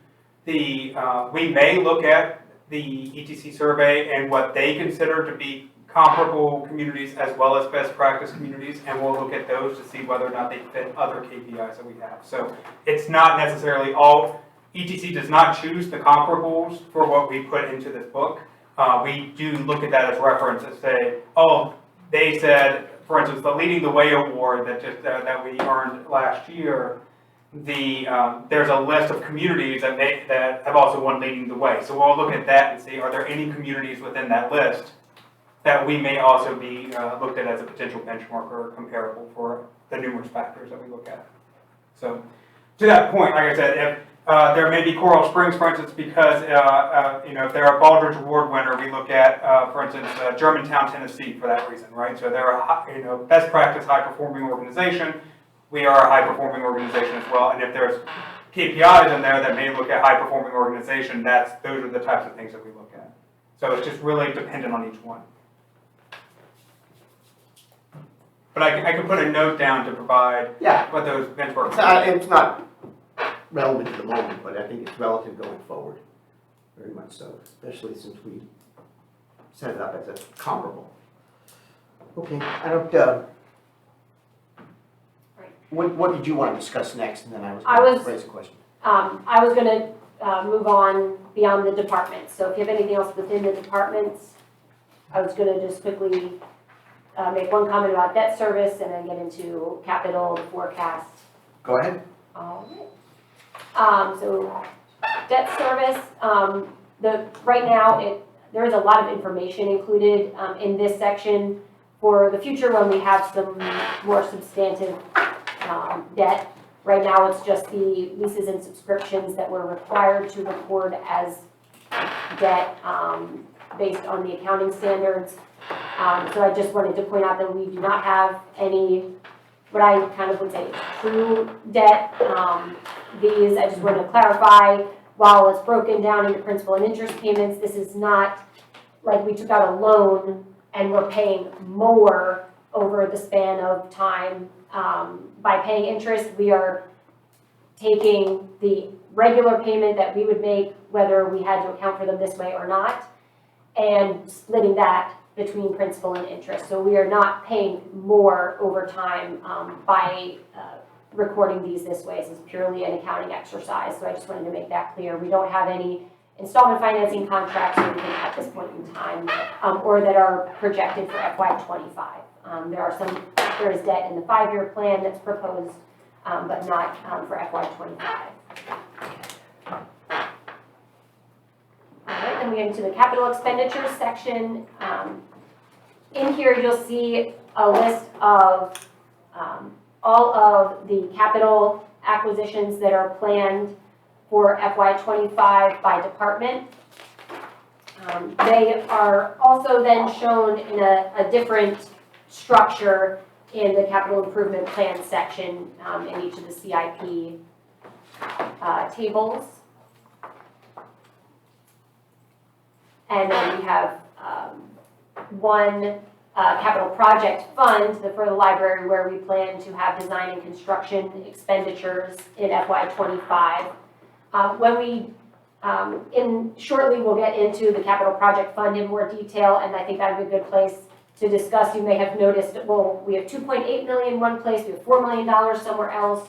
We may look at the ETC survey and what they consider to be comparable communities as well as best practice communities, and we'll look at those to see whether or not they fit other KPIs that we have. So it's not necessarily all, ETC does not choose the comparables for what we put into this book. We do look at that as reference and say, oh, they said, for instance, the Leading the Way award that we earned last year, there's a list of communities that have also won Leading the Way. So we'll look at that and see, are there any communities within that list that we may also be looked at as a potential benchmark or comparable for the numerous factors that we look at. So to that point, like I said, if there may be Coral Springs, for instance, because if they're a Baldrige Award winner, we look at, for instance, Germantown, Tennessee, for that reason, right? So they're a best practice, high-performing organization. We are a high-performing organization as well, and if there's KPIs in there that may look at high-performing organization, those are the types of things that we look at. So it's just really dependent on each one. But I can put a note down to provide Yeah. what those benchmarks are. It's not relevant to the moment, but I think it's relative going forward, very much so, especially since we set it up as a comparable. Okay, I don't, what did you want to discuss next, and then I was going to raise a question. I was gonna move on beyond the departments, so if you have anything else within the departments, I was gonna just quickly make one comment about debt service and then get into capital, the forecast. Go ahead. All right. So debt service, right now, there is a lot of information included in this section for the future when we have some more substantive debt. Right now, it's just the leases and subscriptions that we're required to record as debt based on the accounting standards. So I just wanted to point out that we do not have any, what I kind of would say, true debt. These, I just want to clarify, while it's broken down into principal and interest payments, this is not like we took out a loan and we're paying more over the span of time. By paying interest, we are taking the regular payment that we would make, whether we had to account for them this way or not, and splitting that between principal and interest. So we are not paying more over time by recording these this way. This is purely an accounting exercise, so I just wanted to make that clear. We don't have any installment financing contracts or anything at this point in time, or that are projected for FY25. There is debt in the 5-year plan that's proposed, but not for FY25. All right, then we get into the capital expenditures section. In here, you'll see a list of all of the capital acquisitions that are planned for FY25 by department. They are also then shown in a different structure in the capital improvement plan section in each of the CIP tables. And then we have one capital project fund for the library where we plan to have design and construction expenditures in FY25. Shortly we'll get into the capital project fund in more detail, and I think that would be a good place to discuss. You may have noticed, well, we have 2.8 million one place, we have $4 million somewhere else.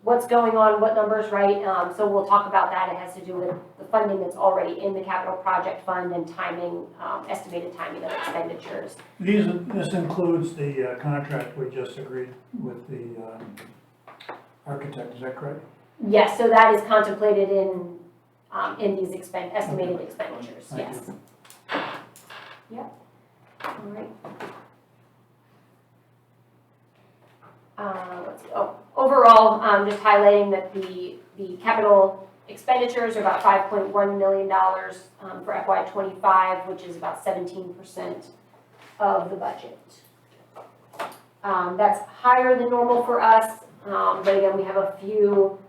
What's going on, what numbers, right? So we'll talk about that. It has to do with the funding that's already in the capital project fund and timing, estimated timing of expenditures. This includes the contract we just agreed with the architect, is that correct? Yes, so that is contemplated in these estimated expenditures, Thank yes. you. Yep, all right. Let's see. Overall, just highlighting that the capital expenditures are about $5.1 million for FY25, which is about 17% of the budget. That's higher than normal for us, but again, we have a few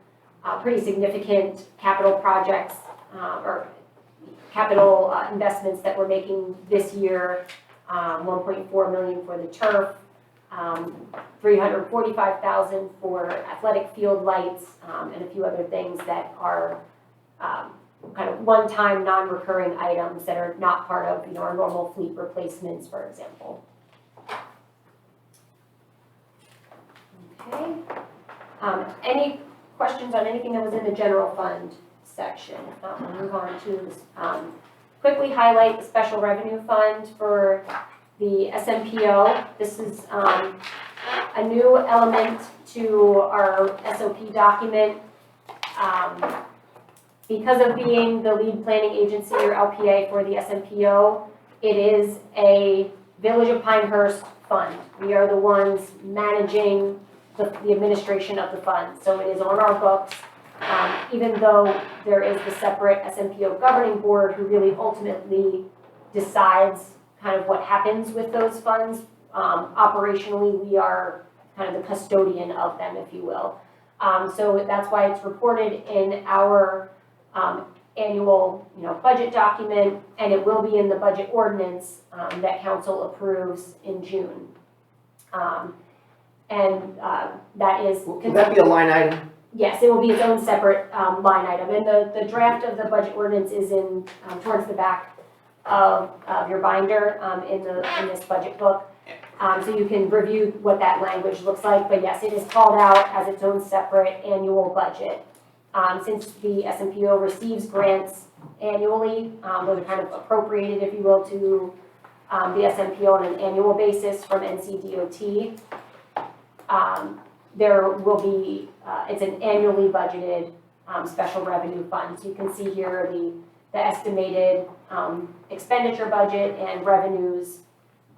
pretty significant capital projects or capital investments that we're making this year. 1.4 million for the turf, $345,000 for athletic field lights, and a few other things that are kind of one-time, non-recurring items that are not part of, our normal fleet replacements, for example. Okay. Any questions on anything that was in the general fund section? If not, we'll move on to this, quickly highlight the special revenue fund for the SMPO. This is a new element to our SOP document. Because of being the lead planning agency or LPA for the SMPO, it is a Village of Pinehurst fund. We are the ones managing the administration of the fund, so it is on our books. Even though there is the separate SMPO governing board who really ultimately decides kind of what happens with those funds, operationally we are kind of the custodian of them, if you will. So that's why it's reported in our annual, budget document, and it will be in the budget ordinance that council approves in June. That is. Will that be a line item? Yes, it will be its own separate line item, and the draft of the budget ordinance is in towards the back of your binder in this budget book. So you can review what that language looks like, but yes, it is called out as its own separate annual budget. Since the SMPO receives grants annually, those are kind of appropriated, if you will, to the SMPO on an annual basis from NCDOT. There will be, it's an annually budgeted special revenue fund. So you can see here the estimated expenditure budget and revenues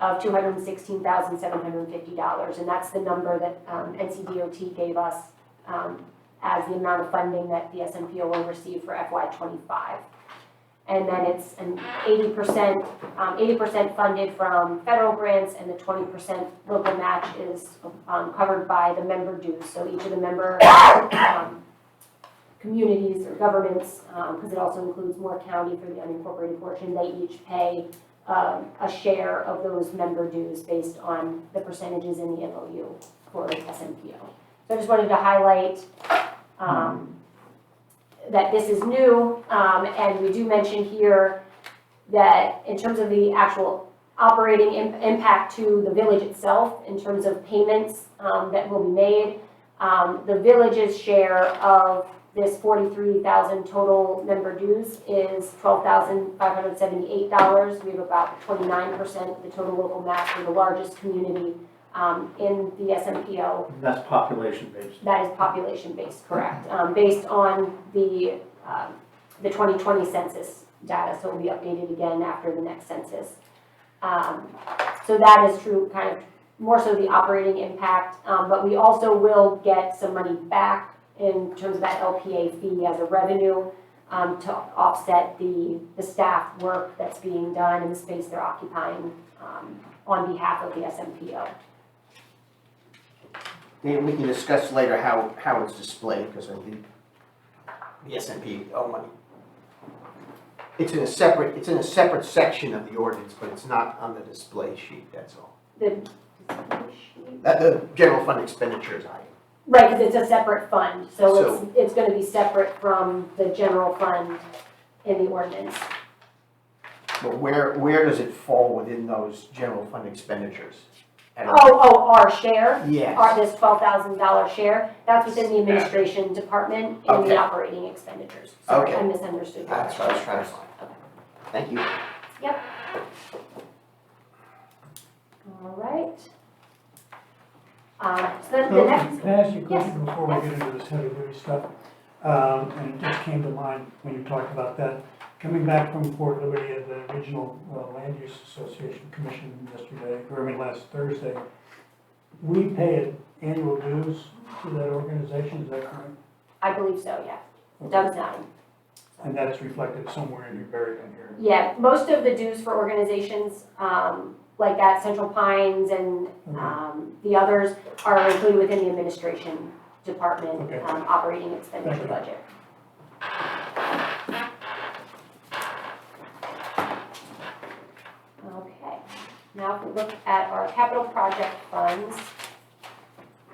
of $216,750, and that's the number that NCDOT gave us as the amount of funding that the SMPO will receive for FY25. And then it's an 80% funded from federal grants, and the 20% local match is covered by the member dues. So each of the member communities or governments, because it also includes Moore County for the unincorporated portion, they each pay a share of those member dues based on the percentages in the MOU for SMPO. So I just wanted to highlight that this is new, and we do mention here that in terms of the actual operating impact to the village itself, in terms of payments that will be made, the village's share of this 43,000 total member dues is $12,578. We have about 29% of the total local match for the largest community in the SMPO. That's population based. That is population based, correct, based on the 2020 census data, so it will be updated again after the next census. So that is true, kind of more so the operating impact, but we also will get some money back in terms of that LPA fee as a revenue to offset the staff work that's being done and the space they're occupying on behalf of the SMPO. And we can discuss later how it's displayed, because of the SMPO money. It's in a separate section of the ordinance, but it's not on the display sheet, that's all. The display sheet? The general fund expenditures item. Right, because it's a separate fund, so it's going to be separate from the general fund in the ordinance. But where does it fall within those general fund expenditures? Our share? Yes. This $12,000 share, that's within the administration department in Okay. the operating expenditures. Sorry, Okay. I misunderstood. That's what I was trying to find. Okay. Thank you. Yep. All right. So then the next. Can I ask you a question before we get into this heavy duty stuff? And it just came to mind when you talked about that. Coming back from Fort Liberty at the Regional Land Use Association Commission last Thursday, we pay annual dues to that organization, is that correct? I believe so, yeah. Doug's nodding. And that's reflected somewhere in your, buried in here. Yeah, most of the dues for organizations like that, Central Pines and the others are included within the administration department Okay. Operating expenditure Thank you. budget. Okay. Now, if we look at our capital project funds,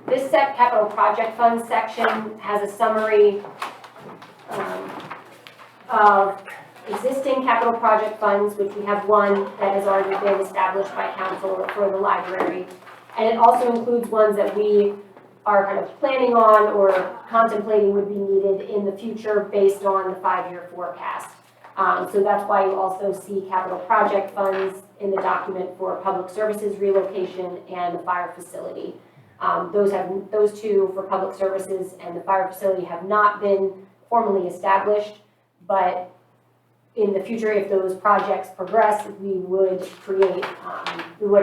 this capital project funds section has a summary of existing capital project funds, which we have one that has already been established by council for the library. And it also includes ones that we are kind of planning on or contemplating would be needed in the future based on the 5-year forecast. So that's why you also see capital project funds in the document for public services relocation and the fire facility. Those two for public services and the fire facility have not been formally established, but in the future, if those projects progress, we would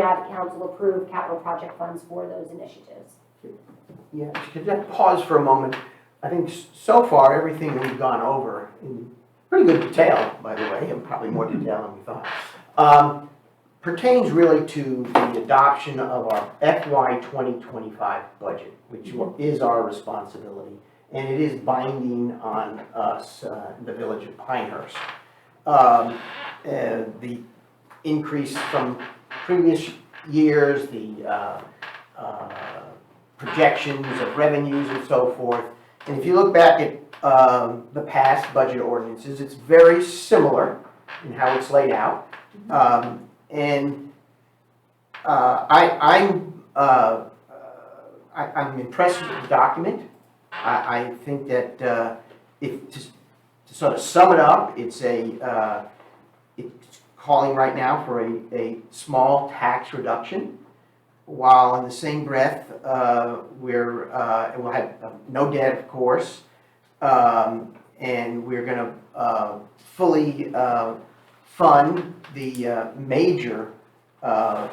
have council approve capital project funds for those initiatives. Yeah, could I pause for a moment? I think so far, everything we've gone over in pretty good detail, by the way, and probably more detail than we thought, pertains really to the adoption of our FY 2025 budget, which is our responsibility, and it is binding on us, the Village of Pinehurst. The increase from previous years, the projections of revenues and so forth. And if you look back at the past budget ordinances, it's very similar in how it's laid out. I'm impressed with the document. I think that to sort of sum it up, it's calling right now for a small tax reduction, while in the same breath, we'll have no debt, of course, and we're going to fully fund the major capital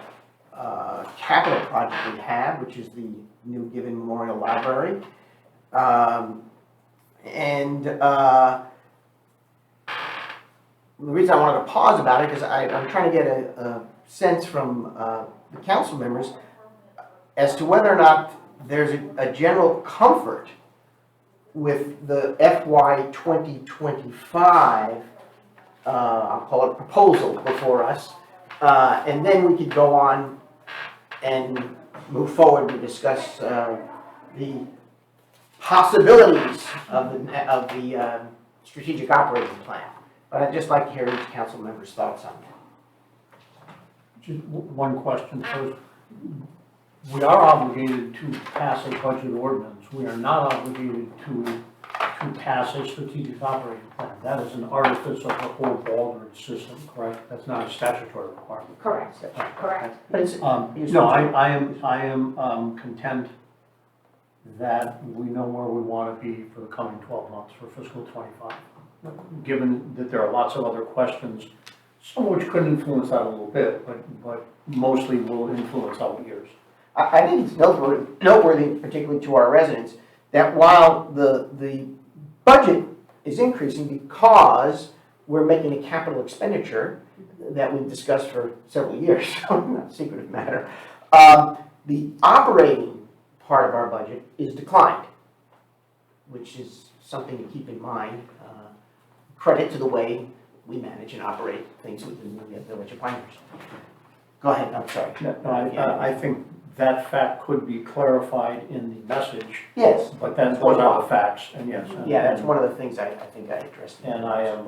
project we have, which is the new Given Memorial Library. The reason I wanted to pause about it is I'm trying to get a sense from the council members as to whether or not there's a general comfort with the FY 2025, I'll call it proposal before us, and then we could go on and move forward to discuss the possibilities of the strategic operating plan. But I'd just like to hear each council member's thoughts on that. Just one question first. We are obligated to pass a budget ordinance. We are not obligated to pass a strategic operating plan. That is an artifice of the whole Baldwin system, correct? That's not a statutory requirement. Correct, correct. But it's, No, I am content that we know where we want to be for the coming 12 months for fiscal 25. Given that there are lots of other questions, some of which could influence that a little bit, but mostly will influence out years. I think it's noteworthy, particularly to our residents, that while the budget is increasing because we're making a capital expenditure that we've discussed for several years, so not a secret matter, the operating part of our budget is declined, which is something to keep in mind. Credit to the way we manage and operate things within the Village of Pinehurst. Go ahead, I'm sorry. No, I think that fact could be clarified in the message. Yes. But then those are the facts, and yes. Yeah, that's one of the things I think I addressed. And I am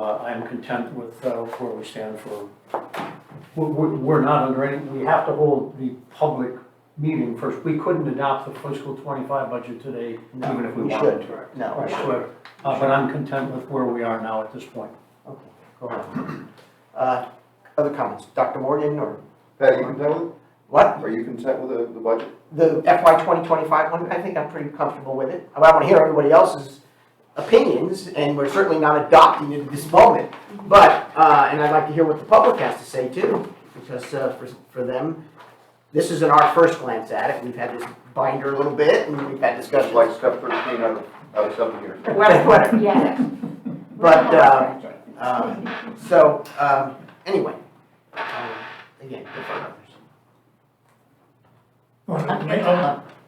content with where we stand for, we're not under any, we have to hold the public meeting first. We couldn't adopt the fiscal 25 budget today, No, even if we we wanted should. to. No, we Right. But I'm content with where we are now at this point. Okay, go ahead. Other comments? Dr. Morgan or Pat, are you content with it? what? Are you content with the budget? The FY 2025 one, I think I'm pretty comfortable with it. I want to hear everybody else's opinions, and we're certainly not adopting it at this moment. But, and I'd like to hear what the public has to say too, because for them, this isn't our first glance at it. We've had this binder a little bit, and we've had discussions. Like step 13 out of 7 years. Whatever. Yeah. But, anyway, again, defer others.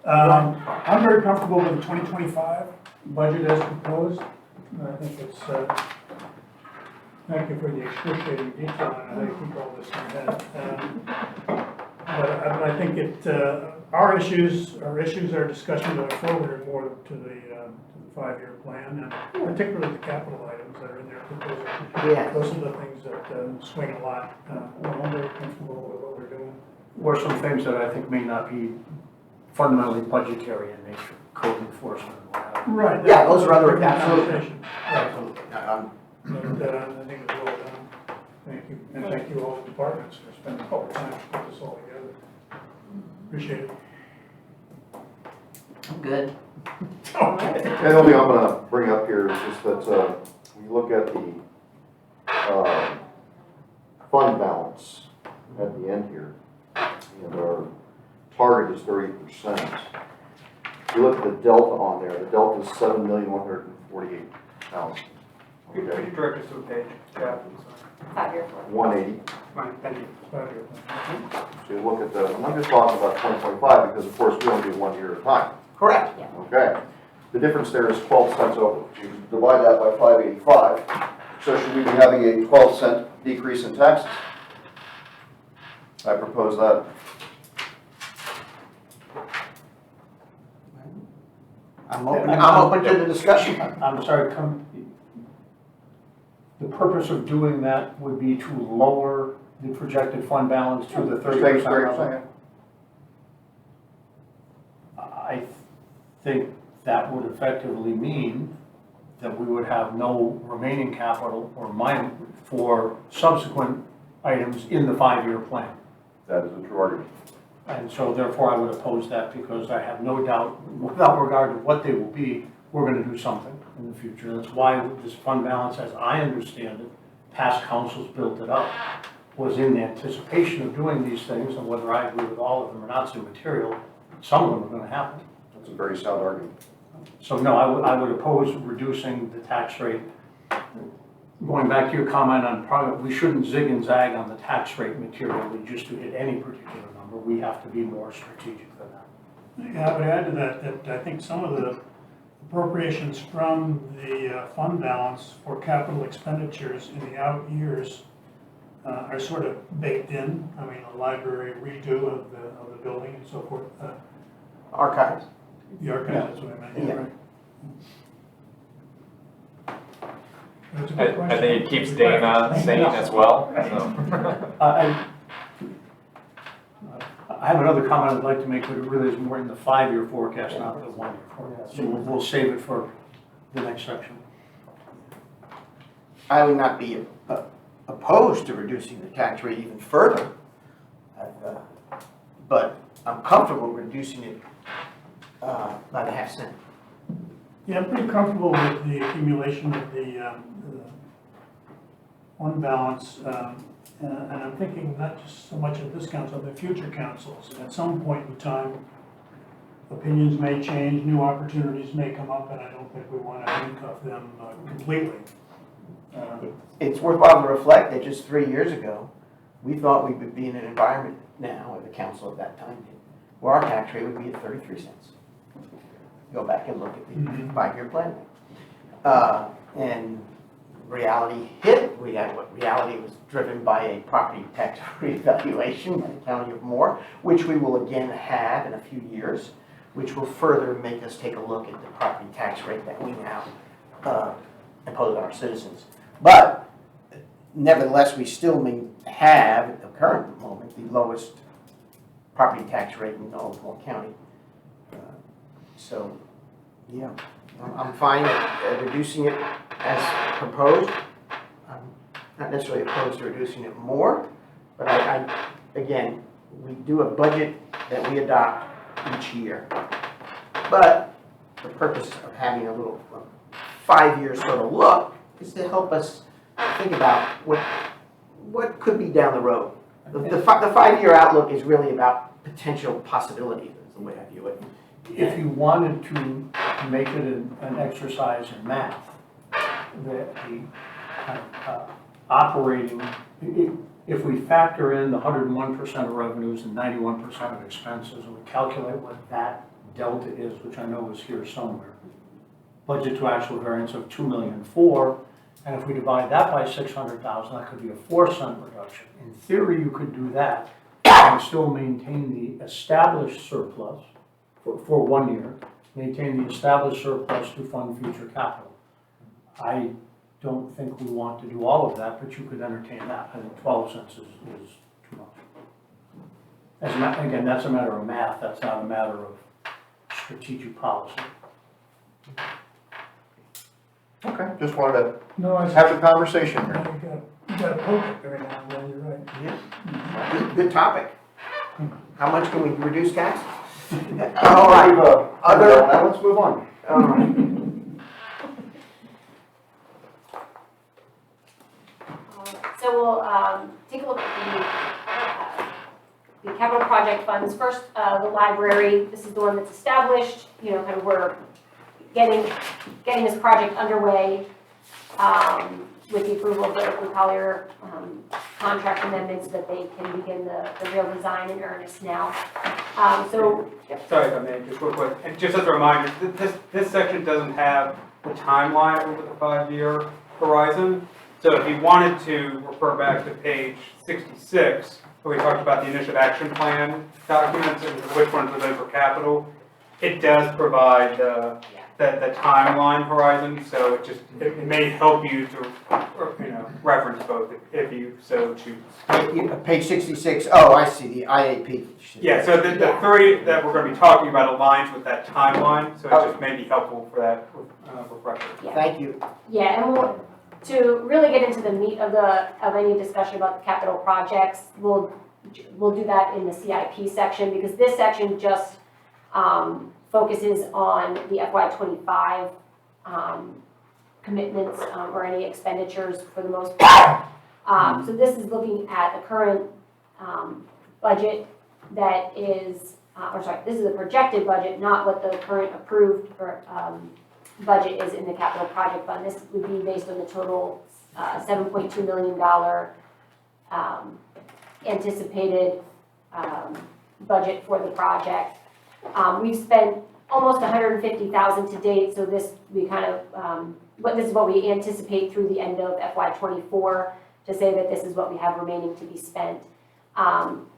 I'm very comfortable with the 2025 budget as proposed. I think it's, thank you for the excruciating detail on how you keep all this in head. But I think our issues, our discussion going forward are more to the 5-year plan, and particularly the capital items that are in their proposal. Yeah. Those are the things that swing a lot. I'm very comfortable with what we're doing. Or some things that I think may not be fundamentally budgetary in nature, code enforcement and what have you. Right. Yeah, those are other, absolutely. Conversation. Absolutely. But I think it's well done. Thank you, and thank you all the departments for spending all the time to put this all together. Appreciate it. I'm good. Okay. And the only thing I'm gonna bring up here is just that, when you look at the, fund balance at the end here, and our target is 30%. If you look at the delta on there, the delta is 7,148,000. Could you direct us to a page, Jeff? 5-year plan. 180. Fine, thank you. 5-year plan. So you look at the, and I'm just talking about 2025 because of course we only do 1 year at a time. Correct. Okay. The difference there is 12 cents over. So you divide that by 585. So should we be having a 12-cent decrease in taxes? I propose that. I'm open to the discussion. I'm sorry, the purpose of doing that would be to lower the projected fund balance to the 30% level? I think that would effectively mean that we would have no remaining capital or money for subsequent items in the 5-year plan. That is a true argument. And so therefore I would oppose that because I have no doubt, without regard to what they will be, we're gonna do something in the future. That's why this fund balance, as I understand it, past councils built it up, was in anticipation of doing these things, and whether I agree with all of them or not is immaterial, some of them are gonna happen. That's a very sound argument. So no, I would oppose reducing the tax rate. Going back to your comment on product, we shouldn't zig and zag on the tax rate materially just to hit any particular number. We have to be more strategic than that. Yeah, I would add to that I think some of the appropriations from the fund balance for capital expenditures in the out years are sort of baked in. I mean, a library redo of the building and so forth. Archives. The archives, that's what I meant, yeah, right. That's a good I question. think it keeps Dana sane as well, so. I have another comment I'd like to make, but it really is more in the 5-year forecast, not the 1-year forecast. So we'll save it for the next section. I would not be opposed to reducing the tax rate even further, but I'm comfortable reducing it by the half cent. Yeah, I'm pretty comfortable with the accumulation of the fund balance, and I'm thinking not just so much of this council, but future councils. At some point in time, opinions may change, new opportunities may come up, and I don't think we want to handcuff them completely. It's worthwhile to reflect that just 3 years ago, we thought we would be in an environment now, or the council at that time did, where our tax rate would be at 33 cents. Go back and look at the 5-year plan. And reality hit. Reality was driven by a property tax revaluation by the County of Moore, which we will again have in a few years, which will further make us take a look at the property tax rate that we now impose on our citizens. But nevertheless, we still may have, at the current moment, the lowest property tax rate in all of Moore County. So, yeah, I'm fine reducing it as proposed. I'm not necessarily opposed to reducing it more, but again, we do a budget that we adopt each year. But the purpose of having a little 5-year sort of look is to help us think about what could be down the road. The 5-year outlook is really about potential possibilities, is the way I view it. If you wanted to make it an exercise in math, that the operating, if we factor in the 101% of revenues and 91% of expenses, and we calculate what that delta is, which I know is here somewhere, budget to actual variance of $2,000,004, and if we divide that by 600,000, that could be a 4-cent reduction. In theory, you could do that and still maintain the established surplus for 1 year, maintain the established surplus to fund future capital. I don't think we want to do all of that, but you could entertain that. I think 12 cents is too much. Again, that's a matter of math, that's not a matter of strategic policy. Okay, just wanted to No, I, have the conversation here. you gotta poke it every now and then, you're right. Good topic. How much can we reduce taxes? All right, other, Now let's move on. all right. So we'll take a look at the capital project funds. First, the library, this is the one that's established, kind of we're getting this project underway with the approval of the Collier contract amendments so that they can begin the real design in earnest now. Sorry if I may, just real quick, and just as a reminder, this section doesn't have the timeline over the 5-year horizon. So if you wanted to refer back to page 66, where we talked about the initiative action plan documents and which ones were those for capital, it does provide the timeline horizon, so it may help you to reference both if you so choose. Page 66, oh, I see, the IAP. Yeah, so the three that we're going to be talking about aligns with that timeline, so it just may be helpful for that refresher. Thank you. Yeah, and to really get into the meat of any discussion about the capital projects, we'll do that in the CIP section, because this section just focuses on the FY25 commitments or any expenditures for the most part. So this is looking at the current budget that is, this is a projected budget, not what the current approved budget is in the capital project fund. This would be based on the total $7.2 million anticipated budget for the project. We've spent almost $150,000 to date, so this is what we anticipate through the end of FY24 to say that this is what we have remaining to be spent.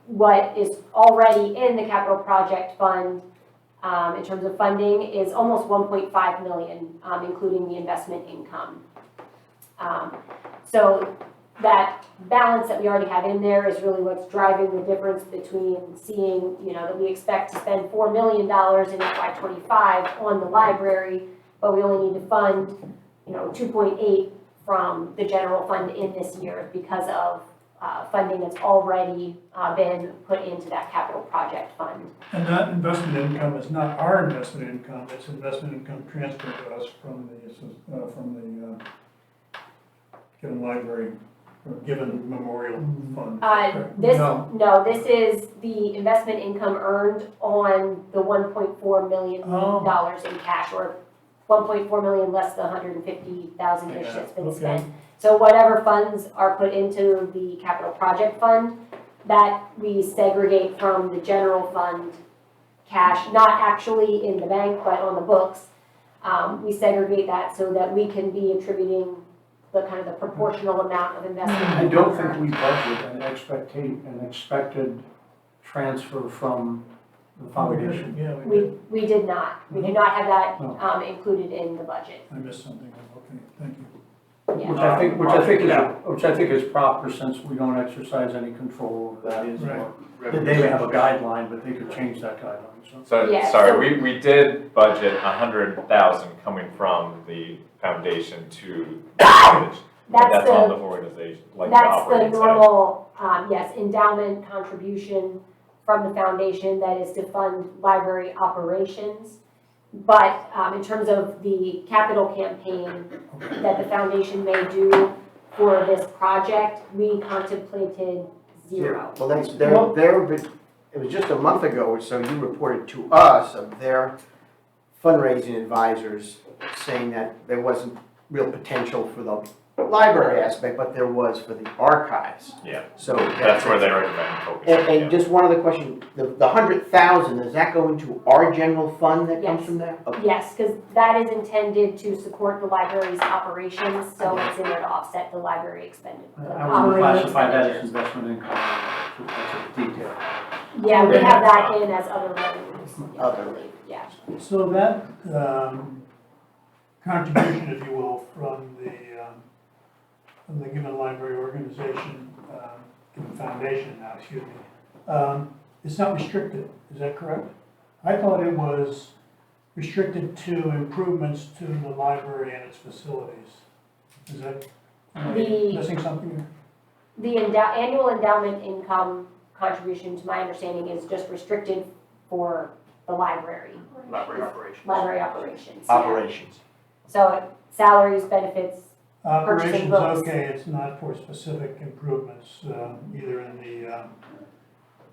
What is already in the capital project fund in terms of funding is almost 1.5 million, including the investment income. So that balance that we already have in there is really what's driving the difference between seeing, that we expect to spend $4 million in FY25 on the library, but we only need to fund, 2.8 from the general fund in this year because of funding that's already been put into that capital project fund. And that investment income is not our investment income, it's investment income transferred to us from the given library, or given memorial fund. This is the investment income earned on the $1.4 million in cash, or 1.4 million less the 150,000-ish that's been spent. So whatever funds are put into the capital project fund, that we segregate from the general fund cash, not actually in the bank, but on the books. We segregate that so that we can be attributing the kind of the proportional amount of investment. I don't think we budget an expected transfer from the foundation. Yeah, We did not. We did not have that included in the budget. I missed something, okay, thank you. Yeah. Which I think is proper, since we don't exercise any control over that. Right. They may have a guideline, but they could change that guideline, so. Yeah, Sorry, we did budget 100,000 coming from the foundation to the village. That's on the organization, like the That's the operating side. normal, endowment contribution from the foundation that is to fund library operations. But in terms of the capital campaign that the foundation may do for this project, we contemplated zero. Well, that's, it was just a month ago or so, you reported to us of their fundraising advisors saying that there wasn't real potential for the library aspect, but there was for the archives. Yeah. So. That's where they recommend focusing. And just one other question, the 100,000, does that go into our general fund that comes Yes. from there? Okay. Yes, because that is intended to support the library's operations, so it's in there to offset the library expended. I would classify that as investment income, that's a detail. Yeah, we have that in as other revenues, yeah, I Other. believe, yeah. So that contribution, if you will, from the given library organization, given foundation now, excuse me, it's not restricted, is that correct? I thought it was restricted to improvements to the library and its facilities. Is that, am I The- missing something here? The annual endowment income contribution, to my understanding, is just restricted for the library, Library operations. library operations. yeah. Operations. So salaries, benefits, Operations, books. okay, it's not for specific improvements, either in the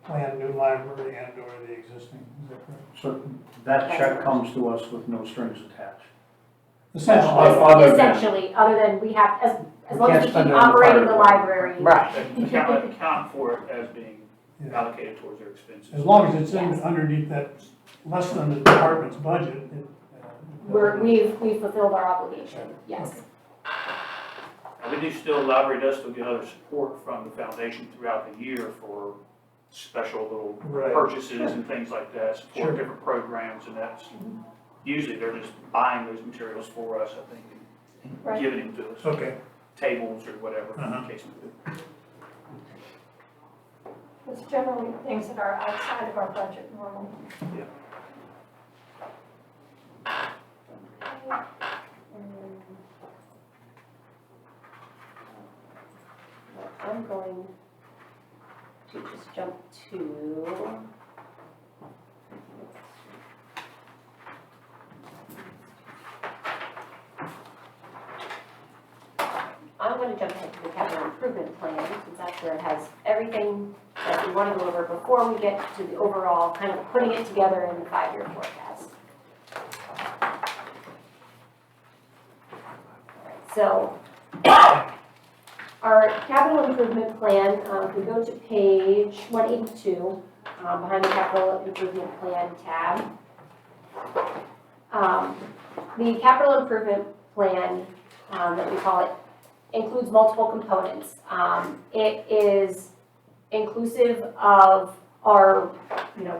planned new library and or the existing, is that correct? So that check comes to us with no strings attached. Essentially, Other than- essentially, other than we have, as long We as we can't spend keep it on the operating the fire. library. Right. Account for it as being yeah. allocated towards their expenses. As long as it's in, Yes. underneath that, less than the department's budget, it. We've fulfilled our obligation, yes. And we do still, the library does still get other support from the foundation throughout the year for special little Right. purchases and things like that, Sure. support different programs, and that's, usually they're just buying those materials for us, I think, and Right. giving them to us, Okay, tables or whatever, in Uh-huh. the case may be. It's generally things that are outside of our budget normally. I'm going to just jump to. I'm going to jump ahead to the capital improvement plan, since that's where it has everything that we want to go over before we get to the overall, kind of putting it together in the 5-year forecast. So, our capital improvement plan, if we go to page 182, behind the capital improvement plan tab. The capital improvement plan, that we call it, includes multiple components. It is inclusive of our,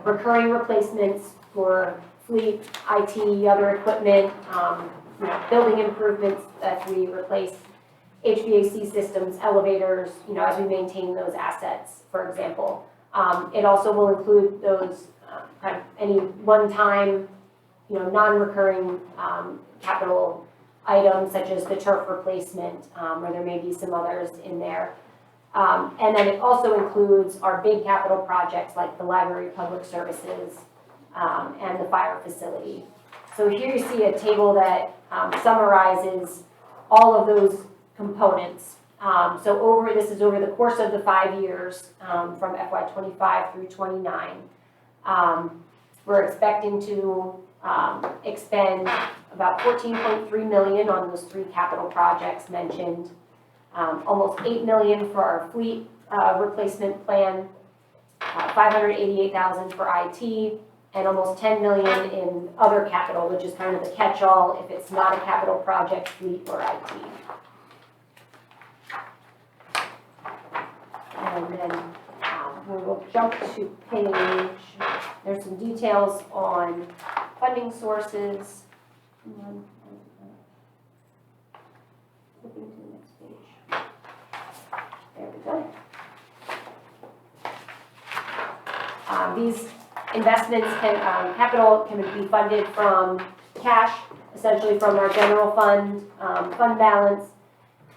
recurring replacements for fleet, IT, other equipment, building improvements as we replace HVAC systems, elevators, as we maintain those assets, for example. It also will include those kind of any one-time, non-recurring capital items such as the turf replacement, or there may be some others in there. And then it also includes our big capital projects like the library public services and the fire facility. So here you see a table that summarizes all of those components. So this is over the course of the 5 years, from FY25 through 29. We're expecting to expend about $14.3 million on those 3 capital projects mentioned. Almost $8 million for our fleet replacement plan, $588,000 for IT, and almost $10 million in other capital, which is kind of the catch-all if it's not a capital project, fleet, or IT. And then we will jump to page, there's some details on funding sources. Flipping to the next page. There we go. These investments capital can be funded from cash, essentially from our general fund, fund balance,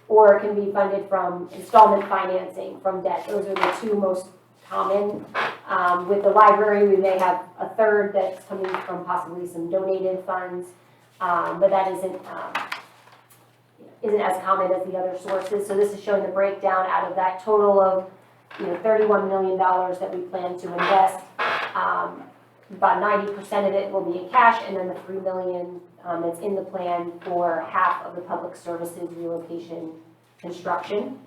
or it can be funded from installment financing from debt. Those are the 2 most common. With the library, we may have a third that's coming from possibly some donated funds, but that isn't as common as the other sources. So this is showing the breakdown out of that total of $31 million that we plan to invest. about 90% of it will be in cash, and then the $3 million that's in the plan for half of the public services relocation construction.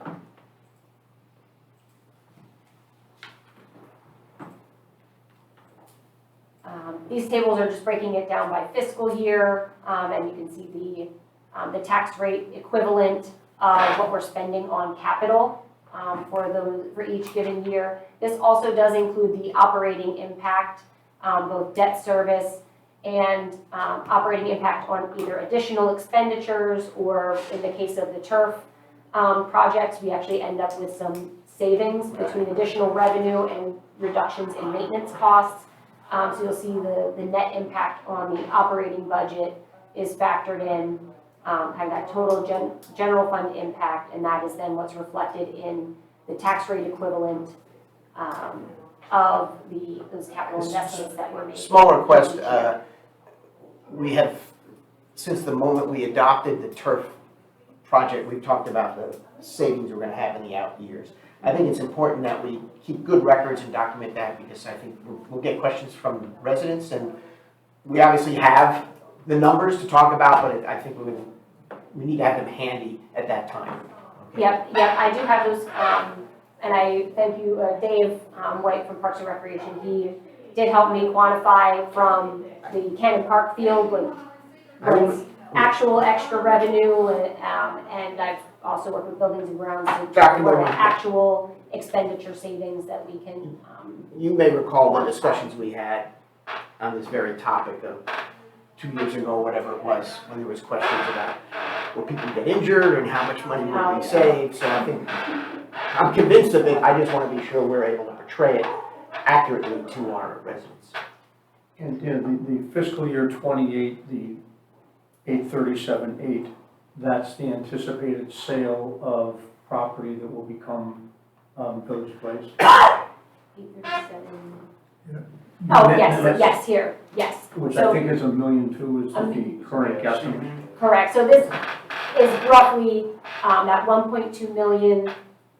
These tables are just breaking it down by fiscal year, and you can see the tax rate equivalent of what we're spending on capital for each given year. This also does include the operating impact, both debt service and operating impact on either additional expenditures, or in the case of the turf projects, we actually end up with some savings between additional revenue and reductions in maintenance costs. So you'll see the net impact on the operating budget is factored in, kind of that total general fund impact, and that is then what's reflected in the tax rate equivalent of those capital investments that were made. Small request, we have, since the moment we adopted the turf project, we've talked about the savings we're gonna have in the out years. I think it's important that we keep good records and document that, because I think we'll get questions from residents, and we obviously have the numbers to talk about, but I think we need to have them handy at that time. Okay? Yep, I do have those, and I thank you, Dave White from Parks and Recreation. He did help me quantify from the Cannon Park field what was actual extra revenue, and I've also worked with Buildings and Grounds to track what actual expenditure savings that we can. You may recall the discussions we had on this very topic of 2 years ago, whatever it was, when there was questions about will people get injured and how much money would be saved. So I think, I'm convinced of it, I just want to be sure we're able to portray it accurately to our residents. And the fiscal year 28, the 837.8, that's the anticipated sale of property that will become Village Place. 837. Oh, yes, here, yes. Which So- I think is $1.2 million is the current guesstimate. Correct, so this is roughly that 1.2 million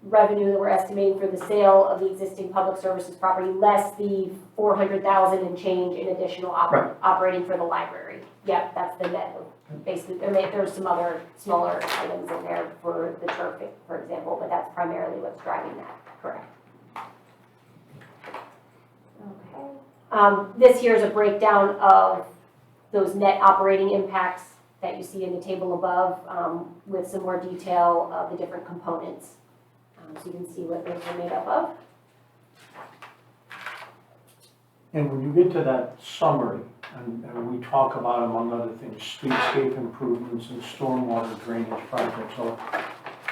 revenue that we're estimating for the sale of the existing public services property, less the 400,000 and change in additional Right. operating for the library. Yep, that's the net. Basically, there's some other smaller items in there for the turf, for example, but that's primarily what's driving that, correct. Okay. This here is a breakdown of those net operating impacts that you see in the table above, with some more detail of the different components. So you can see what those are made up of. And when you get to that summary, and we talk about, among other things, streetscape improvements and stormwater drainage projects, so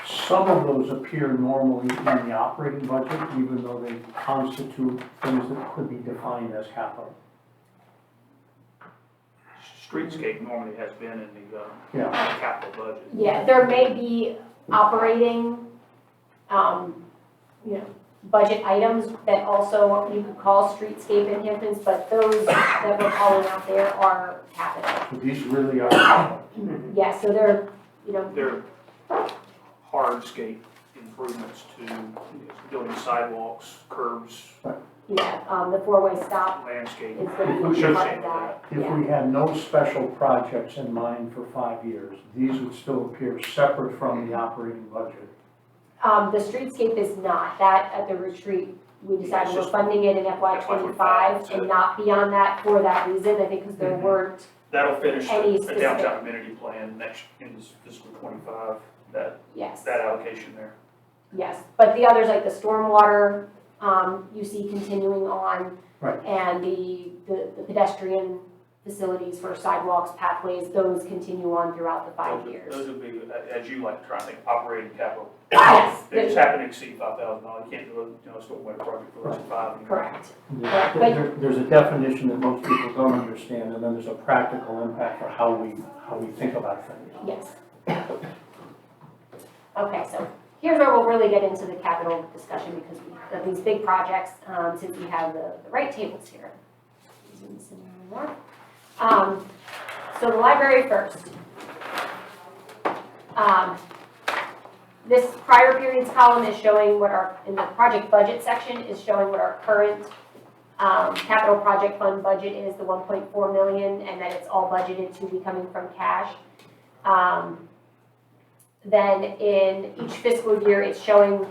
some of those appear normally in the operating budget, even though they constitute things that could be defined as capital. Streetscape normally has been in the Yeah. capital budget. Yeah, there may be operating, budget items that also you could call streetscape enhancements, but those that we're calling out there are capital. So these really are capital. Yeah, so they're, They're hardscape improvements to building sidewalks, curbs, the four-way stop landscape. is the part of associated that. If Yeah. we had no special projects in mind for 5 years, these would still appear separate from the operating budget. The streetscape is not, that at the retreat, we decided we're funding it in FY '25 and not beyond that for that reason, I think, because there weren't, That'll finish Any the specific- downtown amenity plan next, in this fiscal '25, yes. that allocation there. Yes, but the others, like the stormwater, you see continuing on. Right. And the pedestrian facilities for sidewalks, pathways, those continue on throughout the 5 years. Those would be, as you like to try and think, operating capital. Yes, They just happen to exceed $5,000. You can't do a, stormwater project for less than $5. correct. There's a definition that most people don't understand, and then there's a practical impact for how we think about things. Yes. Okay, so here's where we'll really get into the capital discussion, because of these big projects, since we have the right tables here. Zoom this in more. So the library first. This prior periods column is showing what our, in the project budget section, is showing what our current Capital project fund budget is the 1.4 million, and that it's all budgeted to be coming from cash. Then in each fiscal year, it's showing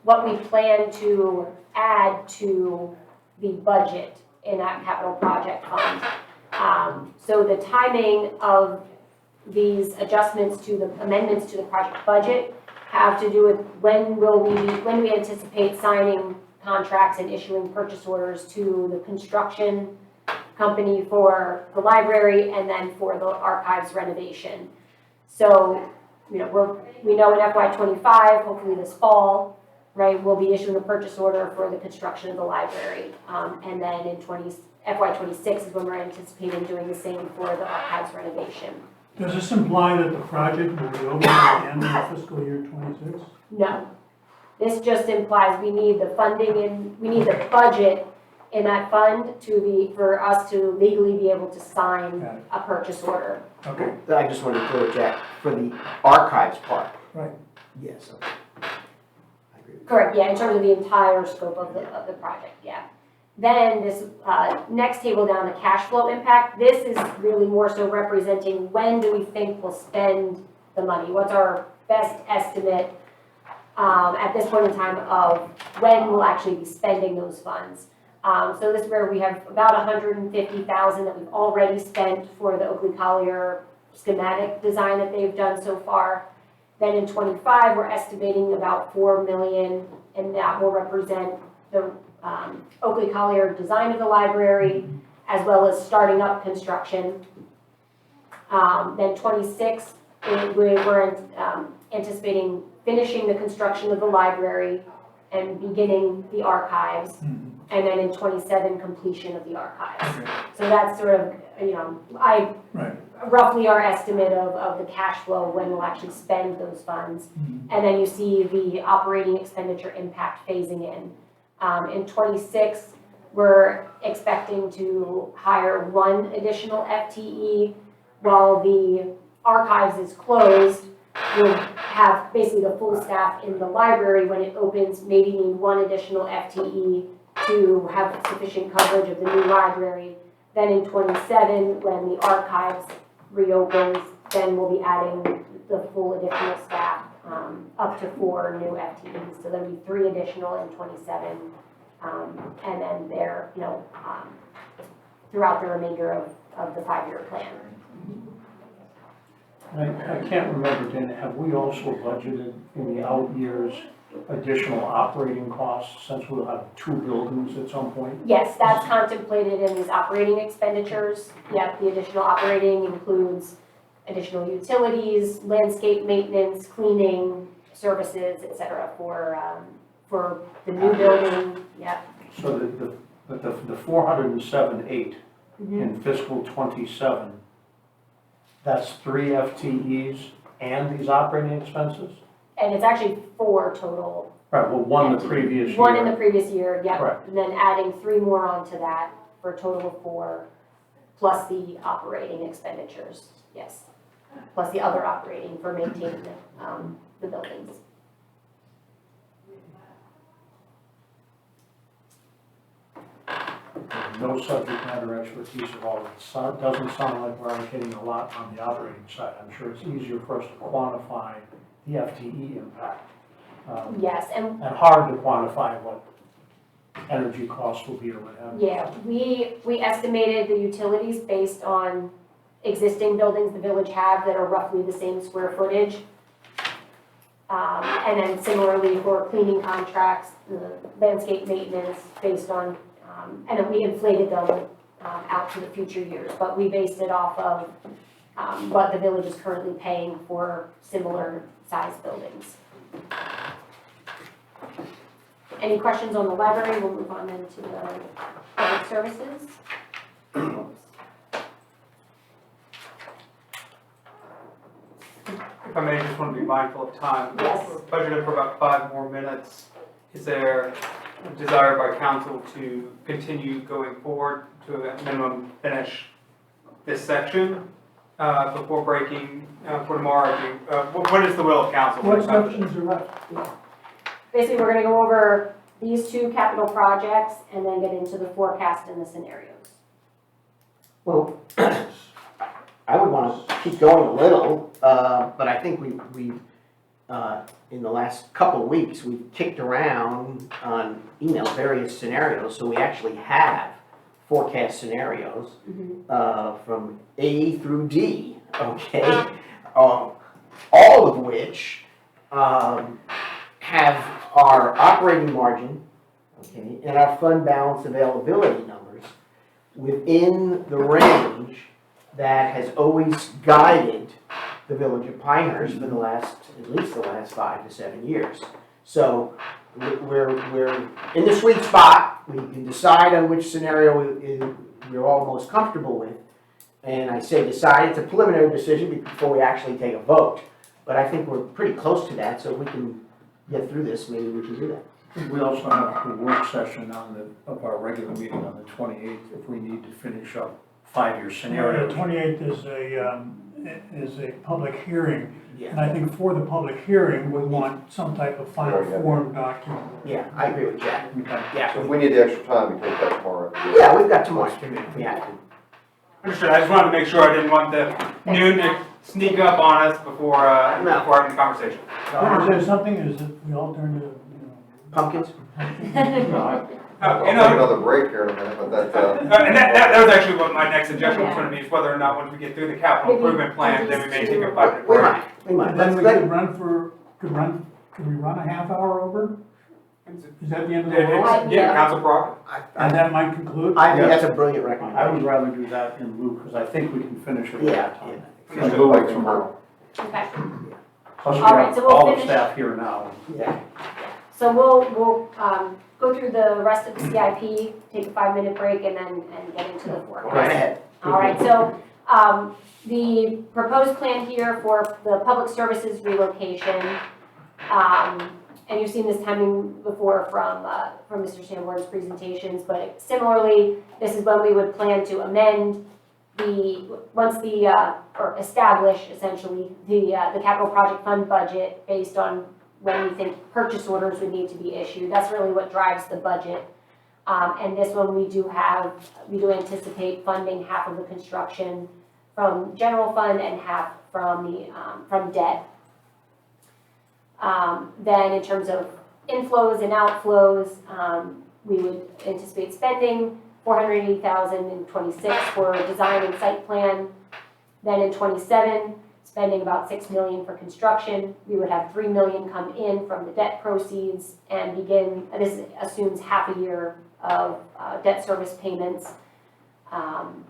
what we plan to add to the budget in that capital project fund. So the timing of these adjustments to the amendments to the project budget have to do with when we anticipate signing contracts and issuing purchase orders to the construction company for the library and then for the archives renovation. So, you know, we know in FY25, hopefully this fall, right, we'll be issuing a purchase order for the construction of the library. And then in FY26 is when we're anticipating doing the same for the archives renovation. Does this imply that the project will be over at the end of fiscal year 26? No. This just implies we need the funding and we need the budget in that fund for us to legally be able to sign Got it. a purchase order. Okay, I just wanted to clear, Jack, for the archives part. right. Yes, okay. I agree with Correct, yeah, in terms of the entire scope of the project, yeah. Then this next table down, the cash flow impact, this is really more so representing when do we think we'll spend the money? What's our best estimate at this point in time of when we'll actually be spending those funds? So this is where we have about $150,000 that we've already spent for the Oakley Collier schematic design that they've done so far. Then in 25, we're estimating about $4 million, and that will represent the Oakley Collier design of the library, as well as starting up construction. Then 26, we're anticipating finishing the construction of the library and beginning the archives. And then in 27, completion of the archives. Okay. So that's sort of, you know, Right. roughly our estimate of the cash flow when we'll actually spend those funds. And then you see the operating expenditure impact phasing in. In 26, we're expecting to hire 1 additional FTE while the archives is closed. We'll have basically the full staff in the library when it opens, maybe need 1 additional FTE to have sufficient coverage of the new library. Then in 27, when the archives reopens, then we'll be adding the full additional staff, up to 4 new FTEs. So there'll be 3 additional in 27, and then they're, you know, throughout the remainder of the 5-year plan. I can't remember, Dana, have we also budgeted in the out years additional operating costs since we'll have 2 buildings at some point? Yes, that's contemplated in these operating expenditures. Yep, the additional operating includes additional utilities, landscape maintenance, cleaning, services, et cetera, for the new building, yep. So the 407.8 in fiscal 27, that's 3 FTEs and these operating expenses? And it's actually 4 total. Right, well, 1 the previous year. 1 in the previous year, yep. Correct. And then adding 3 more onto that for a total of 4, plus the operating expenditures, yes. Plus the other operating for maintaining the buildings. No subject matter expertise at all. It doesn't sound like we're allocating a lot on the operating side. I'm sure it's easier for us to quantify the FTE impact. Yes, and hard to quantify what energy costs will be or what have you. yeah, we estimated the utilities based on existing buildings the village have that are roughly the same square footage. And then similarly for cleaning contracts, the landscape maintenance based on, and then we inflated them out to the future years, but we based it off of what the village is currently paying for similar sized buildings. Any questions on the library? We'll move on then to the public services. If I may, just want to be mindful of time. Yes. We're budgeted for about 5 more minutes. Is there a desire by council to continue going forward to at minimum finish this section before breaking for tomorrow? What is the will of council? What sections are left? Basically, we're gonna go over these two capital projects and then get into the forecast and the scenarios. Well, I would want to keep going a little, but I think we in the last couple of weeks, we've kicked around on email various scenarios, so we actually have forecast scenarios from A through D, okay? All of which have our operating margin, okay, and our fund balance availability numbers within the range that has always guided the Village of Pinehurst for at least the last 5 to 7 years. So we're in the sweet spot. We can decide on which scenario we're all most comfortable with. And I say decide, it's a preliminary decision before we actually take a vote. But I think we're pretty close to that, so if we can get through this, maybe we can do that. We also have the work session of our regular meeting on the 28th, if we need to finish up 5-year scenarios. The 28th is a public hearing, and Yeah, I think for the public hearing, we want some type of final form document. yeah, I agree with Jack. So Yeah, if we need the extra time, we take that tomorrow. yeah, we've got tomorrow if we have to. Understood, I just wanted to make sure I didn't want the noon to sneak up on us before having the conversation. Is there something, is it, we all turn to, Pumpkins? You I'll take know, another break here in a minute, but that, and that was actually what my next suggestion was gonna be, is whether or not once we get through the capital improvement plan, then we may take a 5-minute We break. might, we might. then we Let's- could we run a half hour over? Is that the end of the It's- world? Yeah, council prerogative. And that might conclude? I think that's a brilliant I would recommendation. rather do that in lieu, because I think we can finish it Yeah, without time. yeah. And go with tomorrow. Okay, Plus, we All right, have so we'll all the finish- staff here now. Yeah. so we'll go through the rest of the CIP, take a 5-minute break and then get into the forecast. Right ahead. All right, so, the proposed plan here for the public services relocation, and you've seen this timing before from Mr. Sanborn's presentations, but similarly, this is when we would plan to amend or establish essentially the capital project fund budget based on when we think purchase orders would need to be issued. That's really what drives the budget. And this one, we do anticipate funding half of the construction from general fund and half from debt. Then in terms of inflows and outflows, we would anticipate spending $480,000 in '26 for design and site plan. Then in '27, spending about $6 million for construction. We would have $3 million come in from the debt proceeds and this assumes half a year of debt service payments.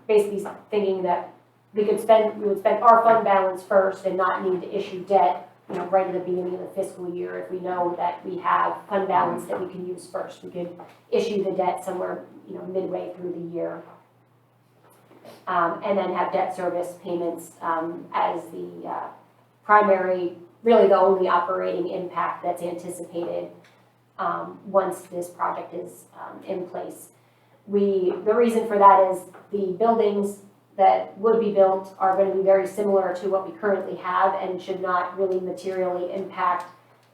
Basically thinking that we would spend our fund balance first and not need to issue debt, right at the beginning of the fiscal year. If we know that we have fund balance that we can use first, we could issue the debt somewhere, midway through the year. And then have debt service payments as the primary, really the only operating impact that's anticipated once this project is in place. The reason for that is the buildings that would be built are going to be very similar to what we currently have and should not really materially impact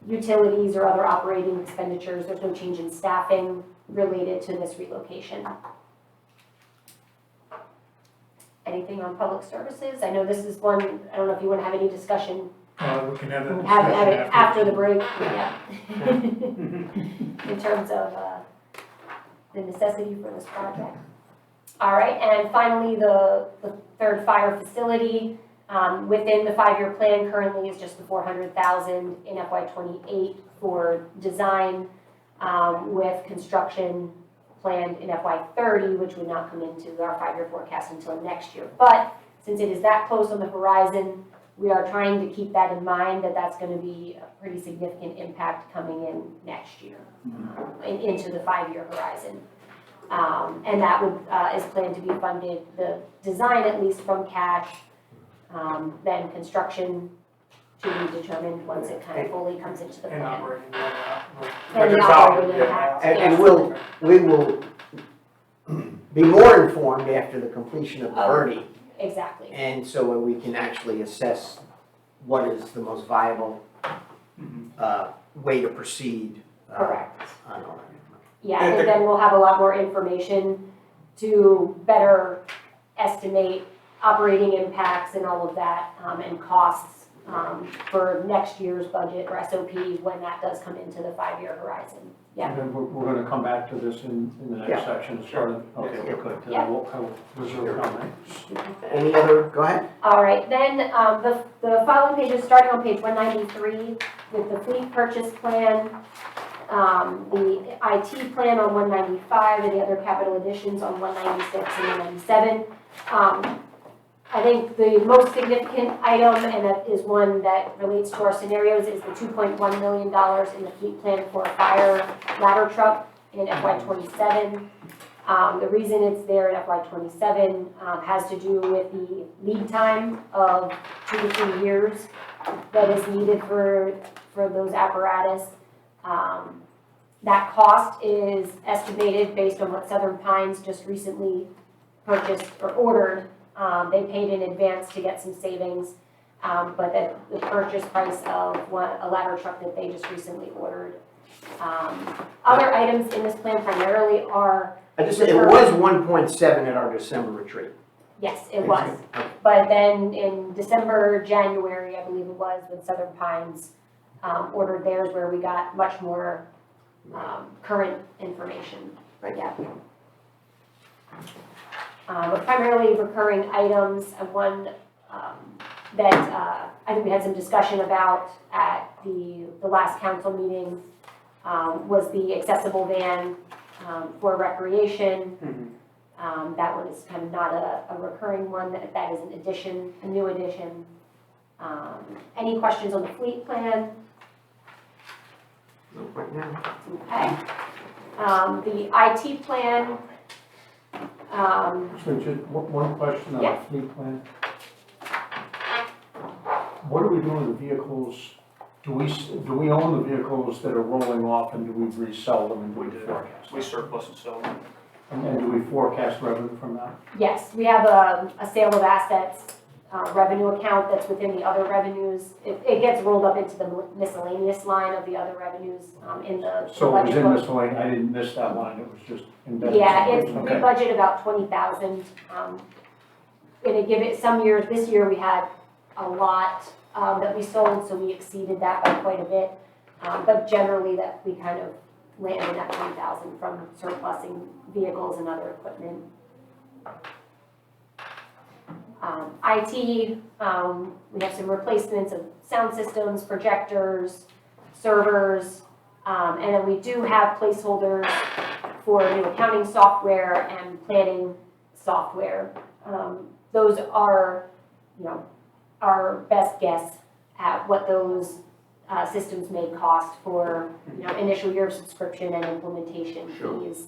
utilities or other operating expenditures. There's no change in staffing related to this relocation. Anything on public services? I know this is one, I don't know if you want to have any discussion. We can have that Have it discussion after the break, yeah. In terms of the necessity for this project. All right, and finally, the third fire facility within the 5-year plan currently is just the $400,000 in FY '28 for design, with construction planned in FY '30, which would not come into our 5-year forecast until next year. But since it is that close on the horizon, we are trying to keep that in mind, that that's going to be a pretty significant impact coming in next year, into the 5-year horizon. And that is planned to be funded, the design at least from cash, then construction to be determined once it kind of fully comes into the And plan. operating. And the operating impact, And yes. we will be more informed after the completion of the Verde. Exactly. And so we can actually assess what is the most viable way to proceed. Correct. On all Yeah, and then we'll have a lot more information to better estimate operating impacts and all of that, and costs, for next year's budget or SOP when that does come into the 5-year horizon. Yeah. And then we're gonna come back to this in the next Yeah. section as part of, okay, Yeah. good. Then Yeah. I will reserve comment. Any other, go ahead. All right, then, the following pages, starting on page 193, with the fleet purchase plan, the IT plan on 195, and the other capital additions on 196 and 197. I think the most significant item, and that is one that relates to our scenarios, is the $2.1 million in the fleet plan for a fire ladder truck in FY '27. The reason it's there in FY '27 has to do with the lead time of 2 to 3 years that is needed for those apparatus. That cost is estimated based on what Southern Pines just recently purchased or ordered. They paid in advance to get some savings, but the purchase price of a ladder truck that they just recently ordered. Other items in this plan primarily are, I just said it was 1.7 at our December retreat. yes, it was. But then in December, January, I believe it was, when Southern Pines ordered theirs, where we got much more current information. Right. Yeah. But primarily recurring items, and one that I think we had some discussion about at the last council meeting was the accessible van for recreation. That one is kind of not a recurring one, that is an addition, a new addition. Any questions on the fleet plan? No, right now. Okay. The IT plan, So just one question on Yeah. the fleet plan. What are we doing with the vehicles? Do we own the vehicles that are rolling off, and do we resell them, and do we forecast? We surplus and sell them. And do we forecast revenue from that? yes, we have a sale of assets revenue account that's within the other revenues. It gets rolled up into the miscellaneous line of the other revenues in the So it was budget in book. this line, I didn't miss that line, it was just embedded. Yeah, it's, somewhere. we Okay. budget about 20,000. And it give it, some years, this year we had a lot that we sold, so we exceeded that by quite a bit. But generally that we kind of land in that 20,000 from surplusing vehicles and other equipment. IT, we have some replacements of sound systems, projectors, servers, and then we do have placeholders for new accounting software and planning software. Those are, our best guess at what those systems may cost for, initial year of subscription and implementation fees.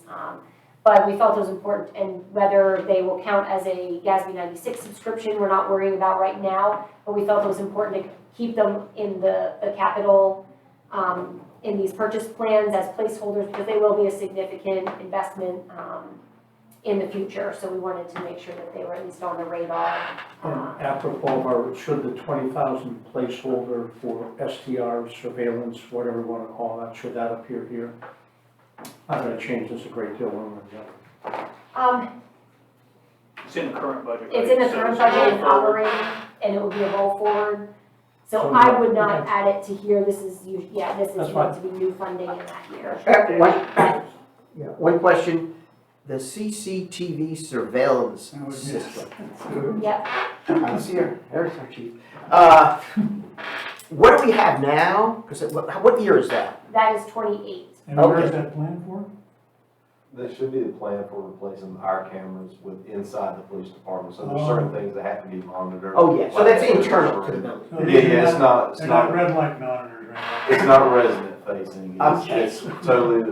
But we felt it was important, and whether they will count as a GASB 96 subscription, we're not worrying about right now, but we felt it was important to keep them in the capital, in these purchase plans as placeholders, because they will be a significant investment in the future, so we wanted to make sure that they were at least on the radar. Apropos of our, should the 20,000 placeholder for STR surveillance, whatever you want to call that, should that appear here? Not going to change this a great deal one way or the other. It's in the current budget. It's in the right? So current it's budget and roll forward. operating, and it will be a roll forward. So So I would not okay. add it to here, this is, this is That's going fine. to be new funding in that year. One question, the CCTV surveillance Oh, yes. system. Yep, I see her, there's our chief. What do we have now? Because what year is that? that is 28. And where is Okay. that planned for? That should be the plan for replacing our cameras with inside the police department, so there's Oh. certain things that have to be monitored. Oh, yeah, so that's internal to the building. So Yeah, yeah, it's not, They're not red light monitors, right? it's not resident facing, Okay. it's totally,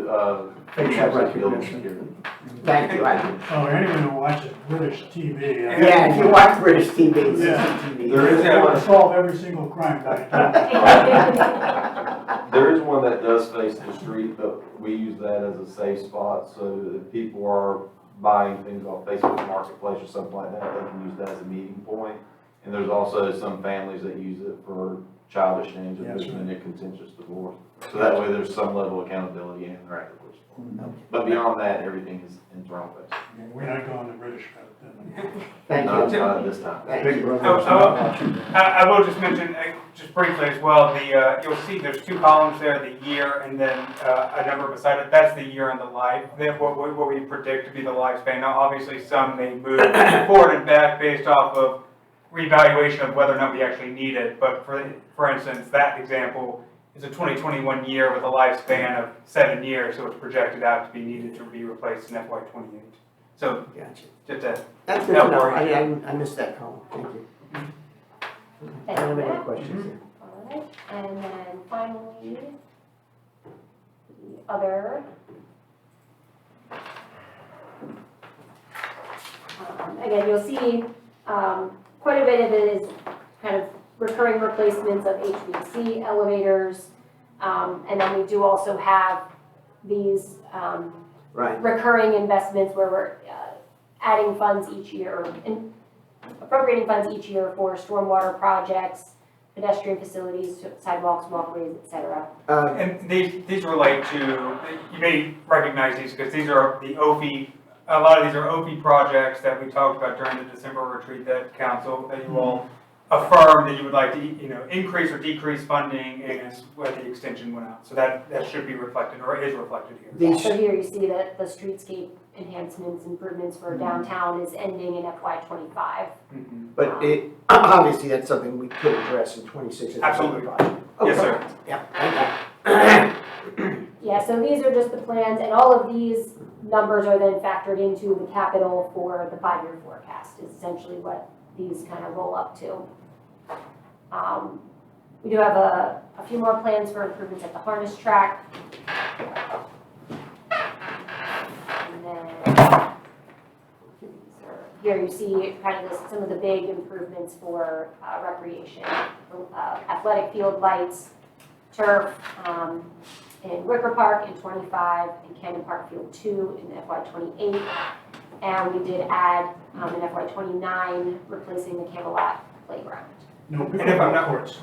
Facial actually building recognition. security. Thank you. Oh, anyone who watches British TV. Yeah, if you watch British TV, it's Yeah. CCTV. There is They one, will solve every single crime by there is one that does face the street, but we use that as a safe spot, so if people are buying things off Facebook Marketplace or something like that, they can use that as a meeting point. And there's also some families that use it for childish names if Yes, there's sir. been a contentious divorce. So that way there's some level of accountability and interactive. But beyond that, everything is internal based. We're not going the British route then. Thank Not you. at this time. Big Oh, brother's oh, not watching. I will just mention, just briefly as well, you'll see there's two columns there, the year and then a number beside it. That's the year and the life, what we predict to be the lifespan. Now, obviously, some may move forward and back based off of reevaluation of whether or not we actually need it. But for instance, that example is a 2021 year with a lifespan of 7 years, so it's projected out to be needed to be replaced in FY '28. So Gotcha. just to That's good to know. I missed that column. Thank you. I don't have any questions there. All right, and then finally, the other. Again, you'll see, quite a bit of it is kind of recurring replacements of HVAC elevators. And then we do also have these, Right. recurring investments where we're, adding funds each year, or appropriating funds each year for stormwater projects, pedestrian facilities, sidewalks, walkways, et cetera. And these relate to, you may recognize these because these are the OFI, a lot of these are OFI projects that we talked about during the December retreat that council, that you all affirmed that you would like to, increase or decrease funding as where the extension went out. So that should be reflected or is reflected here. These, So here you see that the streetscape enhancements, improvements for downtown is ending in FY '25. but it, obviously, that's something we could address in 26 and Absolutely. 25. Yes, sir. Yeah, thank you. Yeah, so these are just the plans, and all of these numbers are then factored into the capital for the 5-year forecast, is essentially what these kind of roll up to. We do have a few more plans for improvements at the harness track. And then, here you see kind of some of the big improvements for recreation, athletic field lights, turf, in Wicker Park in '25, and Cannon Park Field 2 in FY '28. And we did add, in FY '29, replacing the Camelot playground. No And if I'm not- courts.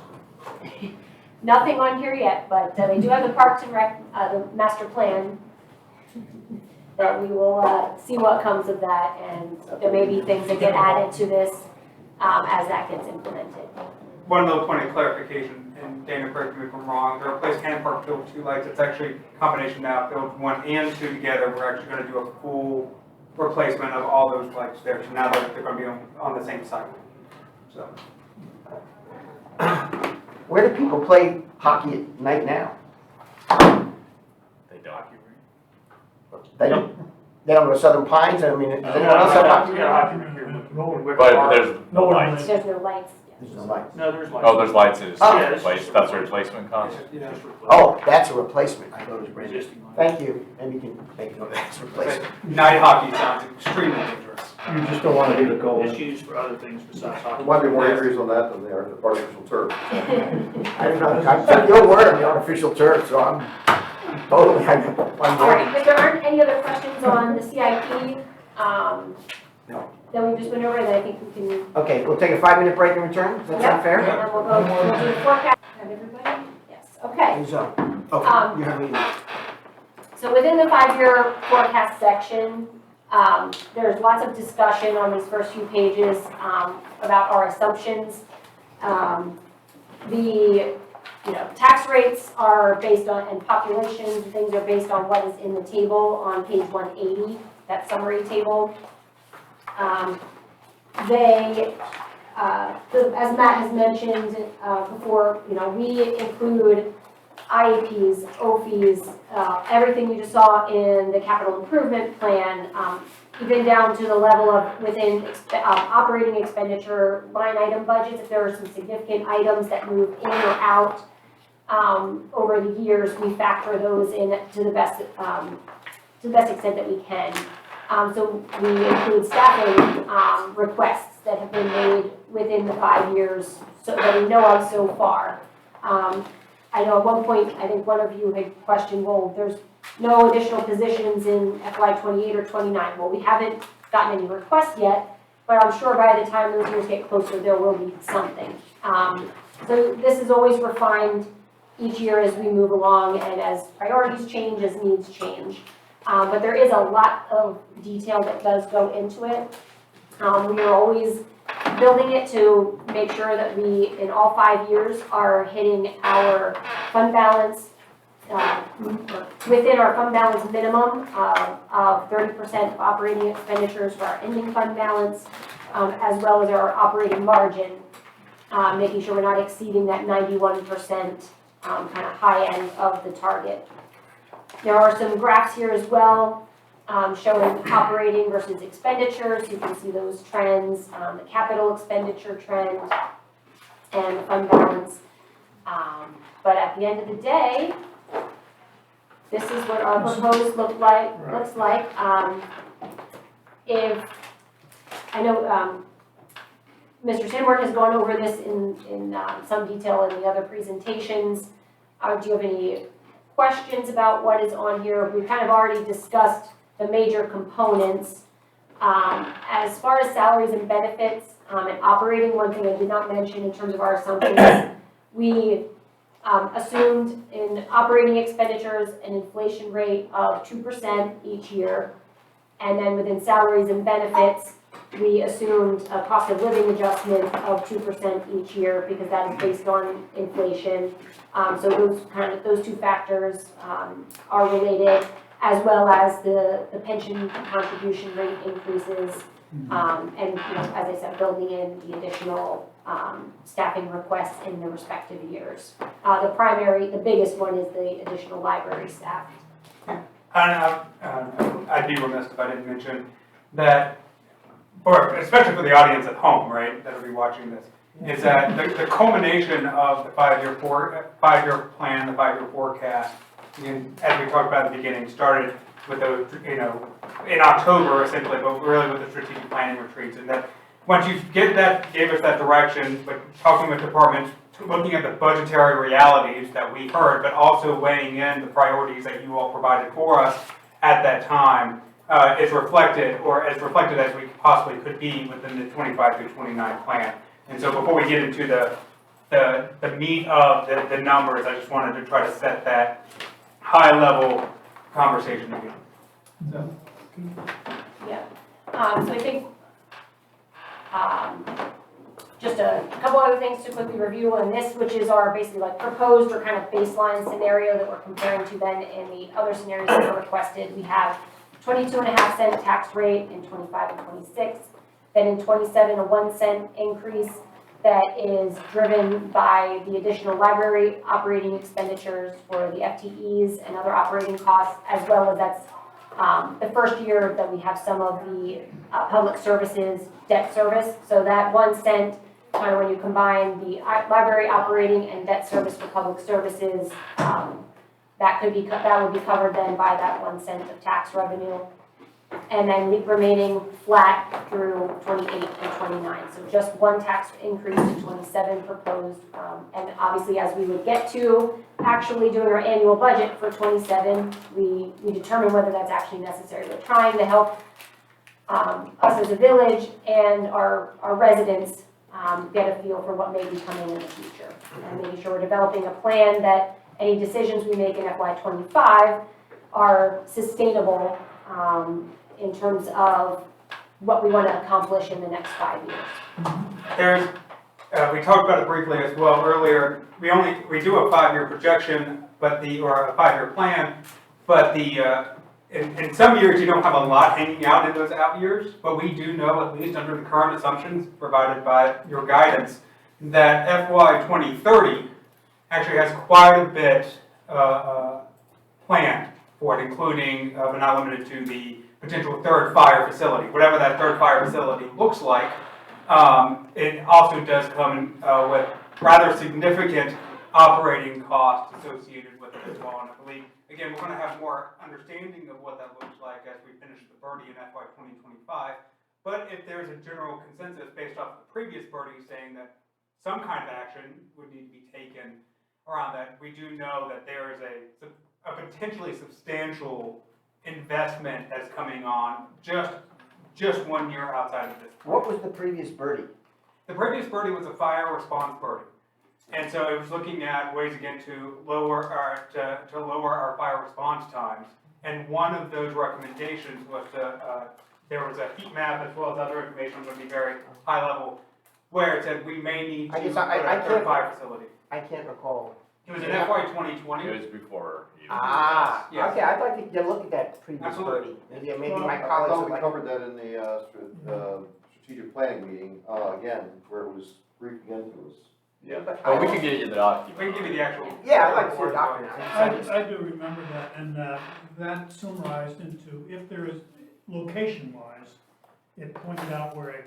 Nothing on here yet, but they do have the Parks and Rec, the master plan, that we will see what comes of that, and there may be things that get added to this as that gets implemented. One little point of clarification, and Dana, correct me if I'm wrong, to replace Cannon Park Field 2 lights, it's actually a combination now, Field 1 and 2 together. We're actually gonna do a full replacement of all those lights there, so now they're gonna be on the same site. So, Where do people play hockey at night now? They don't. They don't go to Southern Pines? I mean, does anyone else have hockey? We got a hockey rink here. But But there's, No one. There's no lights. There's no lights. No, there's like. oh, there's lights in it, Oh. Yeah, it's replace, that's a replacement cost? Yeah. Oh, that's a replacement. I thought it was brand new. Existing lights. Thank you. Maybe you can make note of that's a replacement. night hockey sounds extremely dangerous. You just don't want to be the goal. It's used for other things besides There hockey. might be more injuries on that than there are the artificial turf. I don't know. I took your word on the artificial turf, so I'm totally, I'm All board. right, if there aren't any other questions on the CIP, No. that we just went over, then I think we can. Okay, we'll take a 5-minute break and return. Does that sound And fair? then we'll do the forecast. Have everybody? Yes, okay. So, Um, okay, you have me. So within the 5-year forecast section, there's lots of discussion on these first few pages about our assumptions. The tax rates are based on, and population things are based on what is in the table on page 180, that summary table. As Matt has mentioned before, we include IEPs, OFEs, everything you just saw in the capital improvement plan, even down to the level of within operating expenditure line item budgets, if there are some significant items that move in or out over the years, we factor those in to the best extent that we can. So we include staffing requests that have been made within the 5 years so that we know of so far. I know at one point, I think one of you had questioned, well, there's no additional positions in FY '28 or '29. Well, we haven't gotten any requests yet, but I'm sure by the time those years get closer, there will be something. So this is always refined each year as we move along and as priorities change, as needs change. But there is a lot of detail that does go into it. We are always building it to make sure that we, in all 5 years, are hitting our fund balance, within our fund balance minimum of 30% of operating expenditures for our ending fund balance, as well as our operating margin, making sure we're not exceeding that 91% kind of high end of the target. There are some graphs here as well showing operating versus expenditures. You can see those trends, the capital expenditure trend and the fund balance. But at the end of the day, this is what our proposed looks like. If I know Mr. Sanborn has gone over this in some detail in the other presentations. Do you have any questions about what is on here? We've kind of already discussed the major components. As far as salaries and benefits and operating, one thing I did not mention in terms of our assumptions, we assumed in operating expenditures an inflation rate of 2% each year. And then within salaries and benefits, we assumed a cost of living adjustment of 2% each year because that is based on inflation. So those two factors are related, as well as the pension contribution rate increases. And as I said, building in the additional staffing requests in the respective years. The biggest one is the additional library staff. I'd be remiss if I didn't mention that, or especially for the audience at home, right, that'll be watching this, is that the culmination of the five-year plan, the 5-year forecast, and as we talked about at the beginning, started with those, in October essentially, but really with the strategic planning retreats, and that once you get that, gave us that direction, but talking with departments, looking at the budgetary realities that we heard, but also weighing in the priorities that you all provided for us at that time, is reflected, or as reflected as we possibly could be within the 25 through 29 plan. And so before we get into the meat of the numbers, I just wanted to try to set that high level conversation again. So. Yeah. So I think just a couple other things to quickly review on this, which is our basically like proposed or kind of baseline scenario that we're comparing to then in the other scenarios that were requested. We have 22.5-cent tax rate in 25 and 26. Then in 27, a 1-cent increase that is driven by the additional library operating expenditures for the FTEs and other operating costs, as well as that's the first year that we have some of the public services debt service. So that 1 cent, kind of when you combine the library operating and debt service for public services, that would be covered then by that 1 cent of tax revenue. And then remaining flat through 28 and 29. So just one tax increase to 27 proposed. And obviously as we would get to actually doing our annual budget for 27, we determine whether that's actually necessary. We're trying to help us as a village and our residents get a feel for what may be coming in the future. And making sure we're developing a plan that any decisions we make in FY25 are sustainable in terms of what we want to accomplish in the next 5 years. We talked about it briefly as well earlier. We do a 5-year projection, or a 5-year plan, but in some years you don't have a lot hanging out in those out years, but we do know, at least under the current assumptions provided by your guidance, that FY 2030 actually has quite a bit planned for it, including, but not limited to, the potential third fire facility. Whatever that third fire facility looks like, it also does come with rather significant operating costs associated with it as well. And I believe, again, we're going to have more understanding of what that looks like as we finish the Birdie in FY 2025. But if there's a general consensus based off the previous Birdie saying that some kind of action would need to be taken around that, we do know that there is a potentially substantial investment that's coming on just 1 year outside of this. What was the previous Birdie? The previous Birdie was a fire response Birdie. And so it was looking at ways again to lower our fire response times. And one of those recommendations was there was a heat map as well as other information, would be very high level, where it said we may need to I put guess I a third can't- fire facility. I can't recall. It was in FY 2020. It was before you. Ah, Yes. okay, I'd like to get a look at that previous Absolutely. Bertie. Maybe Well, my I colleagues thought would we like. covered that in the strategic planning meeting, again, where it was briefed again to us. Yeah, But but we I- can get you the We document. can give you the actual. Yeah, I'd like to see a document. I do remember that, and that summarized into, if there is, location-wise, it pointed out where an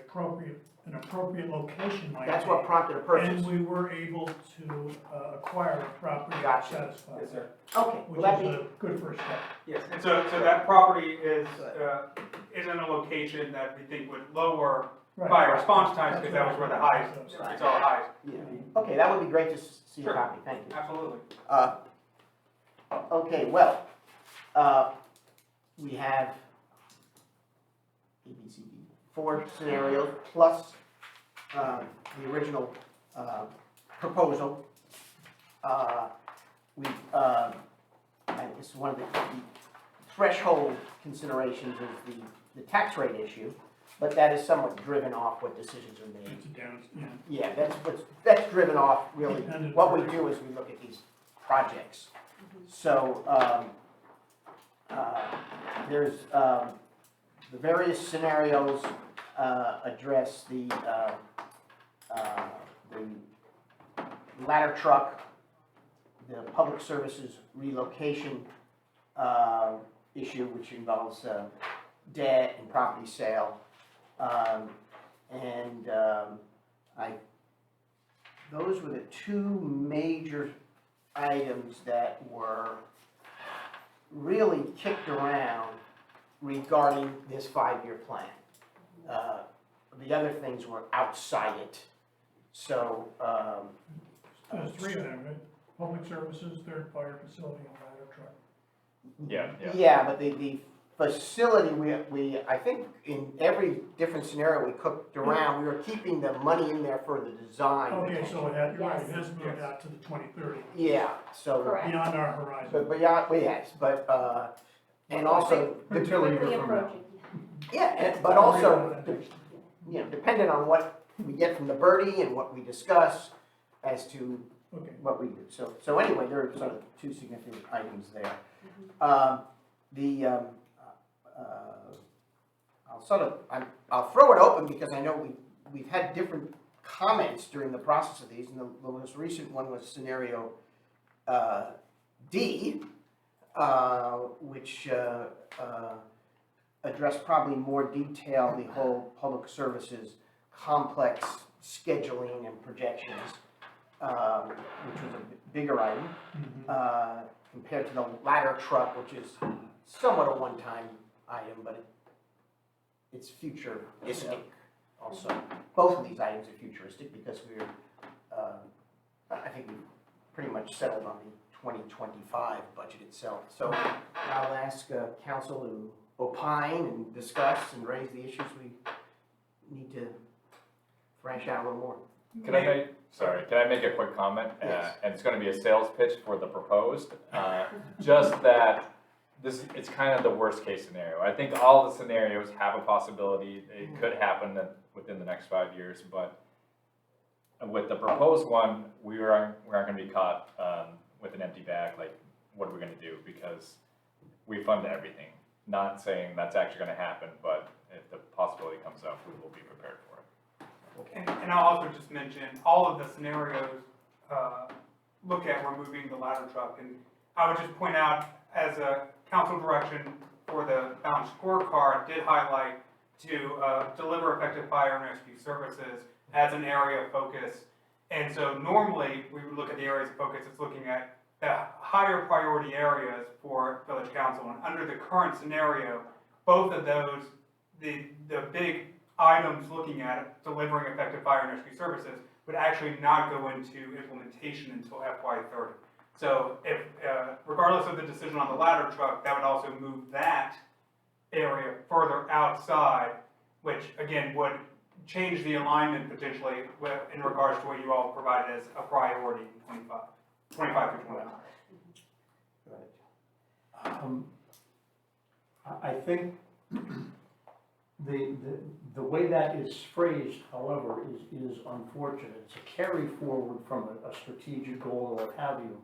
appropriate location might be. That's what prompted a purchase. And we were able to acquire a property that Gotcha. satisfied Yes, sir. Okay, which well, is that'd a good first step. Yes, and so that property is in a location that we think would lower Right. fire response times, because that was where the highest, it's all highest. be, yeah. Okay, that would be great to see a Sure. copy, thank you. Absolutely. Okay, well, we have A, B, C, D, 4 scenarios plus the original proposal. We, I guess one of the threshold considerations is the tax rate issue, but that is somewhat driven off what decisions are made. It's a down, yeah. Yeah, that's driven off really, Dependent. what we do is we look at these projects. So, there's, the various scenarios, address the ladder truck, the public services relocation, issue, which involves, debt and property sale. Those were the two major items that were really kicked around regarding this 5-year plan. The other things were outside it. So, There's 3 of them, right? Public services, third fire facility, and ladder truck. Yeah, yeah. yeah, but the facility, I think in every different scenario we cooked around, we were keeping the money in there for the design. Okay, so it had, you're right, it Yes. has moved out to the 2030, Yeah, so, Correct. beyond our horizon. but beyond, well, yes, but, and also, Until a year Quickly from now. approaching. yeah, but also, you know, dependent on what we get from the Birdie and what we discuss as to Okay. what we do. So anyway, there are sort of 2 significant items there. I'll throw it open because I know we've had different comments during the process of these, and the most recent one was scenario D, which addressed probably more detail the whole public services complex scheduling and projections, which was a bigger item, compared to the ladder truck, which is somewhat a one-time item, but it's futuristic also. Both of these items are futuristic because we're, I think we've pretty much settled on the 2025 budget itself. So I'll ask council to opine and discuss and raise the issues we need to thrash out a little more. Can I make a quick comment? Yes. And it's gonna be a sales pitch for the proposed, just that it's kind of the worst case scenario. I think all the scenarios have a possibility, it could happen within the next 5 years, but with the proposed one, we aren't gonna be caught, with an empty bag, like, what are we gonna do? Because we fund everything, not saying that's actually gonna happen, but if the possibility comes up, we will be prepared for it. And I'll also just mention, all of the scenarios look at removing the ladder truck. And I would just point out, as a council direction for the balanced scorecard, did highlight to deliver effective fire and rescue services as an area of focus. And so normally, we would look at the areas of focus, it's looking at the higher priority areas for village council. And under the current scenario, both of those, the big items looking at delivering effective fire and rescue services would actually not go into implementation until FY30. So if, regardless of the decision on the ladder truck, that would also move that area further outside, which again would change the alignment potentially in regards to what you all provided as a priority in 25 through 29. I think the way that is phrased, however, is unfortunate. It's a carry forward from a strategic goal or what have you.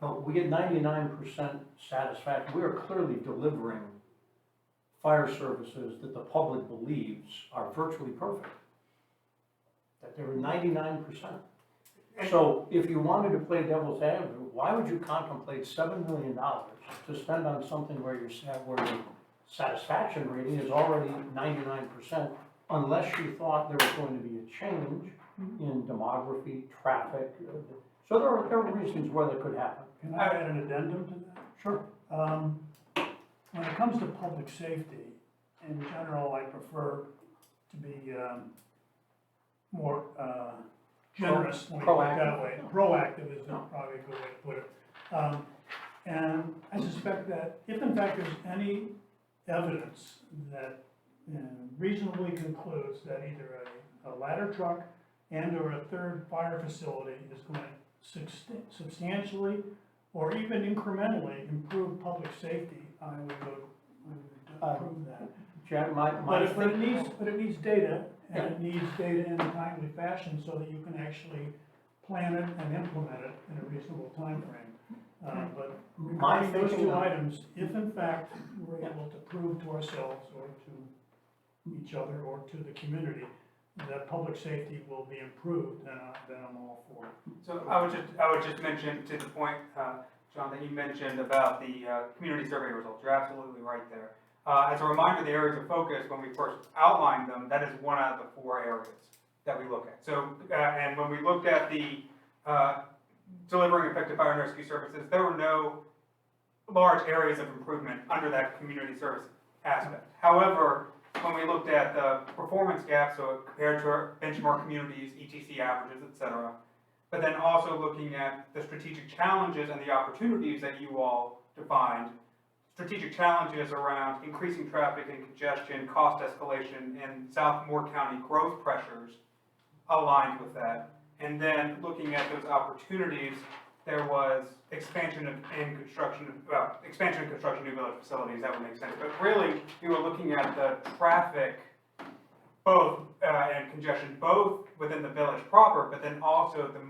But we get 99% satisfaction. We are clearly delivering fire services that the public believes are virtually perfect. That they're 99%. So if you wanted to play devil's advocate, why would you contemplate $7 million to spend on something where your satisfaction rating is already 99%, unless you thought there was going to be a change in demography, traffic? So there are reasons where that could happen. Can I add an addendum to that? Sure. When it comes to public safety, in general, I prefer to be more generous, let me put it that way. Proactive is probably a good way to put it. And I suspect that if in fact there's any evidence that reasonably concludes that either a ladder truck and or a third fire facility is going to substantially or even incrementally improve public safety, I would approve that. Jack, But it needs data, and it needs data in a timely fashion so that you can actually plan it and implement it in a reasonable timeframe. But regarding those two items, if in fact we're able to prove to ourselves or to each other or to the community that public safety will be improved, then I'm all for it. So I would just mention to the point, John, that you mentioned about the community survey results. You're absolutely right there. As a reminder, the areas of focus, when we first outlined them, that is one out of the 4 areas that we look at. So, and when we looked at the delivering effective fire and rescue services, there were no large areas of improvement under that community service aspect. However, when we looked at the performance gap, so compared to our benchmark communities, ETC averages, et cetera, but then also looking at the strategic challenges and the opportunities that you all defined, strategic challenges around increasing traffic and congestion, cost escalation, and South Moore County growth pressures aligned with that. And then looking at those opportunities, there was expansion and construction of new village facilities. That would make sense. But really, we were looking at the traffic, both and congestion, both within the village proper, but then also the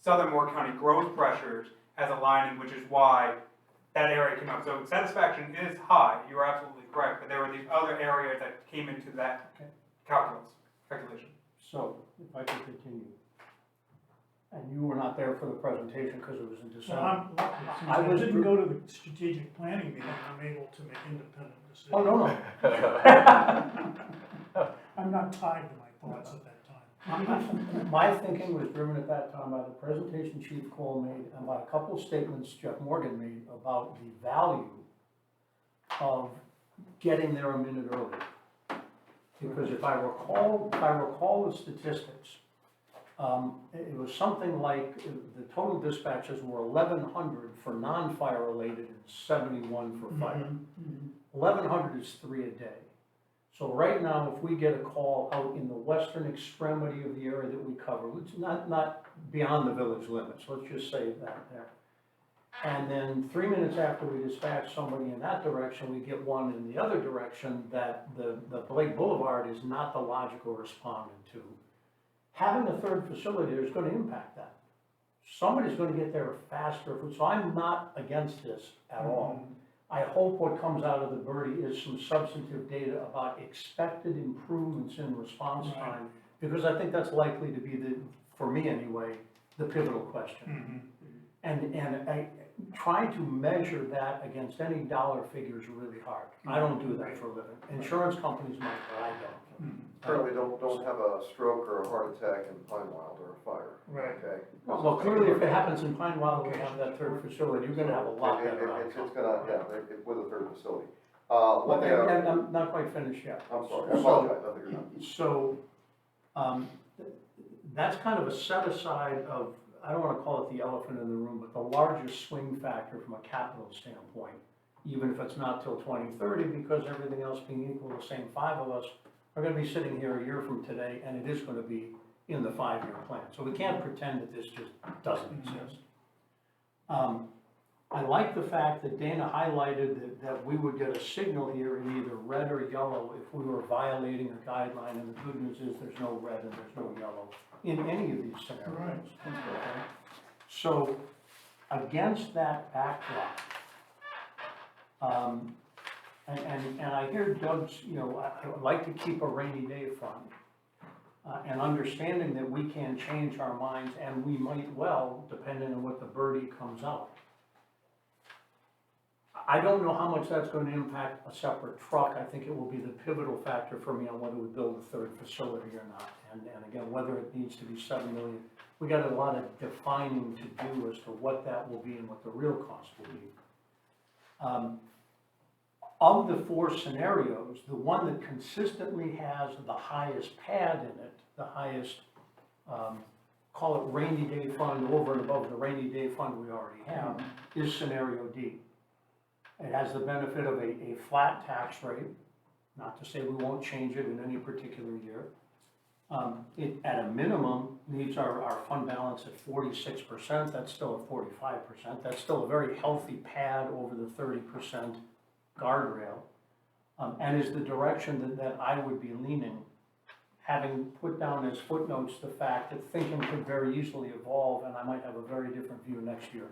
Southern Moore County growth pressures as aligning, which is why that area came up. So satisfaction is high. You are absolutely correct. But there were these other areas that came into that calculation. So, if I could continue. And you were not there for the presentation because it was in So December. I'm lucky, since I didn't go to the strategic planning meeting, I'm able to make independent decisions. Oh, no. I'm not tied to my thoughts at that time. My thinking was driven at that time by the presentation Chief Cole made and by a couple of statements Jeff Morgan made about the value of getting there a minute early. Because if I recall the statistics, it was something like the total dispatches were 1,100 for non-fire related and 71 for fire. 1,100 is 3 a day. So right now, if we get a call out in the western extremity of the area that we cover, which is not beyond the village limits, let's just say that there. And then 3 minutes after we dispatch somebody in that direction, we get one in the other direction that the Blake Boulevard is not the logical respondent to. Having a third facility is going to impact that. Somebody's going to get there faster. So I'm not against this at all. I hope what comes out of the Birdie is some substantive data about expected improvements in response time, because I think that's likely to be for me anyway, the pivotal question. And trying to measure that against any dollar figure is really hard. I don't do that for a living. Insurance companies might, but I don't. Certainly don't have a stroke or a heart attack in Pine Wild or a fire. Right. Okay? Well, clearly if it happens in Pine Wild, we have that third facility, you're gonna have a lot better It's outcome. gonna, with a third facility. Well, and I'm not quite finished yet. I'm sorry, I apologize, I think you're not. So, that's kind of a set aside of, I don't wanna call it the elephant in the room, but the largest swing factor from a capital standpoint, even if it's not till 2030, because everything else being equal, the same 5 of us are gonna be sitting here a year from today, and it is gonna be in the 5-year plan. So we can't pretend that this just doesn't exist. I like the fact that Dana highlighted that we would get a signal here in either red or yellow if we were violating a guideline, and the good news is there's no red and there's no yellow in any of these scenarios. Okay? So, against that backdrop, and I hear Doug's, I would like to keep a rainy day fund. And understanding that we can change our minds, and we might well, depending on what the birdie comes out. I don't know how much that's going to impact a separate truck. I think it will be the pivotal factor for me on whether we build a third facility or not. And again, whether it needs to be 7 million. We got a lot of defining to do as to what that will be and what the real cost will be. Of the 4 scenarios, the one that consistently has the highest pad in it, the highest, call it rainy day fund over and above the rainy day fund we already have, is scenario D. It has the benefit of a flat tax rate, not to say we won't change it in any particular year. It, at a minimum, leaves our fund balance at 46%, that's still at 45%, that's still a very healthy pad over the 30% guardrail, and is the direction that I would be leaning, having put down as footnotes the fact that thinking could very easily evolve, and I might have a very different view next year.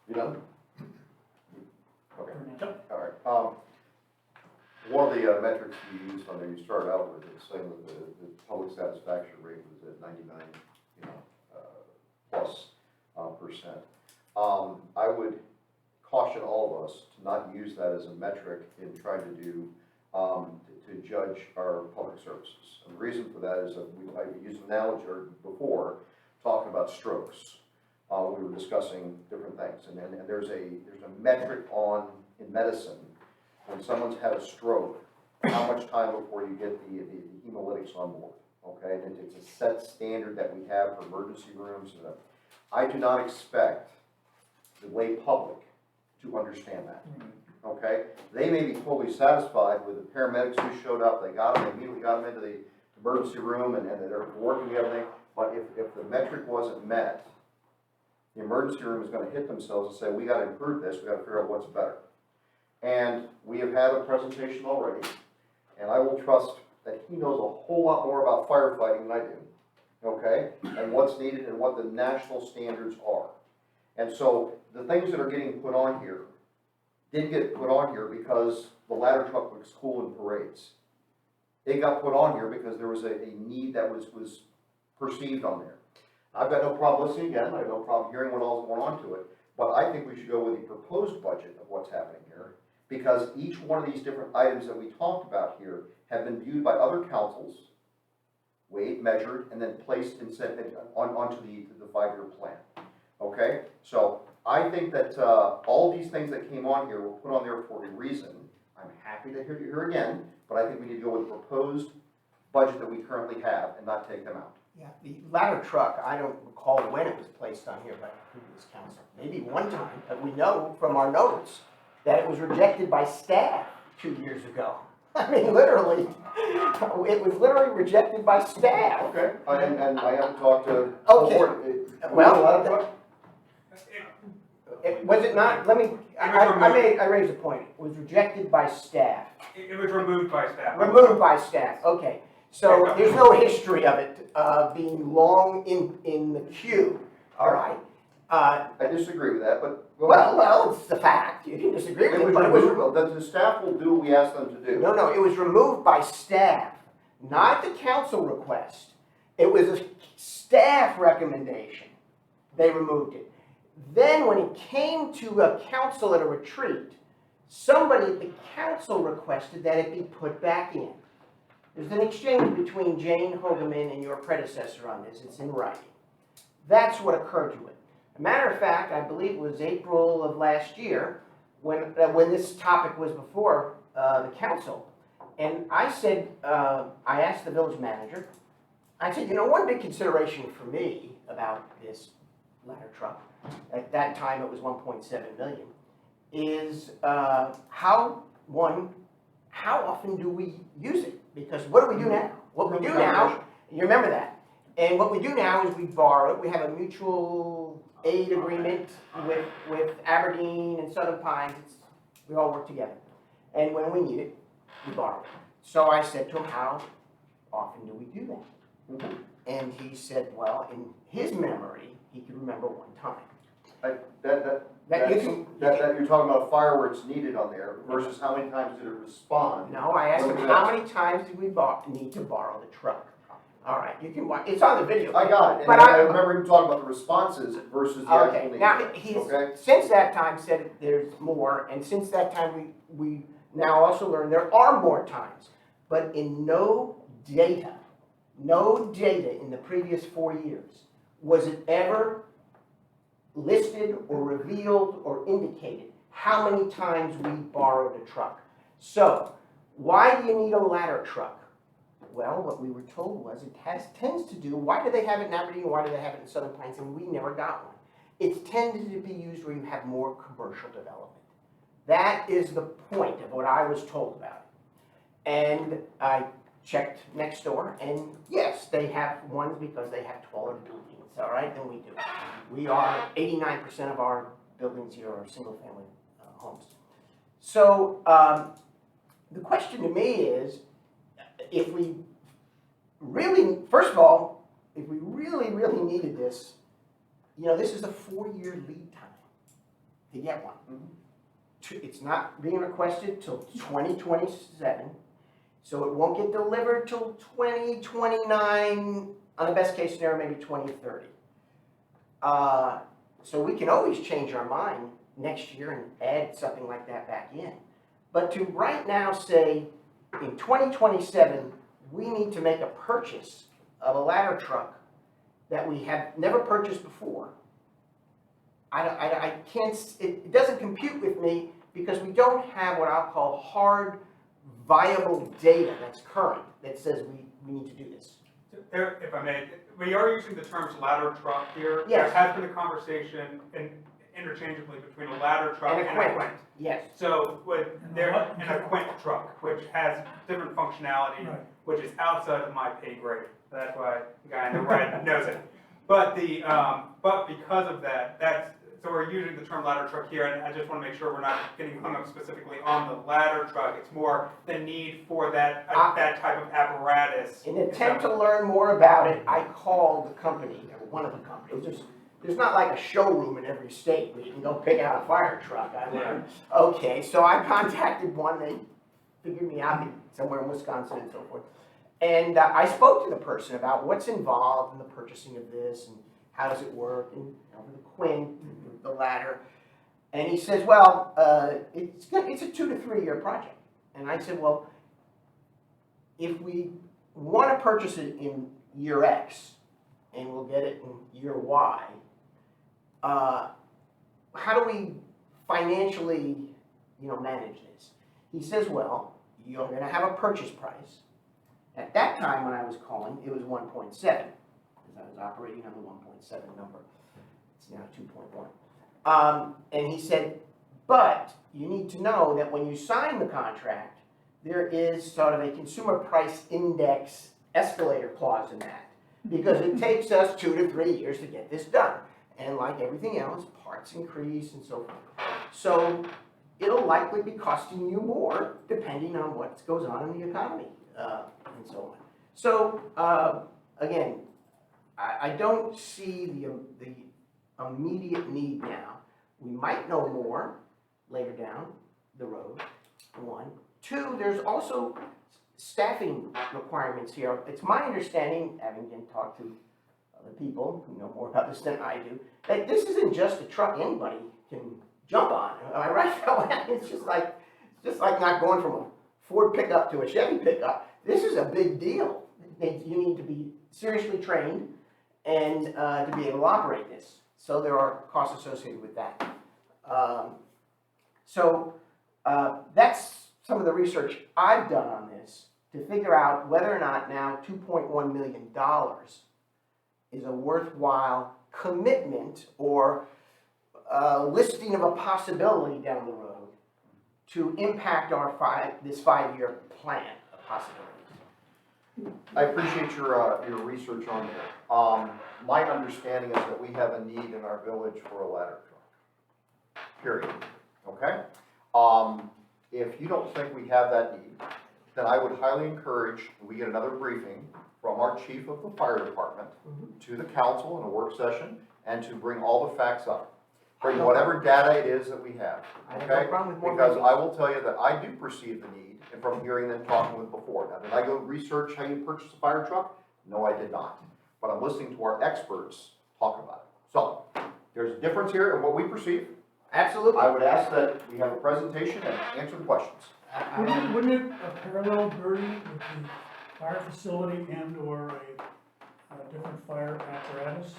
You done? Okay, all right. One of the metrics you used on there, you started out with, it saying that the public satisfaction rate was at 99, plus percent. I would caution all of us to not use that as a metric in trying to do, to judge our public services. And the reason for that is that I used an analogy before, talking about strokes. We were discussing different things, and there's a metric in medicine, when someone's had a stroke, how much time before you get the hemolytics on board, okay? And it's a set standard that we have for emergency rooms. I do not expect the lay public to understand that, okay? They may be totally satisfied with the paramedics who showed up, they immediately got them into the emergency room, and they're working everything, but if the metric wasn't met, the emergency room is going to hit themselves and say, we got to improve this, we got to figure out what's better. And we have had a presentation already, and I will trust that he knows a whole lot more about firefighting than I do, okay? And what's needed and what the national standards are. And so the things that are getting put on here didn't get put on here because the ladder truck looks cool in parades. They got put on here because there was a need that was perceived on there. I've got no problem listening again, I have no problem hearing what all's going on to it, but I think we should go with the proposed budget of what's happening here, because each one of these different items that we talked about here have been viewed by other councils, weighed, measured, and then placed and sent onto the 5-year plan, okay? So I think that all these things that came on here were put on there for a reason. I'm happy to hear you here again, but I think we need to go with the proposed budget that we currently have and not take them out. Yeah, the ladder truck, I don't recall when it was placed on here by the previous council. Maybe one time, but we know from our notes that it was rejected by staff 2 years ago. I mean, literally, it was literally rejected by staff. Okay, and I haven't talked to. Okay, well, was it not, let me, I raised a point. It was rejected by staff. It was removed by staff. Removed by staff, okay. So there's no history of it being long in the queue, all right? I disagree with that, but. Well, it's the fact. You can disagree with it, but it was. The staff will do what we ask them to do. No, it was removed by staff, not the council request. It was a staff recommendation. They removed it. Then when it came to a council at a retreat, somebody at the council requested that it be put back in. There's an exchange between Jane Hogeman and your predecessor on this. It's in writing. That's what occurred to it. As a matter of fact, I believe it was April of last year when this topic was before the council. And I said, I asked the village manager, I said, one big consideration for me about this ladder truck, at that time it was 1.7 million, is how how often do we use it? Because what do we do now? What we do now, you remember that. And what we do now is we borrow it. We have a mutual aid agreement with Aberdeen and Southern Pines. We all work together. And when we need it, we borrow it. So I said to him, how often do we do that? And he said, well, in his memory, he could remember one time. That you're talking about fireworks needed on there versus how many times did it respond? No, I asked him, how many times did we need to borrow the truck? All right, you can watch, it's on the video. I got it, and But I remember him talking about the responses versus the actual Okay, need. now, he's, Okay. since that time said there's more, and since that time we now also learn there are more times. But in no data in the previous 4 years, was it ever listed or revealed or indicated how many times we borrowed a truck. So, why do you need a ladder truck? Well, what we were told was it tends to do, why do they have it in Aberdeen, why do they have it in Southern Pines, and we never got one. It's tended to be used where you have more commercial development. That is the point of what I was told about it. And I checked next door, and yes, they have ones because they have taller buildings, all right, than we do. We are, 89% of our buildings here are single-family homes. So the question to me is, if we really, first of all, if we really, really needed this, you know, this is a 4-year lead time to get one. It's not being requested till 2027, so it won't get delivered till 2029, on the best case scenario, maybe 2030. So we can always change our mind next year and add something like that back in. But to right now say, in 2027, we need to make a purchase of a ladder truck that we have never purchased before. I can't, it doesn't compute with me because we don't have what I'll call hard, viable data that's current that says we need to do this. If I may, we are using the terms ladder truck here. Yes. There has been a conversation interchangeably between a ladder truck and a quint. Yes. So a quint truck, which has different functionality, Right. which is outside of my pay grade. That's why the guy in the red knows it. But because of that, so we're using the term ladder truck here, and I just want to make sure we're not getting hung up specifically on the ladder truck. It's more the need for that type of apparatus. In an attempt to learn more about it, I called the company, or one of the companies. There's not like a showroom in every state where you can go pick out a fire truck. I learned. Okay, so I contacted one, they figured me out somewhere in Wisconsin and so forth. And I spoke to the person about what's involved in the purchasing of this and how does it work, and the quint, the ladder. And he says, well, it's a 2 to 3 year project. And I said, well, if we want to purchase it in year X and we'll get it in year Y, how do we financially, manage this? He says, well, you're going to have a purchase price. At that time when I was calling, it was 1.7, because I was operating on the 1.7 number. It's now 2.1. And he said, but you need to know that when you sign the contract, there is sort of a consumer price index escalator clause in that, because it takes us 2 to 3 years to get this done. And like everything else, parts increase and so forth. So it'll likely be costing you more depending on what goes on in the economy and so on. So again, I don't see the immediate need now. We might know more later down the road, 1. 2, there's also staffing requirements here. It's my understanding, having been talked to other people who know more about this than I do, that this isn't just a truck anybody can jump on. Am I right? It's just like not going from a Ford pickup to a Chevy pickup. This is a big deal. You need to be seriously trained and to be able to operate this. So there are costs associated with that. That's some of the research I've done on this to figure out whether or not now $2.1 million is a worthwhile commitment or listing of a possibility down the road to impact this 5-year plan of possibilities. I appreciate your research on there. My understanding is that we have a need in our village for a ladder truck. Period. Okay? If you don't think we have that need, then I would highly encourage we get another briefing from our chief of the fire department to the council in a work session and to bring all the facts up. Bring whatever data it is that we have, I have no okay? problem with more Because briefings. I will tell you that I do perceive the need, and from hearing them talking with before. Now, did I go research how you purchase a fire truck? No, I did not. But I'm listening to our experts talk about it. So, there's a difference here in what we perceive. Absolutely. I would ask that we have a presentation and answer the questions. Wouldn't it a parallel Bertie with the fire facility and/or a different fire apparatus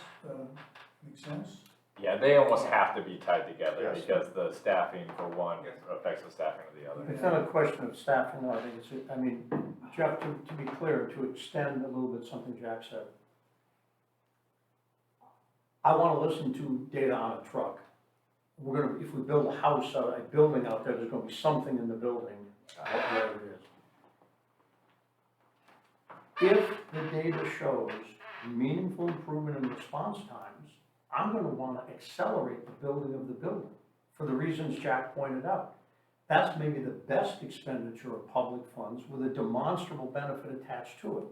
make sense? Yeah, they almost have to be tied together Yes. because the staffing for one affects the staffing of the other. It's not a question of staffing, I think it's, I mean, Jeff, to be clear, to extend a little bit something Jack said. I wanna listen to data on a truck. If we build a house, a building out there, there's gonna be something in the building, whatever it is. If the data shows meaningful improvement in response times, I'm gonna wanna accelerate the building of the building, for the reasons Jack pointed out. That's maybe the best expenditure of public funds with a demonstrable benefit attached to it.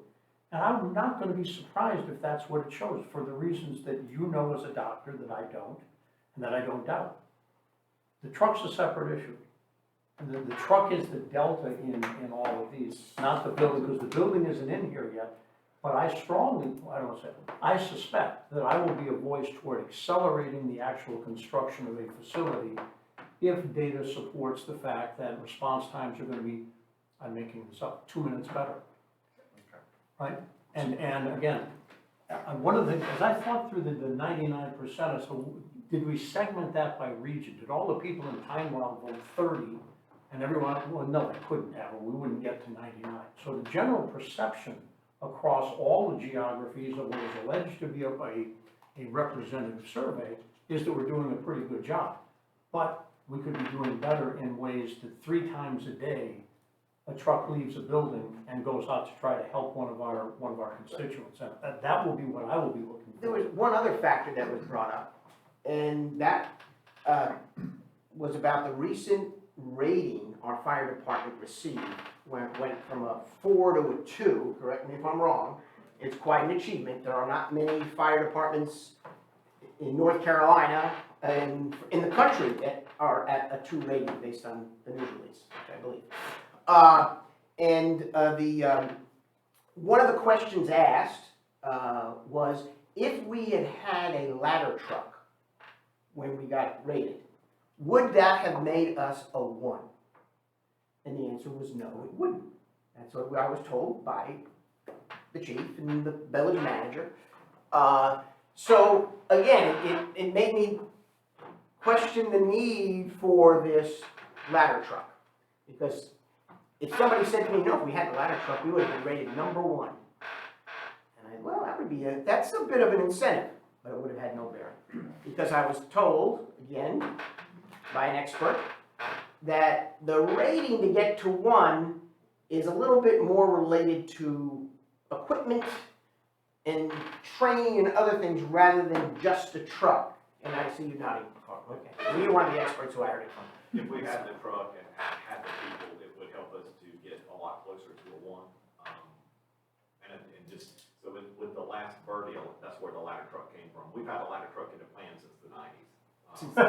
And I'm not gonna be surprised if that's what it shows, for the reasons that you know as a doctor that I don't, and that I don't doubt. The truck's a separate issue. And the truck is the delta in all of these, not the building, because the building isn't in here yet. But I I suspect that I will be a voice toward accelerating the actual construction of a facility if data supports the fact that response times are gonna be, I'm making this up, 2 minutes better. Right? And again, one of the things, as I thought through the 99%, so did we segment that by region? Did all the people in Pinewell vote 30 and everyone, well, no, they couldn't have, or we wouldn't get to 99. So the general perception across all the geographies of what is alleged to be a representative survey is that we're doing a pretty good job. But we could be doing better in ways that 3 times a day, a truck leaves a building and goes out to try to help one of our constituents. And that will be what I will be looking for. There was one other factor that was brought up, and that was about the recent rating our fire department received, when it went from a 4 to a 2, correct me if I'm wrong. It's quite an achievement. There are not many fire departments in North Carolina and in the country that are at a 2 rating based on the news release, which I believe. One of the questions asked was if we had had a ladder truck when we got rated, would that have made us a 1? And the answer was no, it wouldn't. That's what I was told by the chief and the village manager. So again, it made me question the need for this ladder truck. Because if somebody said to me, no, if we had the ladder truck, we would have been rated number 1. And well, that's a bit of an incentive, but it would have had no bearing. Because I was told, again, by an expert, that the rating to get to 1 is a little bit more related to equipment and training and other things rather than just a truck. And I see you nodding. Okay. So you're one of the experts who I heard it from. If we had the truck and had the people, it would help us to get a lot closer to a 1. And just, so with the last bird deal, that's where the ladder truck came from. We've had a ladder truck in the plan since the 90s. There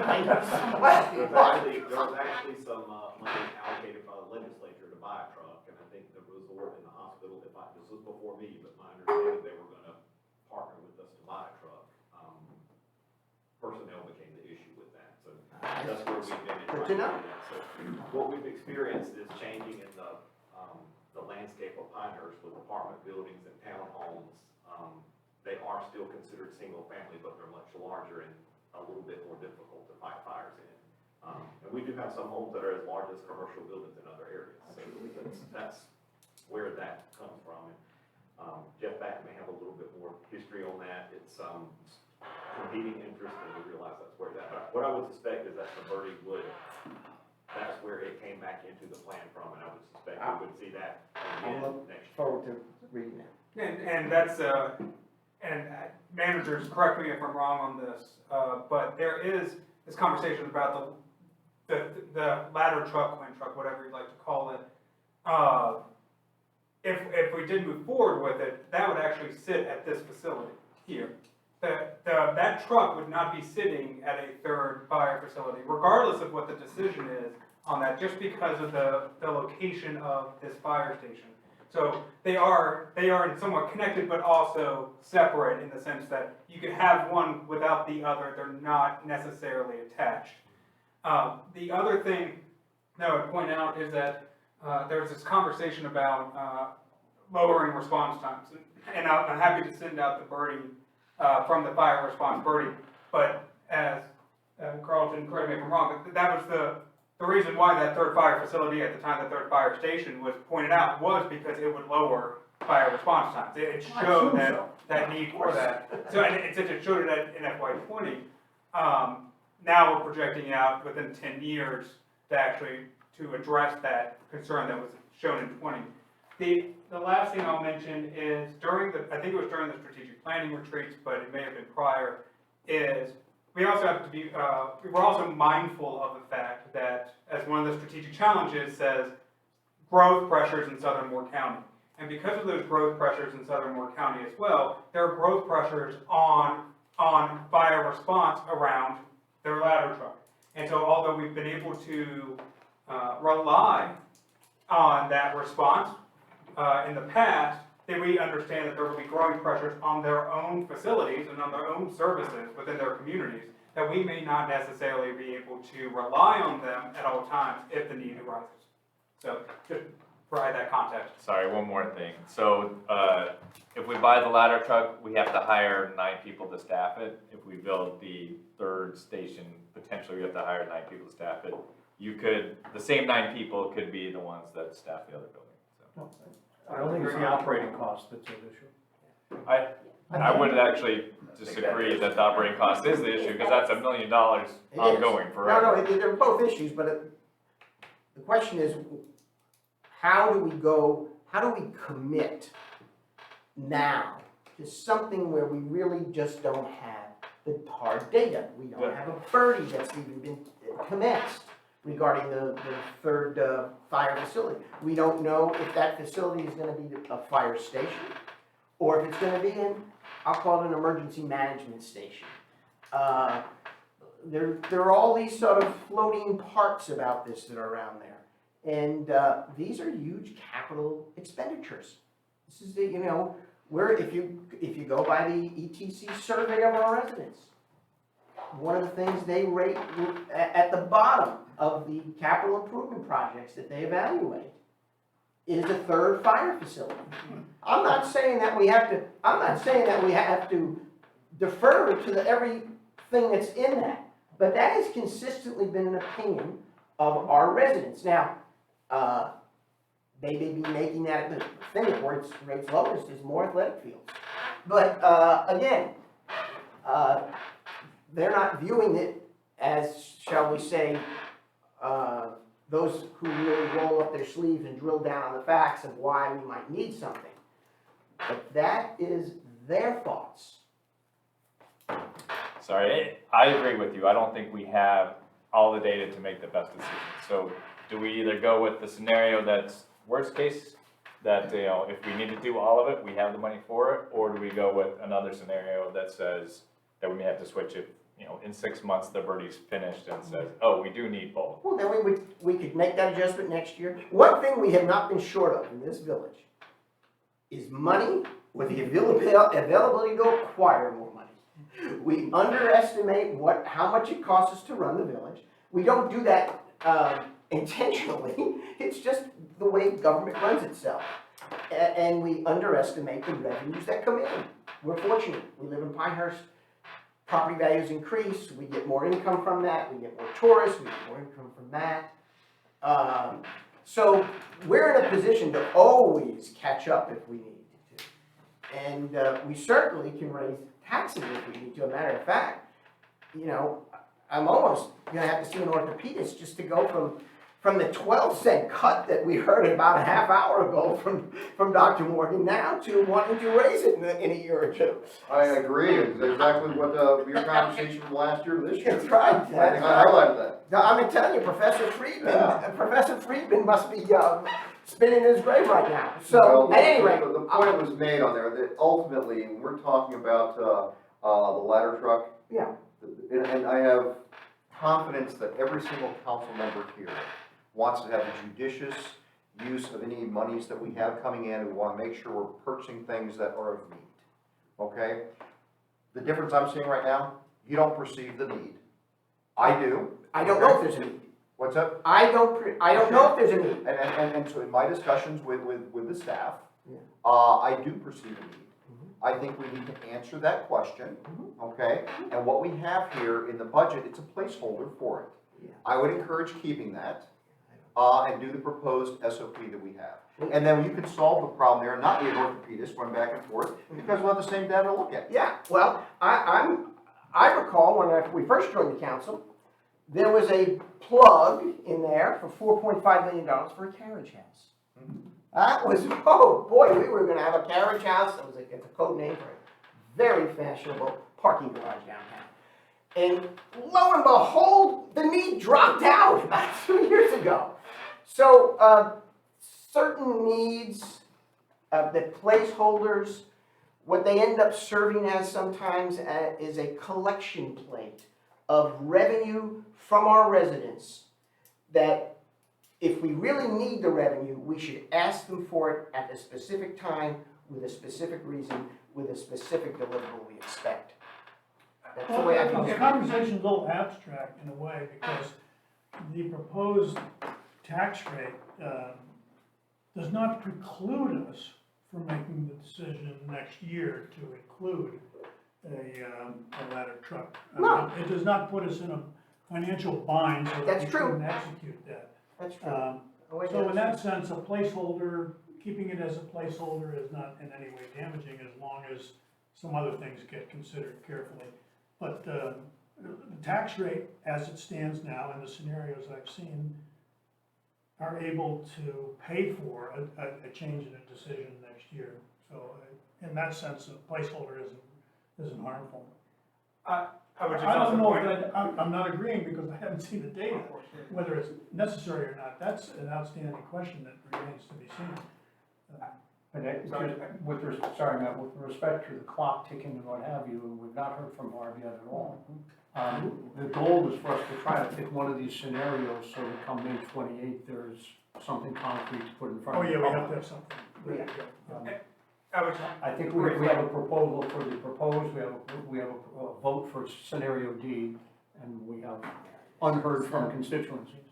was actually some money allocated by the legislature to buy a truck, and I think the resort and the hospital, this was before me, but my understanding, they were gonna partner with us to buy a truck. Personnel became the issue with that, so that's where we've been. Good to know. So what we've experienced is changing in the landscape of Pinehurst with apartment buildings and townhomes. They are still considered single family, but they're much larger and a little bit more difficult to fight fires in. And we do have some homes that are as large as commercial buildings in other areas. So that's where that comes from. And Jeff Back may have a little bit more history on that. It's competing interest, and we realize that's where that. But what I would suspect is that the Bertie would that's where it came back into the plan from, and I would suspect we would see that I again look next year. forward to reading that. And that's, managers, correct me if I'm wrong on this, but there is this conversation about the ladder truck, wind truck, whatever you'd like to call it. If we did move forward with it, that would actually sit at this facility here. That truck would not be sitting at a third fire facility, regardless of what the decision is on that, just because of the location of this fire station. So they are somewhat connected, but also separate in the sense that you could have one without the other. They're not necessarily attached. The other thing that I would point out is that there's this conversation about lowering response times. And I'm happy to send out the birdie from the fire response birdie. But as Carlton, correct me if I'm wrong, but that was the reason why that third fire facility at the time, the third fire station was pointed out, was because it would lower fire response times. It showed that need for that. So, and since it showed it in FY20, now we're projecting out within 10 years to address that concern that was shown in 20. The last thing I'll mention is I think it was during the strategic planning retreats, but it may have been prior, is we also have to be, we're also mindful of the fact that, as one of the strategic challenges says, growth pressures in Southern Moore County. And because of those growth pressures in Southern Moore County as well, there are growth pressures on fire response around their ladder truck. And so although we've been able to rely on that response in the past, then we understand that there will be growing pressures on their own facilities and on their own services within their communities, that we may not necessarily be able to rely on them at all times if the need arises. So just provide that context. Sorry, one more thing. So, if we buy the ladder truck, we have to hire 9 people to staff it. If we build the third station, potentially we have to hire 9 people to staff it. The same 9 people could be the ones that staff the other building, so. I don't think it's the operating cost that's an issue. I would actually disagree that the operating cost is the issue, because that's $1 million ongoing forever. No, they're both issues, but the question is, how do we commit now to something where we really just don't have the hard data? We don't have a birdie that's even been commenced regarding the third fire facility. We don't know if that facility is gonna be a fire station, or if it's gonna be I'll call it an emergency management station. There are all these sort of floating parts about this that are around there. And these are huge capital expenditures. This is if you go by the ETC survey of our residents, one of the things they rate at the bottom of the capital improvement projects that they evaluate is a third fire facility. I'm not saying that we have to defer to everything that's in that, but that has consistently been an opinion of our residents. Now, they may be making that the thing that rates lowest is more athletic fields. But again, they're not viewing it as, shall we say, those who really roll up their sleeves and drill down on the facts of why we might need something. But that is their thoughts. Sorry, I agree with you. I don't think we have all the data to make the best decision. So do we either go with the scenario that's worst case, that if we need to do all of it, we have the money for it, or do we go with another scenario that says that we may have to switch it, in 6 months the birdie's finished and says, oh, we do need both. Well, then we could make that adjustment next year. One thing we have not been short of in this village is money with the availability to acquire more money. We underestimate how much it costs us to run the village. We don't do that intentionally. It's just the way government runs itself. And we underestimate the revenues that come in. We're fortunate. We live in Pinehurst. Property values increase. We get more income from that. We get more tourists. We get more income from that. So we're in a position to always catch up if we need to. And we certainly can raise taxes if we need to. A matter of fact, I'm almost going to have to see an orthopedist just to go from from the 12-cent cut that we heard about a half hour ago from Dr. Morgan now to wanting to raise it in a year or two. I agree, it's exactly what, your conversation from last year to this year. That's right. I think I highlighted that. Now, I'm telling you, Professor Friedman must be spinning in his grave right now. So, Well, at any rate, the point was made on there that ultimately, when we're talking about, the ladder truck. Yeah. And I have confidence that every single council member here wants to have a judicious use of any monies that we have coming in, and we want to make sure we're purchasing things that are of need, okay? The difference I'm seeing right now, you don't perceive the need. I do. I don't know if there's a need. What's up? I don't know if there's a need. And so in my discussions with the staff, Yeah. I do perceive a need. I think we need to answer that question, okay? And what we have here in the budget, it's a placeholder for it. Yeah. I would encourage keeping that, and do the proposed SOP that we have. And then you can solve the problem there and not be an orthopedist going back and forth, because we'll have the same data to look at. Yeah, well, I recall when we first joined the council, there was a plug in there for $4.5 million for a carriage house. That was, oh boy, we were gonna have a carriage house, it's a code name for a very fashionable parking garage downtown. And lo and behold, the need dropped out about 2 years ago. So, certain needs, the placeholders, what they end up serving as sometimes is a collection plate of revenue from our residents that if we really need the revenue, we should ask them for it at a specific time, with a specific reason, with a specific deliverable we expect. That's the way I Well, view the it. conversation's a little abstract in a way, because the proposed tax rate does not preclude us from making the decision next year to include a ladder truck. No. It does not put us in a financial bind so that That's we true. couldn't execute that. That's true. So in that sense, a placeholder, keeping it as a placeholder is not in any way damaging, as long as some other things get considered carefully. But the tax rate, as it stands now, in the scenarios I've seen, are able to pay for a change in a decision next year. So in that sense, a placeholder isn't harmful. I would just I also don't know, point. I'm not agreeing because I haven't seen the data, whether it's necessary or not. That's an outstanding question that remains to be seen. Sorry, Matt, with respect to the clock ticking and what have you, we've not heard from Barb yet at all. The goal was for us to try to pick one of these scenarios so that come May 28th, there's something concrete to put in front Oh, of the yeah, we have public. to have something. I think we have a proposal for the proposed, we have a vote for scenario D, and we have unheard from constituencies.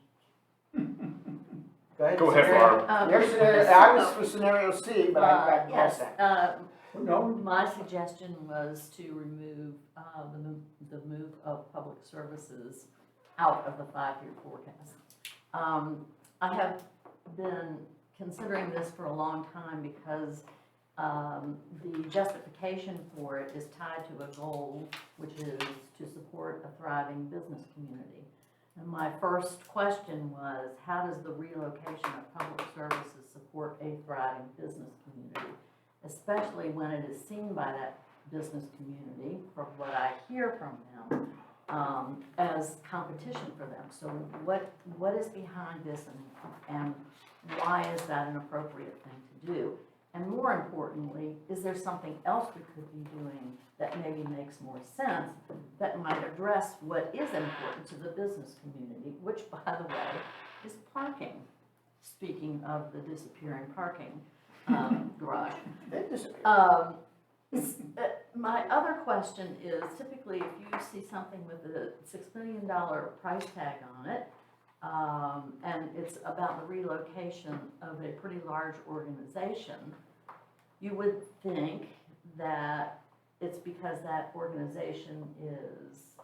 Go ahead, Barb. Your scenario, I was for scenario C, but I lost Yes, that. No, my suggestion was to remove the move of public services out of the 5-year forecast. I have been considering this for a long time because the justification for it is tied to a goal, which is to support a thriving business community. And my first question was, how does the relocation of public services support a thriving business community? Especially when it is seen by that business community, from what I hear from them, as competition for them. So what is behind this, and why is that an appropriate thing to do? And more importantly, is there something else we could be doing that maybe makes more sense, that might address what is important to the business community, which, by the way, is parking. Speaking of the disappearing parking garage. My other question is, typically if you see something with a $6 million price tag on it, and it's about the relocation of a pretty large organization, you would think that it's because that organization is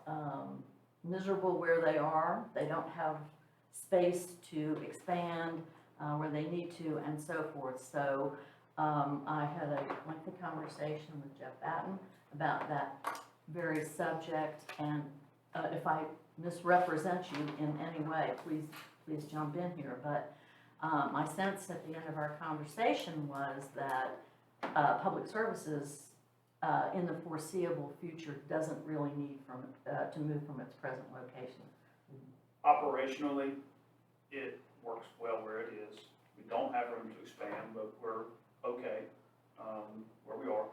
miserable where they are, they don't have space to expand where they need to, and so forth. So I had a lengthy conversation with Jeff Batten about that very subject, and if I misrepresent you in any way, please please jump in here, but my sense at the end of our conversation was that public services in the foreseeable future doesn't really need to move from its present location. Operationally, it works well where it is. We don't have room to expand, but we're okay where we are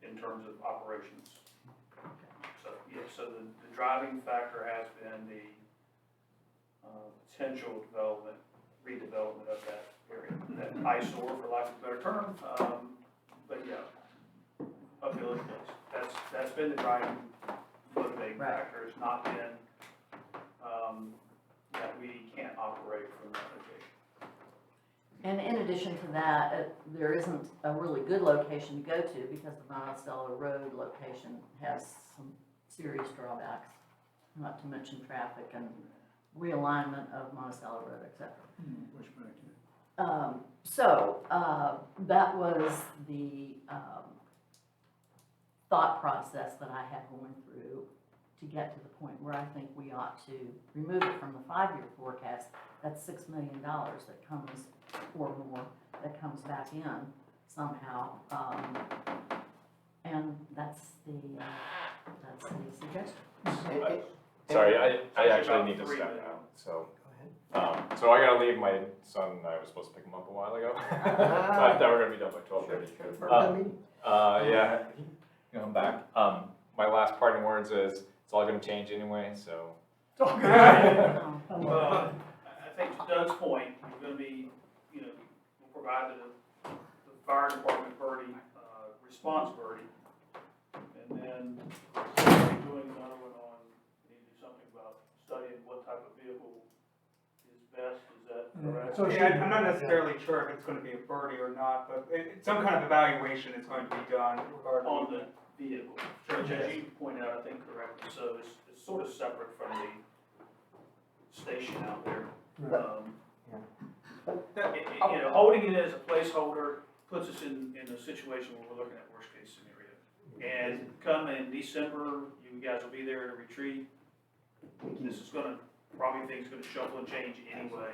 in terms of operations. So, yeah, so the driving factor has been the potential redevelopment of that area, that eyesore, for lack of a better term. But yeah, a village place. That's been the driving, motivating Right. factor. It's not been that we can't operate from that location. And in addition to that, there isn't a really good location to go to because the Monticello Road location has some serious drawbacks, not to mention traffic and realignment of Monticello Road, et cetera. That was the thought process that I had going through to get to the point where I think we ought to remove it from the 5-year forecast. That's $6 million that comes, or more, that comes back in somehow. And that's the suggestion. Sorry, I actually need to step now, so. So I gotta leave my son, I was supposed to pick him up a while ago. I thought we were gonna be done by 12:30. Yeah, come back. My last parting words is, it's all gonna change anyway, so. Oh. I think to Doug's point, we're gonna be, we'll provide the fire department birdie, response birdie. And then we'll be doing another one on, we need to do something about studying what type of vehicle is best, is that correct? So Yeah, I'm not necessarily sure if it's gonna be a birdie or not, but some kind of evaluation is going to be done regarding. On the vehicle, which as you pointed out, I think correctly, so it's sort of separate from the station out there. Holding it as a placeholder puts us in a situation where we're looking at worst case scenario. And come in December, you guys will be there at a retreat. This is gonna, probably things gonna shuffle and change anyway.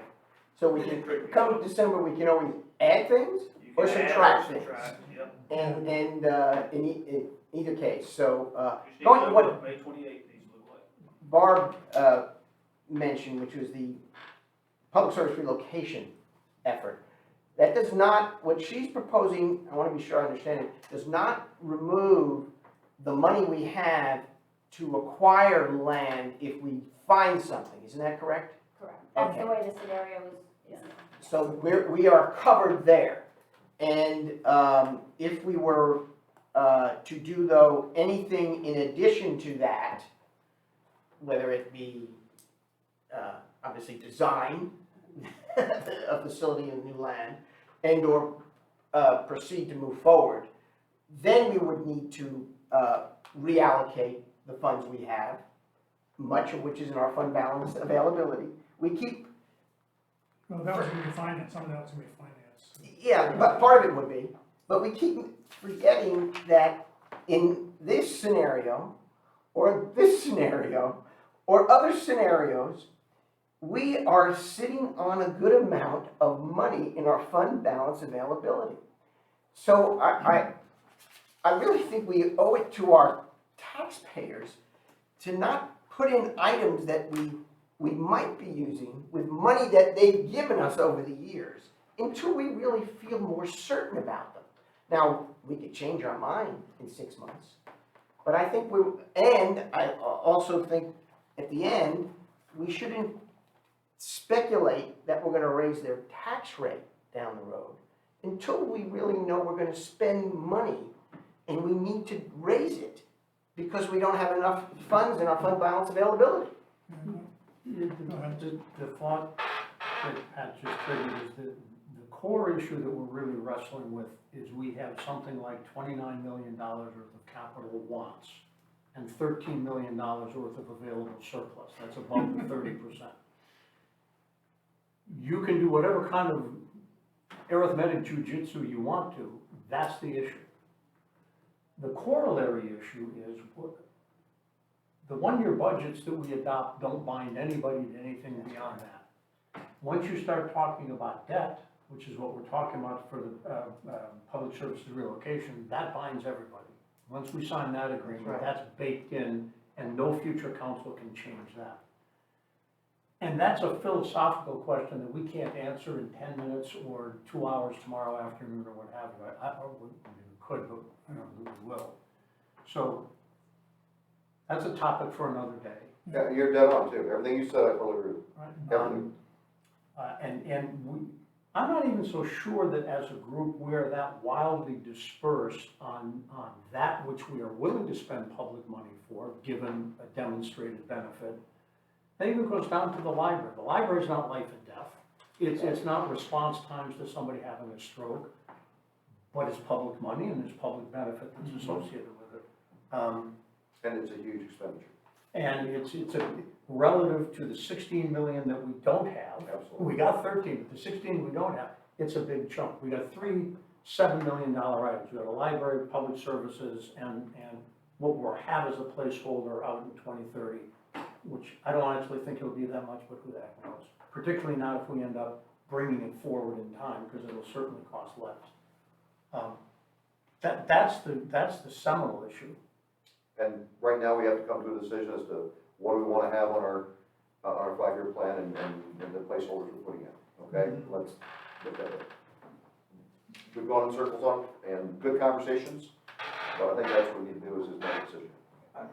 So we can, come December, we can always add things You or can add subtract or things. subtract, yep. And in either case, so, Just need going to to know what May 28th needs to look like. Barb mentioned, which was the public service relocation effort. That does not, what she's proposing, I want to be sure I understand it, does not remove the money we have to acquire land if we find something. Isn't that correct? Correct. That's the Okay. way the scenario is. So we are covered there. And if we were to do, though, anything in addition to that, whether it be obviously design a facility in new land and or proceed to move forward, then we would need to reallocate the funds we have, much of which is in our fund balance availability. We keep, Well, that was gonna be finance, some of that was gonna be finance. yeah, but part of it would be, but we keep forgetting that in this scenario, or this scenario, or other scenarios, we are sitting on a good amount of money in our fund balance availability. So I really think we owe it to our taxpayers to not put in items that we might be using with money that they've given us over the years until we really feel more certain about them. Now, we could change our mind in 6 months, but I think and I also think at the end, we shouldn't speculate that we're gonna raise their tax rate down the road until we really know we're gonna spend money and we need to raise it because we don't have enough funds in our fund balance availability. The thought that Pat just triggered is that the core issue that we're really wrestling with is we have something like $29 million worth of capital wants and $13 million worth of available surplus. That's above the 30%. You can do whatever kind of arithmetic jujitsu you want to, that's the issue. The corollary issue is the one-year budgets that we adopt don't bind anybody to anything beyond that. Once you start talking about debt, which is what we're talking about for the public services relocation, that binds everybody. Once we sign that agreement, That's right. that's baked in, and no future council can change that. And that's a philosophical question that we can't answer in 10 minutes or 2 hours tomorrow afternoon or what have you. We could, but I don't think we will. So that's a topic for another day. Yeah, you're dead on too. Everything you said, I totally agree with. Everything. I'm not even so sure that as a group, we're that wildly dispersed on that which we are willing to spend public money for, given a demonstrated benefit. That even goes down to the library. The library is not life and death. It's not response times to somebody having a stroke, but it's public money and there's public benefit that's associated with it. And it's a huge expenditure. And it's a, relative to the 16 million that we don't have. Absolutely. We got 13, but the 16 we don't have, it's a big chunk. We got three $7 million items. We got a library, public services, and what we'll have as a placeholder out in 2030, which I don't honestly think it'll be that much, but who the heck knows? Particularly not if we end up bringing it forward in time, because it'll certainly cost less. That's the seminal issue. And right now, we have to come to a decision as to what do we want to have on our 5-year plan and the placeholders we're putting in, okay? Let's look at it. We've gone in circles on it, and good conversations, but I think that's what we need to do is make a decision.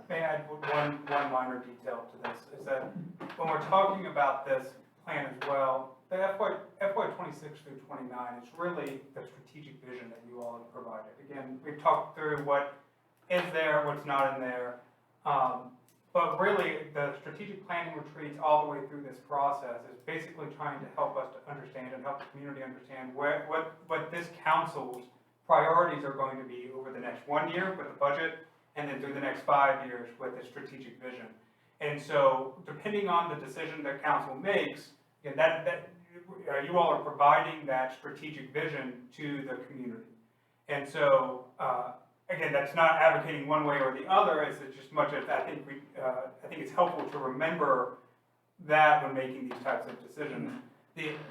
May I add one minor detail to this, is that when we're talking about this plan as well, the FY 26 through 29 is really the strategic vision that you all have provided. Again, we've talked through what is there, what's not in there, but really the strategic planning retreats all the way through this process is basically trying to help us to understand and help the community understand what this council's priorities are going to be over the next 1 year with the budget, and then through the next 5 years with the strategic vision. And so, depending on the decision that council makes, you all are providing that strategic vision to the community. And so, again, that's not advocating one way or the other. It's just much as I think it's helpful to remember that when making these types of decisions.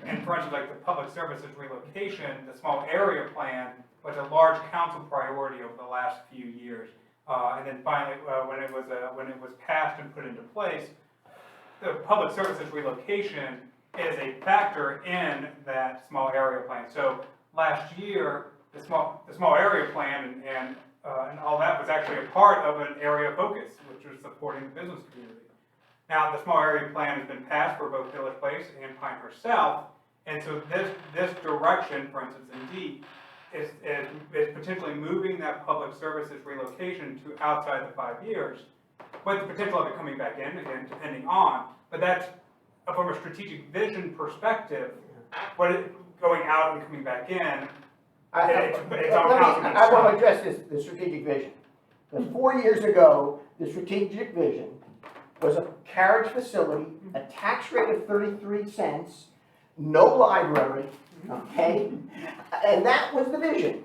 And for instance, like the public services relocation, the small area plan was a large council priority over the last few years. And then finally, when it was passed and put into place, the public services relocation is a factor in that small area plan. So last year, the small area plan and all that was actually a part of an area of focus, which was supporting the business community. Now, the small area plan has been passed for both Village Place and Pinehurst South, and so this direction, for instance, in D, is potentially moving that public services relocation to outside the 5 years, with the potential of it coming back in, again, depending on, but that's from a strategic vision perspective, going out and coming back in, it's on council. I want to address the strategic vision. Because 4 years ago, the strategic vision was a carriage facility, a tax rate of 33 cents, no library, okay? And that was the vision.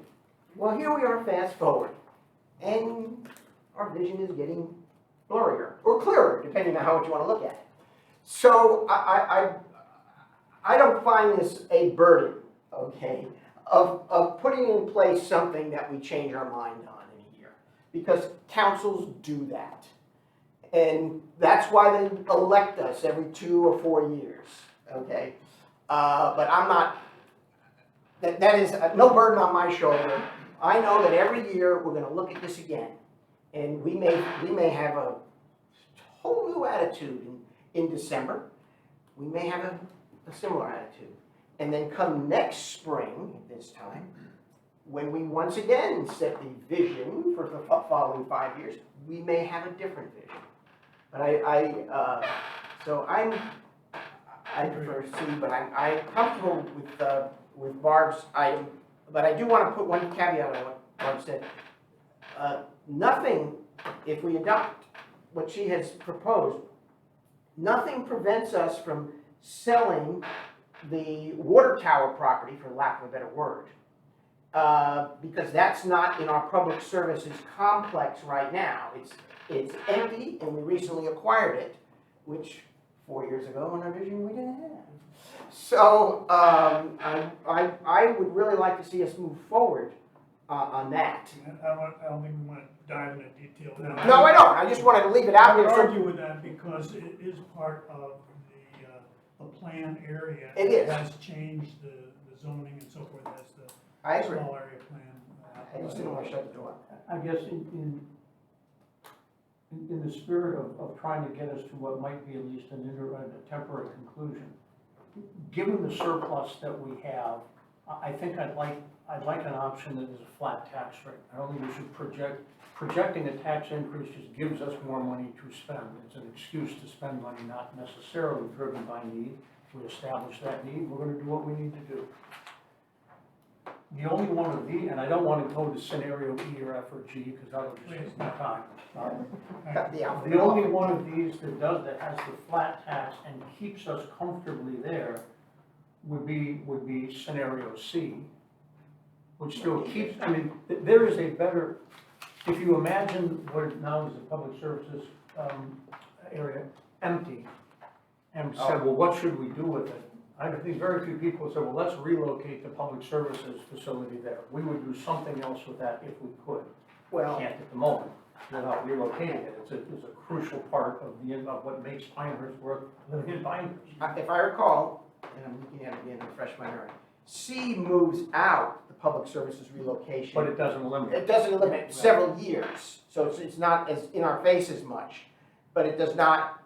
Well, here we are, fast forward, and our vision is getting blurrier, or clearer, depending on how you want to look at it. So I don't find this a burden, okay, of putting in place something that we change our mind on in a year. Because councils do that. And that's why they elect us every 2 or 4 years, okay? But I'm not, that is no burden on my shoulder. I know that every year we're gonna look at this again. And we may have a whole new attitude in December. We may have a similar attitude. And then come next spring, at this time, when we once again set the vision for the following 5 years, we may have a different vision. But I prefer C, but I'm comfortable with Barb's item. But I do want to put one caveat on what Barb said. Nothing, if we adopt what she has proposed, nothing prevents us from selling the water tower property, for lack of a better word, because that's not in our public services complex right now. It's empty, and we recently acquired it, which 4 years ago in our vision we didn't have. So, I would really like to see us move forward on that. I don't think we want to dive into detail now. No, I don't, I just wanted to leave it out I would there. So argue with that because it is part of the plan area. It is. Has changed the zoning and so forth as the I agree. small area plan. I just didn't want to shut the door. I guess in the spirit of trying to get us to what might be at least a temporary conclusion, given the surplus that we have, I think I'd like an option that is a flat tax rate. I don't think we should projecting a tax increase just gives us more money to spend. It's an excuse to spend money, not necessarily driven by need. If we establish that need, we're gonna do what we need to do. The only one of these, and I don't want to go to scenario E or F or G, because that'll just take my time. Cut the alphabet The only off. one of these that has the flat tax and keeps us comfortably there would be scenario C, which still keeps, I mean, there is a better, if you imagine what now is the public services area empty, and said, well, what should we do with it? I think very few people said, well, let's relocate the public services facility there. We would do something else with that if we could. Well, Can't at the moment, without relocating it. It's a crucial part of what makes Pinehurst worth living in Pinehurst. if I recall, and I'm looking at it again to refresh my memory, C moves out the public services relocation. But it doesn't eliminate. It doesn't limit several years, so it's not as in our face as much, but it does not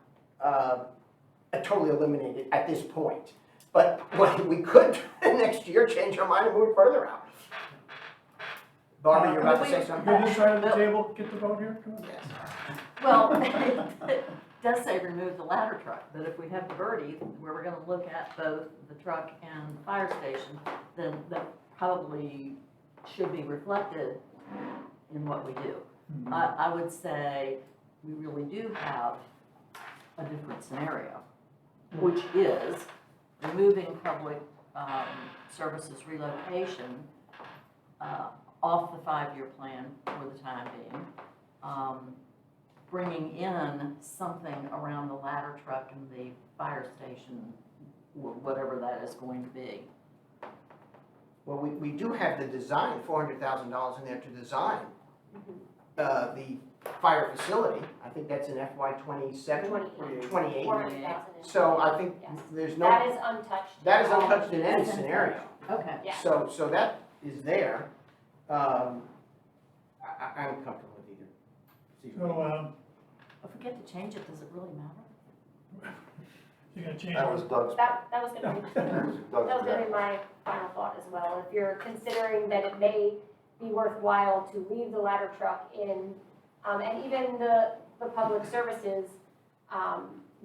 totally eliminate it at this point. But what we could next year change our mind and move it further out. Barbara, you're about to say something? You're this side of the table, get the vote here? Come on. Yes. Well, it does say remove the ladder truck, but if we have Verde, where we're gonna look at both the truck and the fire station, then that probably should be reflected in what we do. I would say we really do have a different scenario, which is removing public services relocation off the 5-year plan for the time being, bringing in something around the ladder truck and the fire station, whatever that is going to be. Well, we do have the design, $400,000 in there to design the fire facility. I think that's in FY 27, 28. 400,000. So I think Yes. there's no. That is untouched. That is untouched in any scenario. Okay. Yeah. So that is there. I'm comfortable with either. So, If we get to change it, does it really matter? you're gonna change That was it? Doug's. That was gonna be, That was that Doug's was gonna be my final thought as well. If you're considering that it may be worthwhile to leave the ladder truck in, and even the public services,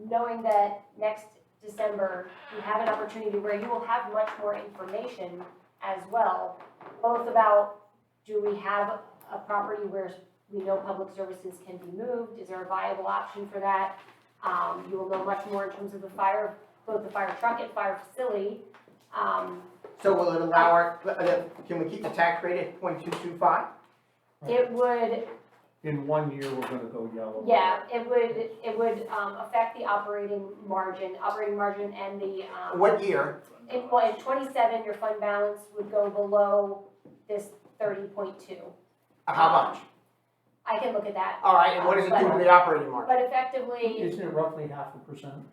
knowing that next December, you have an opportunity where you will have much more information as well, both about, do we have a property where we know public services can be moved? Is there a viable option for that? You will know much more in terms of both the fire truck and fire facility. So will it allow can we keep the tax rate at 0.225? It would, In 1 year, we're gonna go yellow. yeah, it would affect the operating margin and the, What year? in 27, your fund balance would go below this 30.2. How much? I can look at that. All right, and what does it do to the operating margin? But effectively, Isn't it roughly 0.5%?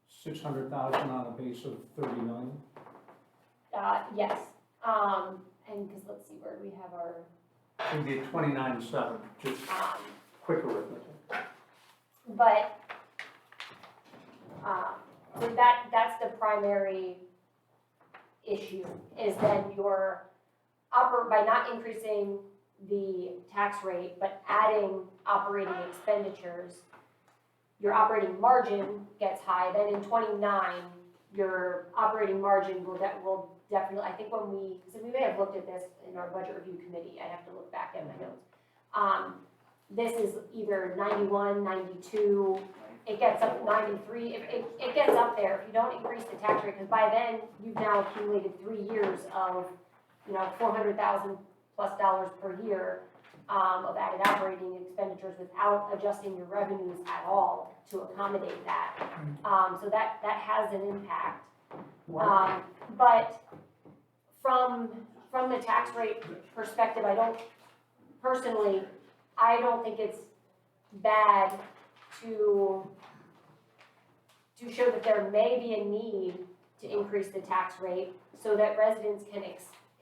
600,000 on a base of 30 million? yes, and because let's see, where do we have our, It'd be 29.7, just quick arithmetic. but, so that's the primary issue, is then by not increasing the tax rate, but adding operating expenditures, your operating margin gets high, then in 29, your operating margin will definitely, I think so we may have looked at this in our budget review committee, I'd have to look back at my notes. This is either 91, 92, it gets up 93, it gets up there if you don't increase the tax rate, because by then, you've now accumulated 3 years of, $400,000+ per year. of added operating expenditures without adjusting your revenues at all to accommodate that. So that has an impact. But from the tax rate perspective, I don't think it's bad to show that there may be a need to increase the tax rate so that residents can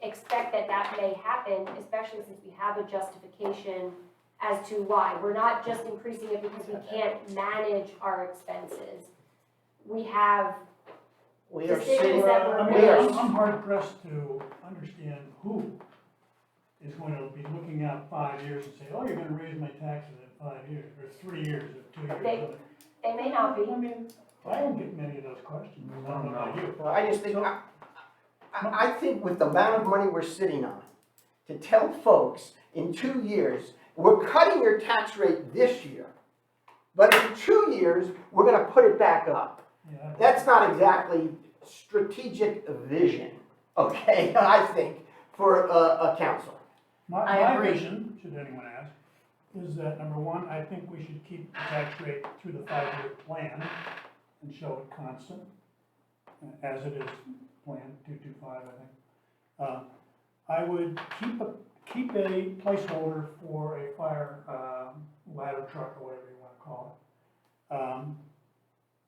expect that may happen, especially since we have a justification as to why. We're not just increasing it because we can't manage our expenses. We have We are decisions sitting, that were I we mean, are, I'm hard pressed to understand who is going to be looking out 5 years and say, oh, you're gonna raise my taxes in 5 years, or 3 years, or 2 years. They may not be. I mean, I don't get many of those questions, I don't know about you. well, I just think, I think with the amount of money we're sitting on, to tell folks in 2 years, we're cutting your tax rate this year, but in 2 years, we're gonna put it back up. Yeah. That's not exactly strategic vision, okay, I think, for a council. My agree. vision, should anyone ask, is that, number one, I think we should keep the tax rate through the 5-year plan and show it constant, as it is planned, 225, I think. I would keep a placeholder for a fire ladder truck, or whatever you want to call it.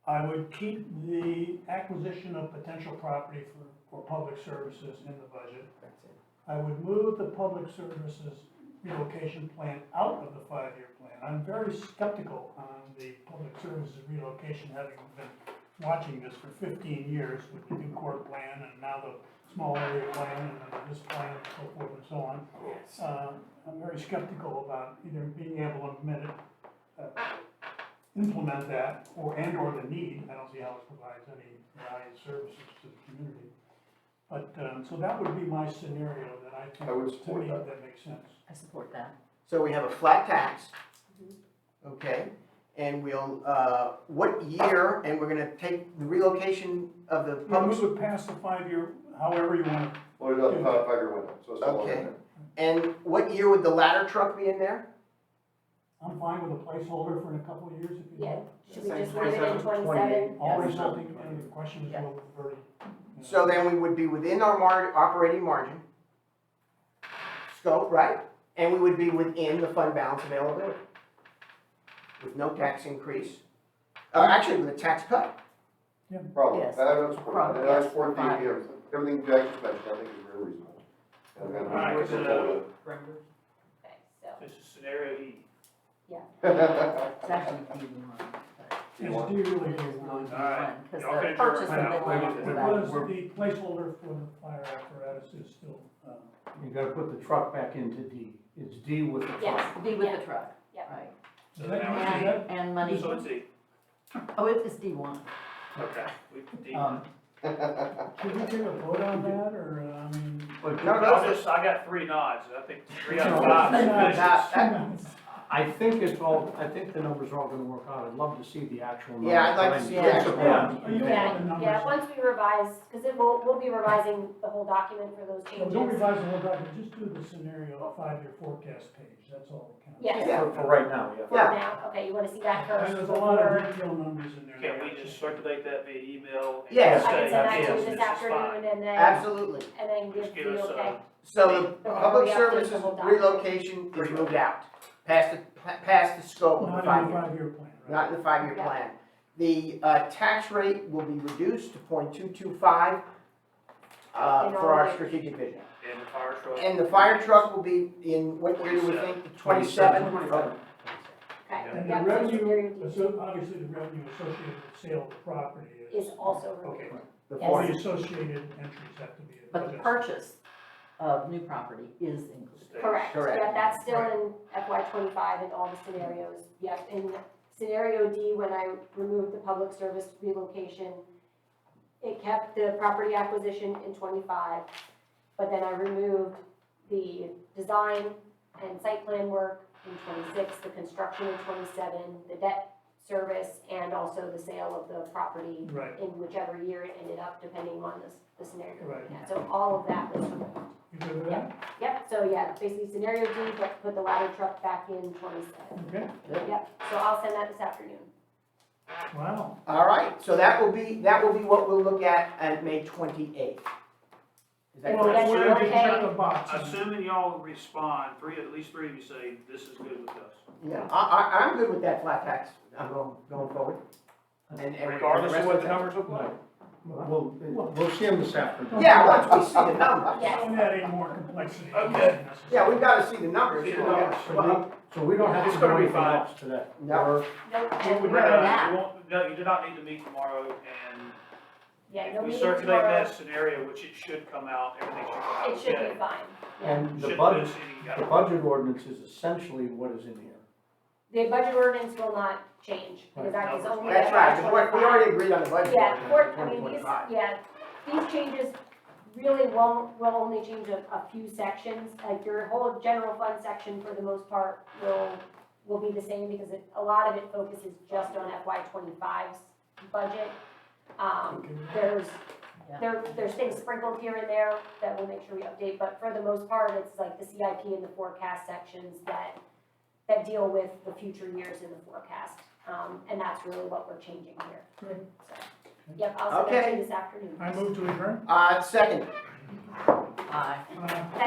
I would keep the acquisition of potential property for public services in the budget. I would move the public services relocation plan out of the 5-year plan. I'm very skeptical on the public services relocation, having been watching this for 15 years with the new court plan and now the small area plan and this plan and so forth and so on. I'm very skeptical about either being able to implement that or the need. I don't see how it provides any valued services to the community. But, so that would be my scenario that I think, I would to support me, that. that makes sense. I support that. So we have a flat tax, okay? And we'll, what year, and we're gonna take the relocation of the We public, would pass the 5-year, however you want to. Well, it doesn't have a 5-year window, so it's still Okay. in there. and what year would the ladder truck be in there? I'm fine with a placeholder for in a couple of years if you Yeah, want. should we just leave it in 27? All resulting in the questions will already. So then we would be within our operating margin scope, right? And we would be within the fund balance availability with no tax increase, actually with a tax cut. Probably, Yes. I don't support Probably, that, and I yes, support the, fine. everything Jack just mentioned, I think is very reasonable. And then All right, we so- support Okay, so, This is scenario E. it. It's actually D1, but It's D really it is is really one. D1, because Y'all can the purchase adjourn of now. the Wait, It land. was, the placeholder for the fire apparatus is still, You gotta put the truck back into D. It's D with the truck. yes, Be with the truck, yeah. right. is So that, now is that, And money, So it's E. oh, it's D1. Okay. D. should we take a vote on that, or, I mean? But No, I got 3 nods, I think 3 out of 5 is finished. I think I think the numbers are all gonna work out. I'd love to see the actual numbers. Yeah, I'd like to see the actual Yeah. Are you on the Yeah, numbers? yeah, once we revise, because we'll be revising the whole document for those So changes. don't revise the whole document, just do the scenario 5-year forecast page, that's all that counts. Yes, Yeah. For right now, yeah. for now, okay, you want to see that first And there's a lot of before? detailed numbers in there. Can we just circulate that via email? and Yes. I can say, send that to yes, you this this is afternoon fine? Absolutely. and then Just give give the us okay. So the Before public we update the services whole document. relocation is moved out, past the scope of the Not in the 5-year. 5-year plan, right? Not in the 5-year Yeah. plan. The tax rate will be reduced to 0.225 for our strategic vision. And the fire truck? And the fire truck will be in, what year do we think? 27? Okay, And yeah, the so scenario revenue, D so obviously the revenue associated with sale of the property is. is also Okay, removed. The Yes. all 40. the associated entries have to be. But the adjusted. purchase of new property is included. Correct, Correct. yeah, that's still in FY 25 in all the scenarios. Yep, in scenario D, when I removed the public service relocation, it kept the property acquisition in 25, but then I removed the design and site plan work in 26, the construction in 27, the debt service and also the sale of the property Right. in whichever year it ended up, depending on the scenario. Right. Yeah, so all of that was removed. You good with that? Yep, so yeah, basically scenario D, but put the ladder truck back in 27. Okay, Yep, so I'll send that this afternoon. wow. All right, so that will be what we'll look at May 28th. Is that Well, correct? that's Where did you check okay. the box? Assuming y'all respond, at least three of you say, this is good with us. Yeah, I'm good with that flat tax, I'm going forward. And Regardless of what the numbers. numbers look like. We'll see them this afternoon. Yeah, once we see the numbers. Yes. Don't add any more complexity. Okay. Yeah, we've gotta see the numbers. See the you know. numbers. Well, So we don't have It's to do gonna be anything fine. else today? No. Or- Nope, You and we're not. won't, no, you do not need to meet tomorrow, and Yeah, no if we meeting circulate tomorrow. that scenario, which it should come out, everything should come out. It should okay. be fine. And the Shouldn't budget, miss any, the budget ordinance is essentially what is in here. The budget ordinance will not change, because that is only. That's right, 'cause we already agreed on the budget. Yeah, ordinance I for mean, these, 2025. yeah, these changes really will only change a few sections. Like your whole general fund section, for the most part, will be the same, because a lot of it focuses just on FY 25's budget. There's things sprinkled here and there that we'll make sure we update, but for the most part, it's like the CIP and the forecast sections that deal with the future years in the forecast. And that's really what we're changing here. Good. So, yep, I'll send that to Okay. you this afternoon. I move to adjourn. Second. Aye. Uh,